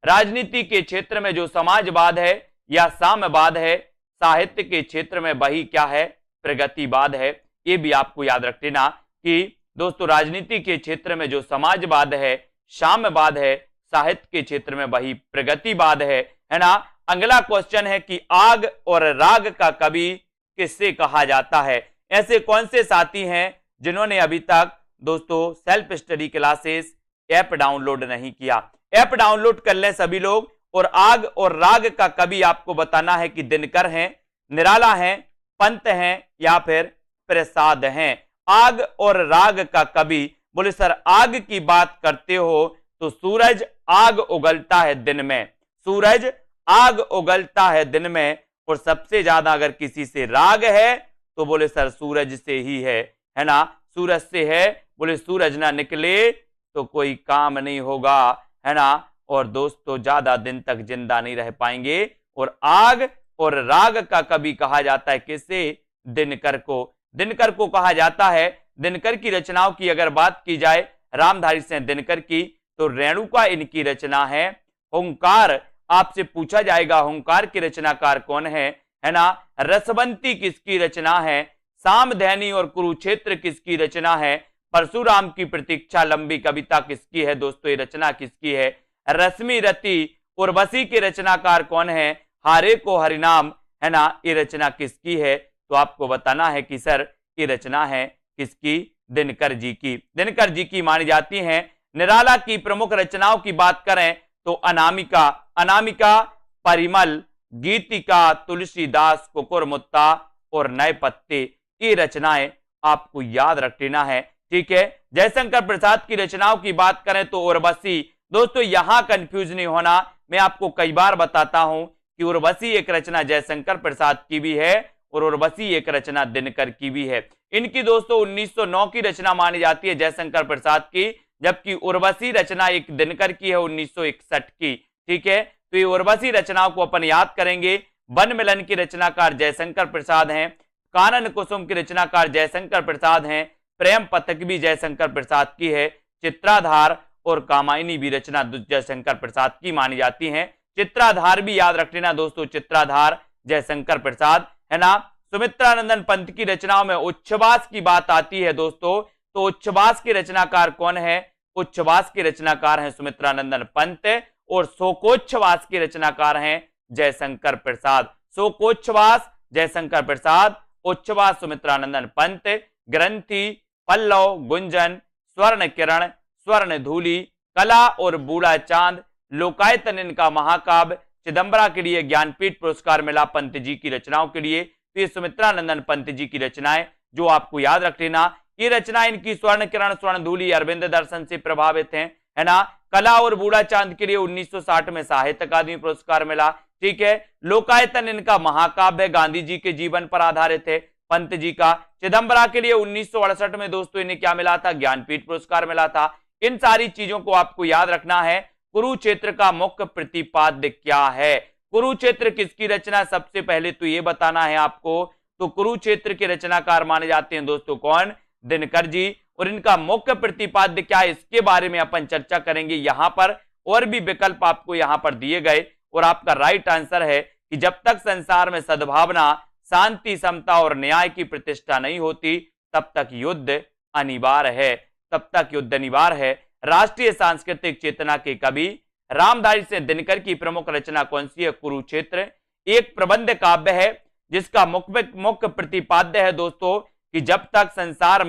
राजनीति के क्षेत्र में जो समाजवाद है या साम्यवाद है, साहित्य के क्षेत्र में वही क्या है? प्रगतिवाद है। ये भी आपको याद रख लेना कि दोस्तों राजनीति के क्षेत्र में जो समाजवाद है, साम्यवाद है, साहित्य के क्षेत्र में वही प्रगतिवाद है ना। अगला क्वेश्चन है कि आग और राग का कवि किससे कहा जाता है? ऐसे कौन से साथी हैं जिन्होंने अभी तक दोस्तों self study classes app download नहीं किया? ऐप डाउनलोड कर लें सभी लोग। और आग और राग का कवि आपको बताना है कि दिनकर हैं, निराला हैं, पंत हैं या फिर प्रसाद हैं। आग और राग का कवि, बोले सर आग की बात करते हो तो सूरज आग उगलता है दिन में, सूरज आग उगलता है दिन में। और सबसे ज्यादा अगर किसी से राग है तो बोले सर सूरज से ही है ना, सूरज से है। बोले सूरज ना निकले तो कोई काम नहीं होगा, है ना। और दोस्तों ज्यादा दिन तक जिंदा नहीं रह पाएंगे। और आग और राग का कवि कहा जाता है किसे? दिनकर को। दिनकर को कहा जाता है। दिनकर की रचनाओं की अगर बात की जाए रामधारी सिंह दिनकर की, तो रेणुका इनकी रचना है। हुंकार आपसे पूछा जाएगा हुंकार के रचनाकार कौन है ना। रसवंती किसकी रचना है? सामधैनी और कुरुक्षेत्र किसकी रचना है? परशुराम की प्रतीक्षा लंबी कविता किसकी है दोस्तों? ये रचना किसकी है? रश्मि रति उर्वशी के रचनाकार कौन है? हारे को हरिनाम, है ना, ये रचना किसकी है? तो आपको बताना है कि सर ये रचना है किसकी? दिनकर जी की। दिनकर जी की मानी जाती है। निराला की प्रमुख रचनाओं की बात करें तो अनामिका, अनामिका, परिमल, गीतिका, तुलसीदास, कुकुरमुत्ता और नए पत्ते, ये रचनाएं आपको याद रख लेना है। ठीक है, जयशंकर प्रसाद की रचनाओं की बात करें तो उर्वशी। दोस्तों यहां कंफ्यूज नहीं होना, मैं आपको कई बार बताता हूं कि उर्वशी एक रचना जयशंकर प्रसाद की भी है और उर्वशी एक रचना दिनकर की भी है। इनकी दोस्तों 1909 की रचना मानी जाती है जयशंकर प्रसाद की, जबकि उर्वशी रचना एक दिनकर की है 1961 की। ठीक है, तो ये उर्वशी रचनाओं को अपन याद करेंगे। वन मिलन की रचनाकार जयशंकर प्रसाद हैं, कानन कुसुम की रचनाकार जयशंकर प्रसाद हैं, प्रेम पथक भी जयशंकर प्रसाद की है, चित्राधार और कामायनी भी रचना जयशंकर प्रसाद की मानी जाती हैं। चित्राधार भी याद रख लेना दोस्तों, चित्राधार जयशंकर प्रसाद, है ना। सुमित्रानंदन पंत की रचनाओं में उच्छ्वास की बात आती है दोस्तों, तो उच्छ्वास के रचनाकार कौन है? उच्छ्वास के रचनाकार हैं सुमित्रानंदन पंत और शोकोच्छ्वास के रचनाकार हैं जयशंकर प्रसाद। शोकोच्छ्वास जयशंकर प्रसाद, उच्छ्वास सुमित्रानंदन पंत। ग्रंथि, पल्लव, गुंजन, स्वर्ण किरण, स्वर्ण धूलि, कला और बूढ़ा चांद, लोकायतन इनका महाकाव्य, चिदंबरा के लिए ज्ञानपीठ पुरस्कार मिला पंत जी की रचनाओं के लिए। तो ये सुमित्रानंदन पंत जी की रचनाएं जो आपको याद रख लेना। ये रचना इनकी स्वर्ण किरण, स्वर्ण धूलि, अरविंद दर्शन से प्रभावित है ना। कला और बूढ़ा चांद के लिए 1960 में साहित्य अकादमी पुरस्कार मिला। ठीक है, लोकायतन इनका महाकाव्य गांधी जी के जीवन पर आधारित है पंत जी का। चिदंबरा के लिए 1968 में दोस्तों इन्हें क्या मिला था? ज्ञानपीठ पुरस्कार मिला था। इन सारी चीजों को आपको याद रखना है। कुरुक्षेत्र का मुख्य प्रतिपाद्य क्या है? कुरुक्षेत्र किसकी रचना? सबसे पहले तो ये बताना है आपको। तो कुरुक्षेत्र के रचनाकार माने जाते हैं दोस्तों कौन? दिनकर जी। और इनका मुख्य प्रतिपाद्य क्या है, इसके बारे में अपन चर्चा करेंगे यहां पर। और भी विकल्प आपको यहां पर दिए गए और आपका राइट आंसर है कि जब तक संसार में सद्भावना, शांति, समता और न्याय की प्रतिष्ठा नहीं होती तब तक युद्ध अनिवार्य है, तब तक युद्ध अनिवार्य है। राष्ट्रीय सांस्कृतिक चेतना के कवि रामधारी सिंह दिनकर की प्रमुख रचना कौन सी है? कुरुक्षेत्र। एक प्रबंध काव्य है जिसका मुख्य प्रतिपाद्य है दोस्तों कि जब तक संसार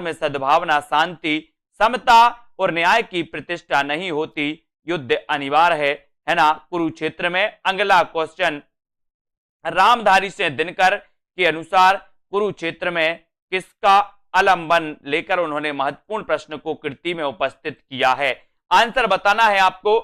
में सद्भावना, शांति, समता और न्याय की प्रतिष्ठा नहीं होती युद्ध अनिवार्य है ना। कुरुक्षेत्र में अगला क्वेश्चन, रामधारी सिंह दिनकर के अनुसार कुरुक्षेत्र में किसका आलंबन लेकर उन्होंने महत्वपूर्ण प्रश्न को कृति में उपस्थित किया है? आंसर बताना है आपको,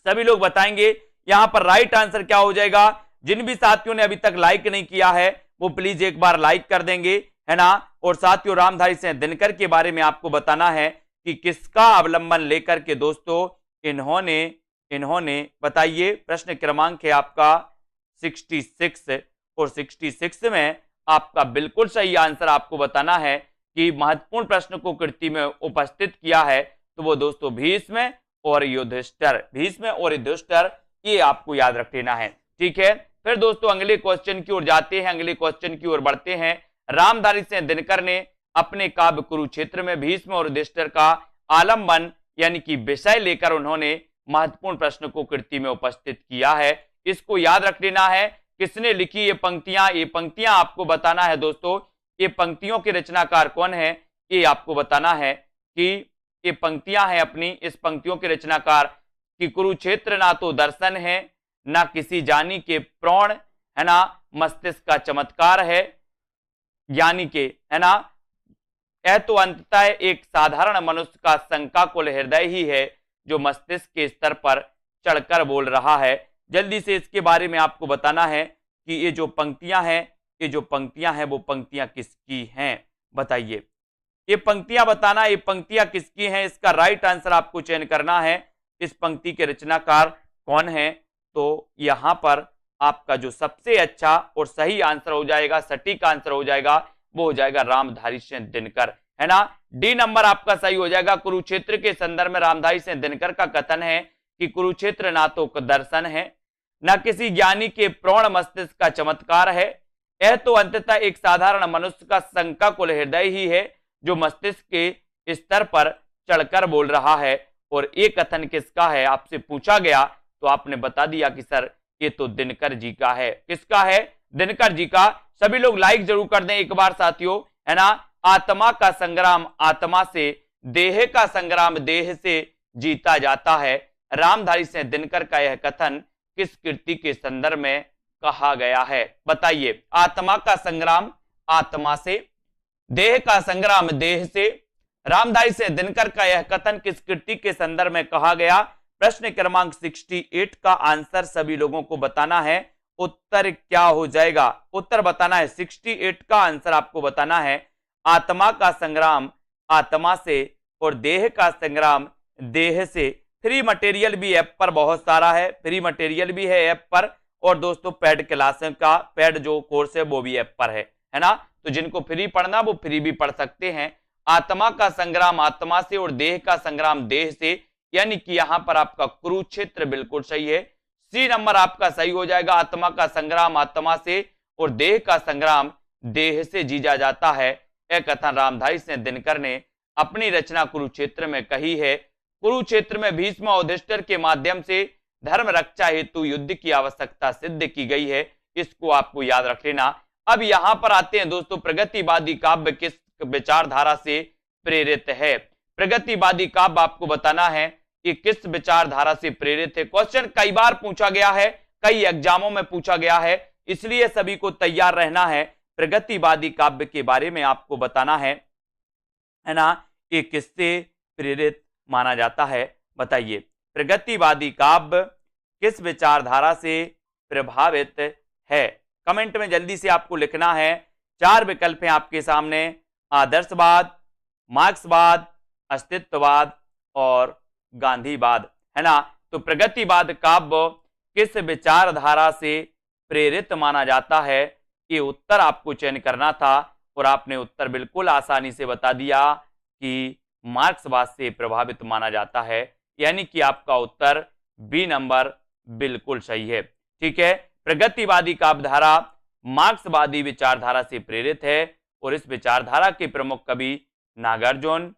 सभी लोग बताएंगे। यहां पर राइट आंसर क्या हो जाएगा? जिन भी साथियों ने अभी तक लाइक नहीं किया है वो प्लीज एक बार लाइक कर देंगे, है ना। और साथियों रामधारी सिंह दिनकर के बारे में आपको बताना है कि किसका अवलंबन लेकर के दोस्तों इन्होंने बताइए। प्रश्न क्रमांक है आपका 66 और 66 में आपका बिल्कुल सही आंसर आपको बताना है कि महत्वपूर्ण प्रश्न को कृति में उपस्थित किया है तो वो दोस्तों भीष्म और युधिष्ठिर, भीष्म और युधिष्ठिर, ये आपको याद रख लेना है। ठीक है, फिर दोस्तों अगले क्वेश्चन की ओर जाते हैं, अगले क्वेश्चन की ओर बढ़ते हैं। रामधारी सिंह दिनकर ने अपने काव्य कुरुक्षेत्र में भीष्म और युधिष्ठिर का आलंबन यानी कि विषय लेकर उन्होंने महत्वपूर्ण प्रश्न को कृति में उपस्थित किया है। इसको याद रख लेना है। किसने लिखी ये पंक्तियां? ये पंक्तियां आपको बताना है दोस्तों, ये पंक्तियों के रचनाकार कौन है ये आपको बताना है कि ये पंक्तियां हैं अपनी। इस पंक्तियों के रचनाकार कि कुरुक्षेत्र ना तो दर्शन है ना किसी जानी के प्राण, है ना, मस्तिष्क का चमत्कार है, यानी के, है ना, यह तो अंततः एक साधारण मनुष्य का शंकाकुल हृदय ही है जो मस्तिष्क के स्तर पर चढ़कर बोल रहा है। जल्दी से इसके बारे में आपको बताना है कि ये जो पंक्तियां हैं वो पंक्तियां किसकी हैं, बताइए। ये पंक्तियां बताना, ये पंक्तियां किसकी हैं, इसका राइट आंसर आपको चयन करना है। इस पंक्ति के रचनाकार कौन है? तो यहां पर आपका जो सबसे अच्छा और सही आंसर हो जाएगा, सटीक आंसर हो जाएगा, वो हो जाएगा रामधारी सिंह दिनकर, है ना। डी नंबर आपका सही हो जाएगा। कुरुक्षेत्र के संदर्भ में रामधारी सिंह दिनकर का कथन है कि कुरुक्षेत्र ना तो दर्शन है ना किसी ज्ञानी के प्रौढ़ मस्तिष्क का चमत्कार है, यह तो अंततः एक साधारण मनुष्य का शंकाकुल हृदय ही है जो मस्तिष्क के स्तर पर चढ़कर बोल रहा है। और ये कथन किसका है आपसे पूछा गया तो आपने बता दिया कि सर ये तो दिनकर जी का है। किसका है? दिनकर जी का। सभी लोग लाइक जरूर कर दें एक बार साथियों, है ना। आत्मा का संग्राम आत्मा से, देह का संग्राम देह से जीता जाता है। रामधारी सिंह दिनकर का यह कथन किस कृति के संदर्भ में कहा गया है? बताइए। आत्मा का संग्राम आत्मा से, देह का संग्राम देह से, रामधारी सिंह दिनकर का यह कथन किस कृति के संदर्भ में कहा गया? प्रश्न क्रमांक 68 का आंसर सभी लोगों को बताना है। उत्तर क्या हो जाएगा? उत्तर बताना है। 68 का आंसर आपको बताना है। आत्मा का संग्राम आत्मा से और देह का संग्राम देह से। फ्री मटेरियल भी ऐप पर बहुत सारा है, फ्री मटेरियल भी है ऐप पर, और दोस्तों पेड क्लासेस का पेड जो कोर्स है वो भी ऐप पर है ना। तो जिनको फ्री पढ़ना वो फ्री भी पढ़ सकते हैं। आत्मा का संग्राम आत्मा से और देह का संग्राम देह से, यानी कि यहां पर आपका कुरुक्षेत्र बिल्कुल सही है। सी नंबर आपका सही हो जाएगा। आत्मा का संग्राम आत्मा से और देह का संग्राम देह से जीता जाता है। यह कथन रामधारी सिंह दिनकर ने अपनी रचना कुरुक्षेत्र में कही है। कुरुक्षेत्र में भीष्म और युधिष्ठिर के माध्यम से धर्म रक्षा हेतु युद्ध की आवश्यकता सिद्ध की गई है। इसको आपको याद रख लेना। अब यहां पर आते हैं दोस्तों, प्रगतिवादी काव्य किस विचारधारा से प्रेरित है? प्रगतिवादी काव्य आपको बताना है कि किस विचारधारा से प्रेरित है। क्वेश्चन कई बार पूछा गया है, कई एग्जामों में पूछा गया है, इसलिए सभी को तैयार रहना है। प्रगतिवादी काव्य के बारे में आपको बताना है ना, कि किससे प्रेरित माना जाता है? बताइए। प्रगतिवादी काव्य किस विचारधारा से प्रभावित है? कमेंट में जल्दी से आपको लिखना है। 4 विकल्प हैं आपके सामने, आदर्शवाद, मार्क्सवाद, अस्तित्ववाद और गांधीवाद, है ना। तो प्रगतिवाद काव्य किस विचारधारा से प्रेरित माना जाता है, ये उत्तर आपको चयन करना था और आपने उत्तर बिल्कुल आसानी से बता दिया कि मार्क्सवाद से प्रभावित माना जाता है, यानी कि आपका उत्तर बी नंबर बिल्कुल सही है। ठीक है। प्रगतिवादी काव्यधारा मार्क्सवादी विचारधारा से प्रेरित है और इस विचारधारा के प्रमुख कवि नागार्जुन,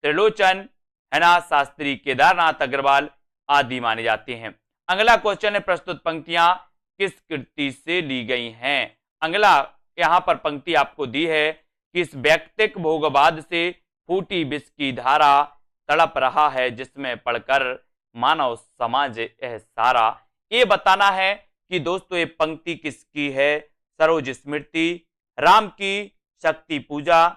त्रिलोचन, है ना, शास्त्री, केदारनाथ अग्रवाल आदि माने जाते हैं। अगला क्वेश्चन है, प्रस्तुत पंक्तियां किस कृति से ली गई हैं? अगला यहां पर पंक्ति आपको दी है कि इस व्यक्तिक भोगवाद से फूटी विष की धारा तड़प रहा है जिसमें पढ़कर मानव समाज यह सारा। ये बताना है कि दोस्तों ये पंक्ति किसकी है? सरोज स्मृति, राम की, शक्ति पूजा,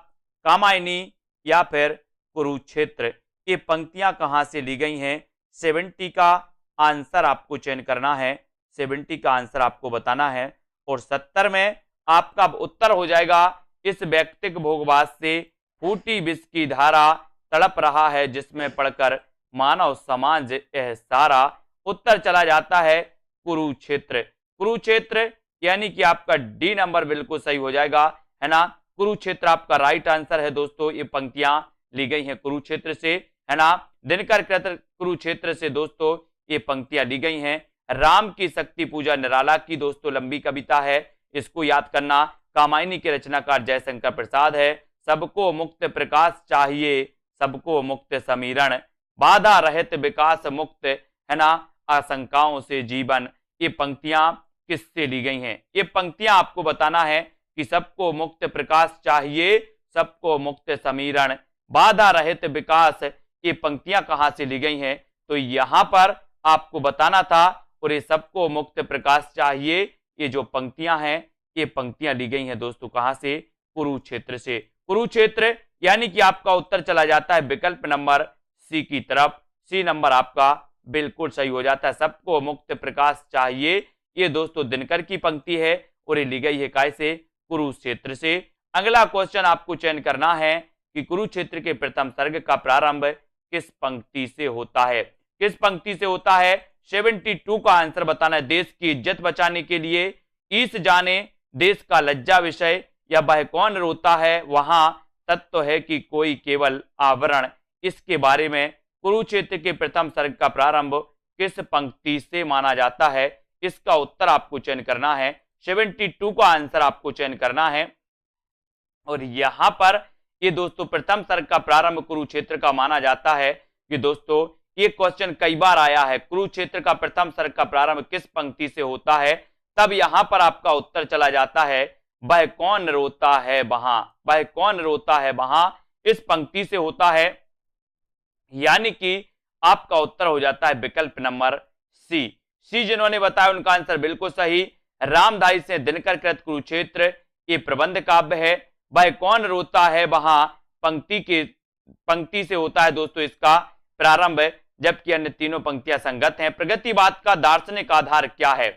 कामायनी या फिर कुरुक्षेत्र। ये पंक्तियां कहां से ली गई हैं? 70 का आंसर आपको चयन करना है। 70 का आंसर आपको बताना है और 70 में आपका उत्तर हो जाएगा, इस व्यक्तिक भोगवाद से फूटी विष की धारा तड़प रहा है जिसमें पढ़कर मानव समाज यह सारा। उत्तर चला जाता है कुरुक्षेत्र। कुरुक्षेत्र यानी कि आपका डी नंबर बिल्कुल सही हो जाएगा, है ना। कुरुक्षेत्र आपका राइट आंसर है दोस्तों। ये पंक्तियां ली गई हैं कुरुक्षेत्र से, है ना। दिनकर कृत कुरुक्षेत्र से दोस्तों ये पंक्तियां ली गई हैं। राम की शक्ति पूजा निराला की दोस्तों लंबी कविता है, इसको याद करना। कामायनी के रचनाकार जयशंकर प्रसाद है। सबको मुक्त प्रकाश चाहिए, सबको मुक्त समीरण, बाधा रहित विकास मुक्त, है ना, आशंकाओं से जीवन। ये पंक्तियां किससे ली गई हैं? ये पंक्तियां आपको बताना है कि सबको मुक्त प्रकाश चाहिए, सबको मुक्त समीरण, बाधा रहित विकास। ये पंक्तियां कहां से ली गई हैं? तो यहां पर आपको बताना था। और ये सबको मुक्त प्रकाश चाहिए, ये जो पंक्तियां हैं ये पंक्तियां ली गई हैं दोस्तों कहां से? कुरुक्षेत्र से। कुरुक्षेत्र यानी कि आपका उत्तर चला जाता है विकल्प नंबर सी की तरफ। सी नंबर आपका बिल्कुल सही हो जाता है। सबको मुक्त प्रकाश चाहिए, ये दोस्तों दिनकर की पंक्ति है और ये ली गई है काय से? कुरुक्षेत्र से। अगला क्वेश्चन आपको चयन करना है कि कुरुक्षेत्र के प्रथम सर्ग का प्रारंभ किस पंक्ति से होता है? किस पंक्ति से होता है? 72 का आंसर बताना है। देश की इज्जत बचाने के लिए ईस जाने देश का लज्जा विषय, या वह कौन रोता है वहां तत्व है कि कोई केवल आवरण। इसके बारे में कुरुक्षेत्र के प्रथम सर्ग का प्रारंभ किस पंक्ति से माना जाता है? इसका उत्तर आपको चयन करना है। 72 का आंसर आपको चयन करना है। और यहां पर ये दोस्तों प्रथम सर्ग का प्रारंभ कुरुक्षेत्र का माना जाता है कि दोस्तों ये क्वेश्चन कई बार आया है, कुरुक्षेत्र का प्रथम सर्ग का प्रारंभ किस पंक्ति से होता है? तब यहां पर आपका उत्तर चला जाता है वह कौन रोता है वहां, वह कौन रोता है वहां, इस पंक्ति से होता है। यानी कि आपका उत्तर हो जाता है विकल्प नंबर सी। जिन्होंने बताया उनका आंसर बिल्कुल सही। रामधारी से दिनकर कृत कुरुक्षेत्र ये प्रबंध काव्य है। वह कौन रोता है वहां पंक्ति से होता है दोस्तों इसका प्रारंभ, जबकि अन्य तीनों पंक्तियां संगत हैं। प्रगतिवाद का दार्शनिक आधार क्या है?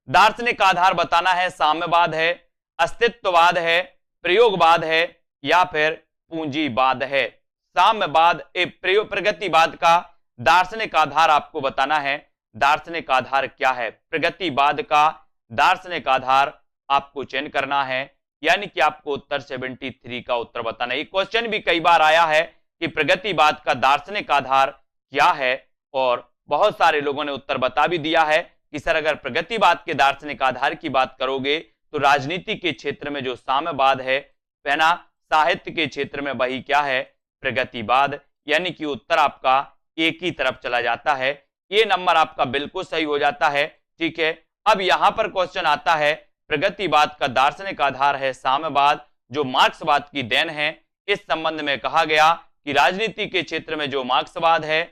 दार्शनिक आधार बताना है साम्यवाद है, अस्तित्ववाद है, प्रयोगवाद है या फिर पूंजीवाद है। साम्यवाद प्रगतिवाद का दार्शनिक आधार आपको बताना है। दार्शनिक आधार क्या है? प्रगतिवाद का दार्शनिक आधार आपको चयन करना है, यानी कि आपको उत्तर 73 का उत्तर बताना है। ये क्वेश्चन भी कई बार आया है कि प्रगतिवाद का दार्शनिक आधार क्या है, और बहुत सारे लोगों ने उत्तर बता भी दिया है कि सर अगर प्रगतिवाद के दार्शनिक आधार की बात करोगे तो राजनीति के क्षेत्र में जो साम्यवाद है ना, साहित्य के क्षेत्र में वही क्या है? प्रगतिवाद। यानी कि उत्तर आपका एक ही तरफ चला जाता है। ये नंबर आपका बिल्कुल सही हो जाता है। ठीक है, अब यहां पर क्वेश्चन आता है प्रगतिवाद का दार्शनिक आधार है साम्यवाद, जो मार्क्सवाद की देन है। इस संबंध में कहा गया कि राजनीति के क्षेत्र में जो मार्क्सवाद है,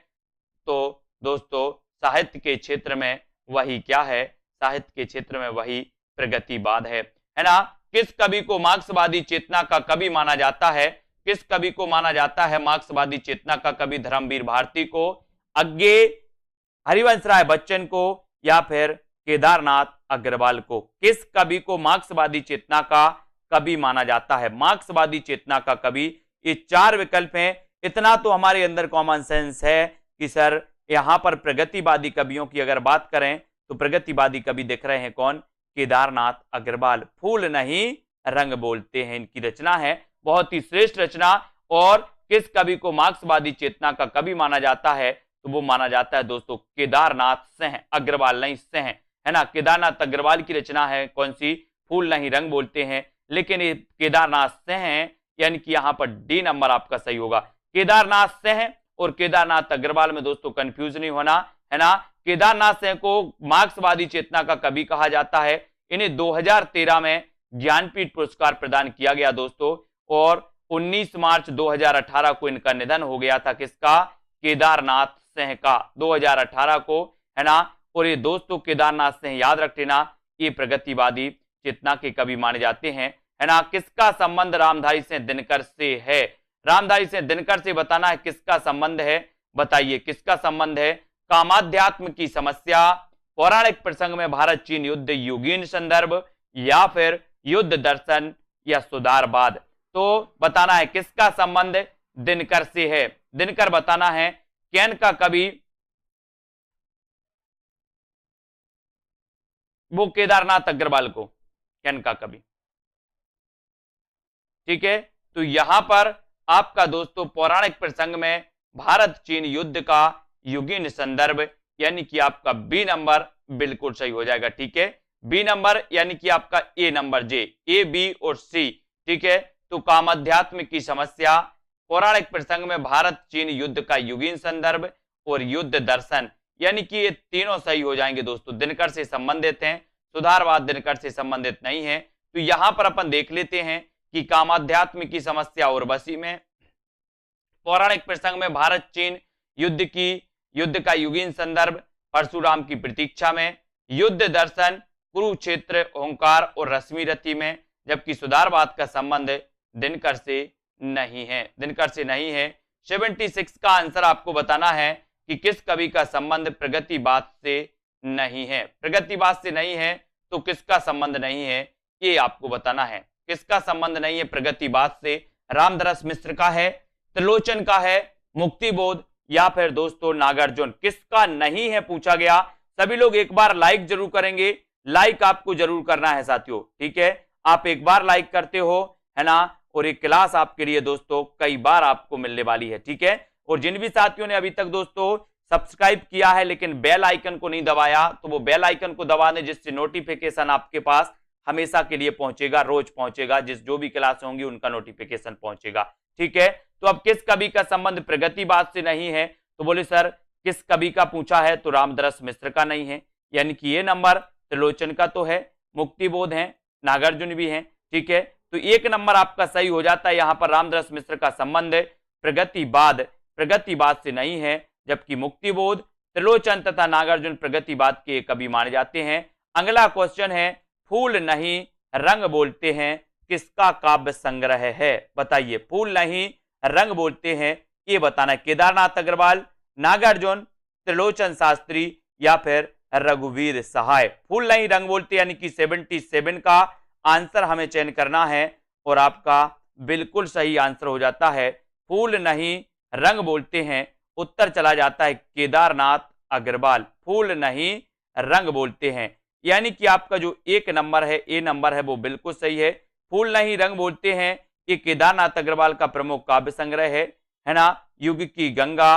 तो दोस्तों साहित्य के क्षेत्र में वही क्या है? साहित्य के क्षेत्र में वही प्रगतिवाद है ना। किस कवि को मार्क्सवादी चेतना का कवि माना जाता है? किस कवि को माना जाता है मार्क्सवादी चेतना का कवि? धर्मवीर भारती को, अज्ञे हरिवंश राय बच्चन को या फिर केदारनाथ अग्रवाल को? किस कवि को मार्क्सवादी चेतना का कवि माना जाता है? मार्क्सवादी चेतना का कवि। ये चार विकल्प हैं। इतना तो हमारे अंदर कॉमन सेंस है कि सर यहां पर प्रगतिवादी कवियों की अगर बात करें तो प्रगतिवादी कवि दिख रहे हैं कौन? केदारनाथ अग्रवाल। फूल नहीं रंग बोलते हैं इनकी रचना है, बहुत ही श्रेष्ठ रचना। और किस कवि को मार्क्सवादी चेतना का कवि माना जाता है? तो वो माना जाता है दोस्तों केदारनाथ सिंह अग्रवाल, नहीं सिंह, है ना। केदारनाथ अग्रवाल की रचना है कौन सी? फूल नहीं रंग बोलते हैं। लेकिन ये केदारनाथ सिंह है, यानी कि यहां पर डी नंबर आपका सही होगा। केदारनाथ सिंह और केदारनाथ अग्रवाल में दोस्तों कंफ्यूज नहीं होना, है ना। केदारनाथ सिंह को मार्क्सवादी चेतना का कवि कहा जाता है। इन्हें 2013 में ज्ञानपीठ पुरस्कार प्रदान किया गया दोस्तों, और 19 मार्च 2018 को इनका निधन हो गया था। किसका? केदारनाथ सिंह का, 2018 को, है ना। और ये दोस्तों केदारनाथ सिंह याद रख लेना, ये प्रगतिवादी चेतना के कवि माने जाते हैं, है ना। किसका संबंध रामधारी सिंह दिनकर से है? रामधारी सिंह दिनकर से बताना है किसका संबंध है, बताइए किसका संबंध है? कामाध्यात्म की समस्या, पौराणिक प्रसंग में भारत चीन युद्ध युगीन संदर्भ, या फिर युद्ध दर्शन या सुधारवाद? तो बताना है किसका संबंध दिनकर से है। दिनकर बताना है। कैन का कवि वो केदारनाथ अग्रवाल को, कैन का कवि। ठीक है, तो यहां पर आपका दोस्तों पौराणिक प्रसंग में भारत चीन युद्ध का युगीन संदर्भ, यानी कि आपका बी नंबर बिल्कुल सही हो जाएगा। ठीक है, बी नंबर यानी कि आपका ए नंबर जे, ए बी और सी। ठीक है, तो कामाध्यात्म की समस्या, पौराणिक प्रसंग में भारत चीन युद्ध का युगीन संदर्भ और युद्ध दर्शन, यानी कि ये तीनों सही हो जाएंगे दोस्तों। दिनकर से संबंधित हैं, सुधारवाद दिनकर से संबंधित नहीं है। तो यहां पर अपन देख लेते हैं कि कामाध्यात्म की समस्या और बसी में, पौराणिक प्रसंग में भारत चीन युद्ध का युगीन संदर्भ, परशुराम की प्रतीक्षा में, युद्ध दर्शन कुरुक्षेत्र ओंकार और रश्मि रति में, जबकि सुधारवाद का संबंध दिनकर से नहीं है, दिनकर से नहीं है। 76 का आंसर आपको बताना है कि किस कवि का संबंध प्रगतिवाद से नहीं है। प्रगतिवाद से नहीं है तो किसका संबंध नहीं है, ये आपको बताना है। किसका संबंध नहीं है प्रगतिवाद से? रामधरस मिश्र का है, त्रिलोचन का है, मुक्तिबोध या फिर दोस्तों नागार्जुन? किसका नहीं है पूछा गया। सभी लोग एक बार लाइक जरूर करेंगे, लाइक आपको जरूर करना है साथियों। ठीक है, आप एक बार लाइक करते हो, है ना, और एक क्लास आपके लिए दोस्तों कई बार आपको मिलने वाली है। ठीक है, और जिन भी साथियों ने अभी तक दोस्तों सब्सक्राइब किया है लेकिन बेल आइकन को नहीं दबाया, तो वो बेल आइकन को दबा दें, जिससे नोटिफिकेशन आपके पास हमेशा के लिए पहुंचेगा, रोज पहुंचेगा। जो भी क्लास होंगी उनका नोटिफिकेशन पहुंचेगा। ठीक है, तो अब किस कवि का संबंध प्रगतिवाद से नहीं है? तो बोले सर किस कवि का पूछा है, तो रामदरस मिश्र का नहीं है, यानी कि ये नंबर त्रिलोचन का तो है, मुक्तिबोध है, नागार्जुन भी है, ठीक है। तो एक नंबर आपका सही हो जाता है। यहां पर रामदरस मिश्र का संबंध प्रगतिवाद से नहीं है, जबकि मुक्तिबोध, त्रिलोचन तथा नागार्जुन प्रगतिवाद के कवि माने जाते हैं। अगला क्वेश्चन है, फूल नहीं रंग बोलते हैं किसका काव्य संग्रह है? बताइए, फूल नहीं रंग बोलते हैं, ये बताना। केदारनाथ अग्रवाल, नागार्जुन, त्रिलोचन शास्त्री या फिर रघुवीर सहाय। फूल नहीं रंग बोलते यानी कि 77 का आंसर हमें चयन करना है और आपका बिल्कुल सही आंसर हो जाता है फूल नहीं रंग बोलते हैं। उत्तर चला जाता है केदारनाथ अग्रवाल, फूल नहीं रंग बोलते हैं, यानी कि आपका जो एक नंबर है, ए नंबर है, वो बिल्कुल सही है। फूल नहीं रंग बोलते हैं ये केदारनाथ अग्रवाल का प्रमुख काव्य संग्रह है ना। युग की गंगा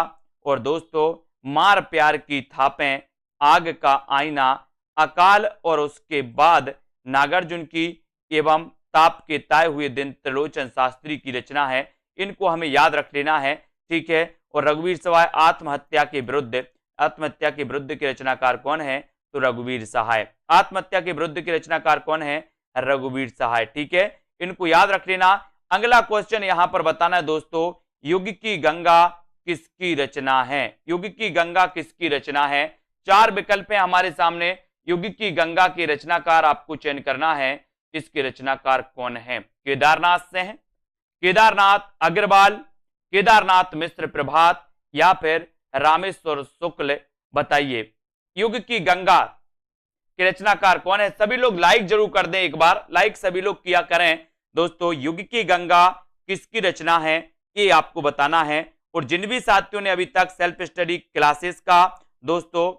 और दोस्तों मार प्यार की थापें, आग का आईना, अकाल और उसके बाद नागार्जुन की एवं ताप के ताए हुए दिन त्रिलोचन शास्त्री की रचना है। इनको हमें याद रख लेना है, ठीक है। और रघुवीर सहाय आत्महत्या के विरुद्ध के रचनाकार कौन है? तो रघुवीर सहाय। आत्महत्या के विरुद्ध के रचनाकार कौन है? रघुवीर सहाय, ठीक है। इनको याद रख लेना। अगला क्वेश्चन यहां पर बताना है दोस्तों, युग की गंगा किसकी रचना है? युग की गंगा किसकी रचना है? चार विकल्प हैं हमारे सामने। युग की गंगा के रचनाकार आपको चयन करना है, इसके रचनाकार कौन है? केदारनाथ से हैं, केदारनाथ अग्रवाल, केदारनाथ मिश्र प्रभात या फिर रामेश्वर शुक्ल। बताइए युग की गंगा के रचनाकार कौन है? सभी लोग लाइक जरूर कर दें, एक बार लाइक सभी लोग किया करें दोस्तों। युग की गंगा किसकी रचना है ये आपको बताना है। और जिन भी साथियों ने अभी तक सेल्फ स्टडी क्लासेस का दोस्तों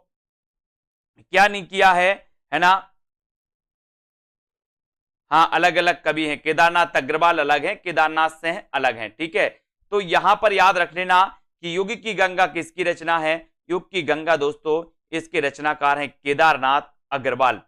क्या नहीं किया है ना, हाँ अलग अलग कवि हैं, केदारनाथ अग्रवाल अलग है, केदारनाथ से हैं अलग हैं, ठीक है। तो यहां पर याद रख लेना कि युग की गंगा किसकी रचना है? युग की गंगा दोस्तों इसके रचनाकार हैं केदारनाथ अग्रवाल,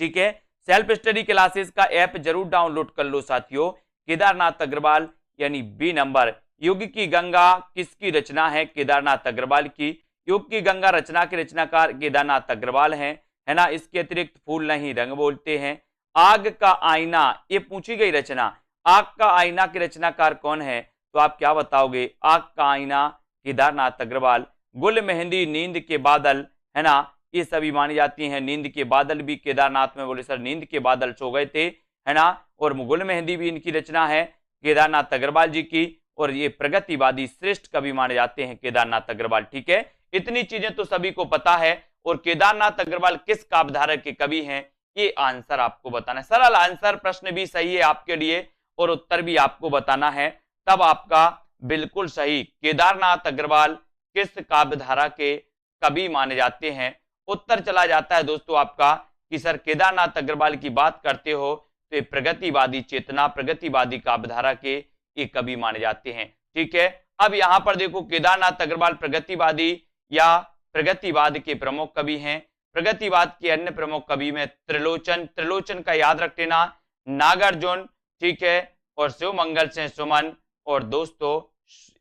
ठीक है। सेल्फ स्टडी क्लासेस का ऐप जरूर डाउनलोड कर लो साथियों। केदारनाथ अग्रवाल यानी बी नंबर। युग की गंगा किसकी रचना है? केदारनाथ अग्रवाल की। युग की गंगा रचना के रचनाकार केदारनाथ अग्रवाल हैं, है ना। इसके अतिरिक्त फूल नहीं रंग बोलते हैं, आग का आईना ये पूछी गई रचना, आग का आईना के रचनाकार कौन है? तो आप क्या बताओगे? आग का आईना केदारनाथ अग्रवाल। गुल मेहंदी, नींद के बादल, है ना, ये सभी मानी जाती हैं। नींद के बादल भी केदारनाथ में, बोले सर नींद के बादल सो गए थे, है ना। और गुल मेहंदी भी इनकी रचना है केदारनाथ अग्रवाल जी की। और ये प्रगतिवादी श्रेष्ठ कवि माने जाते हैं केदारनाथ अग्रवाल, ठीक है। इतनी चीजें तो सभी को पता है। और केदारनाथ अग्रवाल किस काव्यधारा के कवि हैं ये आंसर आपको बताना है। सरल आंसर, प्रश्न भी सही है आपके लिए और उत्तर भी आपको बताना है, तब आपका बिल्कुल सही। केदारनाथ अग्रवाल किस काव्यधारा के कवि माने जाते हैं? उत्तर चला जाता है दोस्तों आपका कि सर केदारनाथ अग्रवाल की बात करते हो तो प्रगतिवादी चेतना, प्रगतिवादी काव्यधारा के ये कवि माने जाते हैं, ठीक है। अब यहां पर देखो केदारनाथ अग्रवाल प्रगतिवादी या प्रगतिवाद के प्रमुख कवि हैं। प्रगतिवाद के अन्य प्रमुख कवि में त्रिलोचन का याद रख लेना, नागार्जुन, ठीक है, और शिवमंगल सेन सुमन। और दोस्तों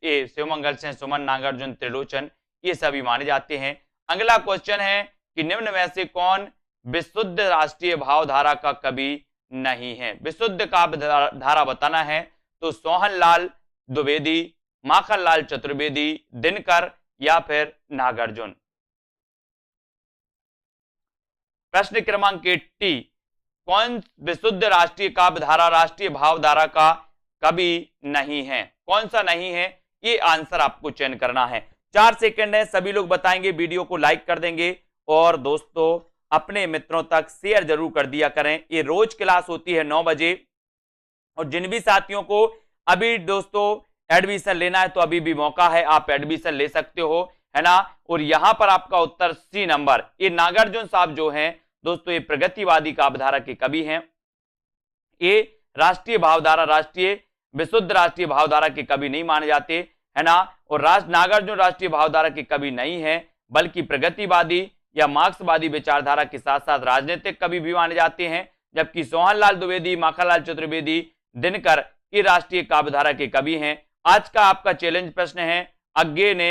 ये शिवमंगल सेन सुमन, नागार्जुन, त्रिलोचन ये सभी माने जाते हैं। अगला क्वेश्चन है कि निम्न में से कौन विशुद्ध राष्ट्रीय भावधारा का कवि नहीं है? विशुद्ध काव्य धारा बताना है तो सोहनलाल द्विवेदी, माखनलाल चतुर्वेदी, दिनकर या फिर नागार्जुन। प्रश्न क्रमांक 80, कौन विशुद्ध राष्ट्रीय काव्यधारा, राष्ट्रीय भावधारा का कवि नहीं है? कौन सा नहीं है ये आंसर आपको चयन करना है। 4 सेकंड है, सभी लोग बताएंगे, वीडियो को लाइक कर देंगे और दोस्तों अपने मित्रों तक शेयर जरूर कर दिया करें। ये रोज क्लास होती है 9 बजे। और जिन भी साथियों को अभी दोस्तों एडमिशन लेना है तो अभी भी मौका है, आप एडमिशन ले सकते हो, है ना। और यहां पर आपका उत्तर सी नंबर, ये नागार्जुन साहब जो हैं दोस्तों ये प्रगतिवादी काव्यधारा के कवि हैं। ये राष्ट्रीय भावधारा, राष्ट्रीय विशुद्ध राष्ट्रीय भावधारा के कवि नहीं माने जाते, है ना। और नागार्जुन राष्ट्रीय भावधारा के कवि नहीं है, बल्कि प्रगतिवादी या मार्क्सवादी विचारधारा के साथ साथ राजनीतिक कवि भी माने जाते हैं। जबकि सोहनलाल द्विवेदी, माखनलाल चतुर्वेदी, दिनकर ये राष्ट्रीय काव्यधारा के कवि हैं आज का आपका चैलेंज प्रश्न है, अज्ञे ने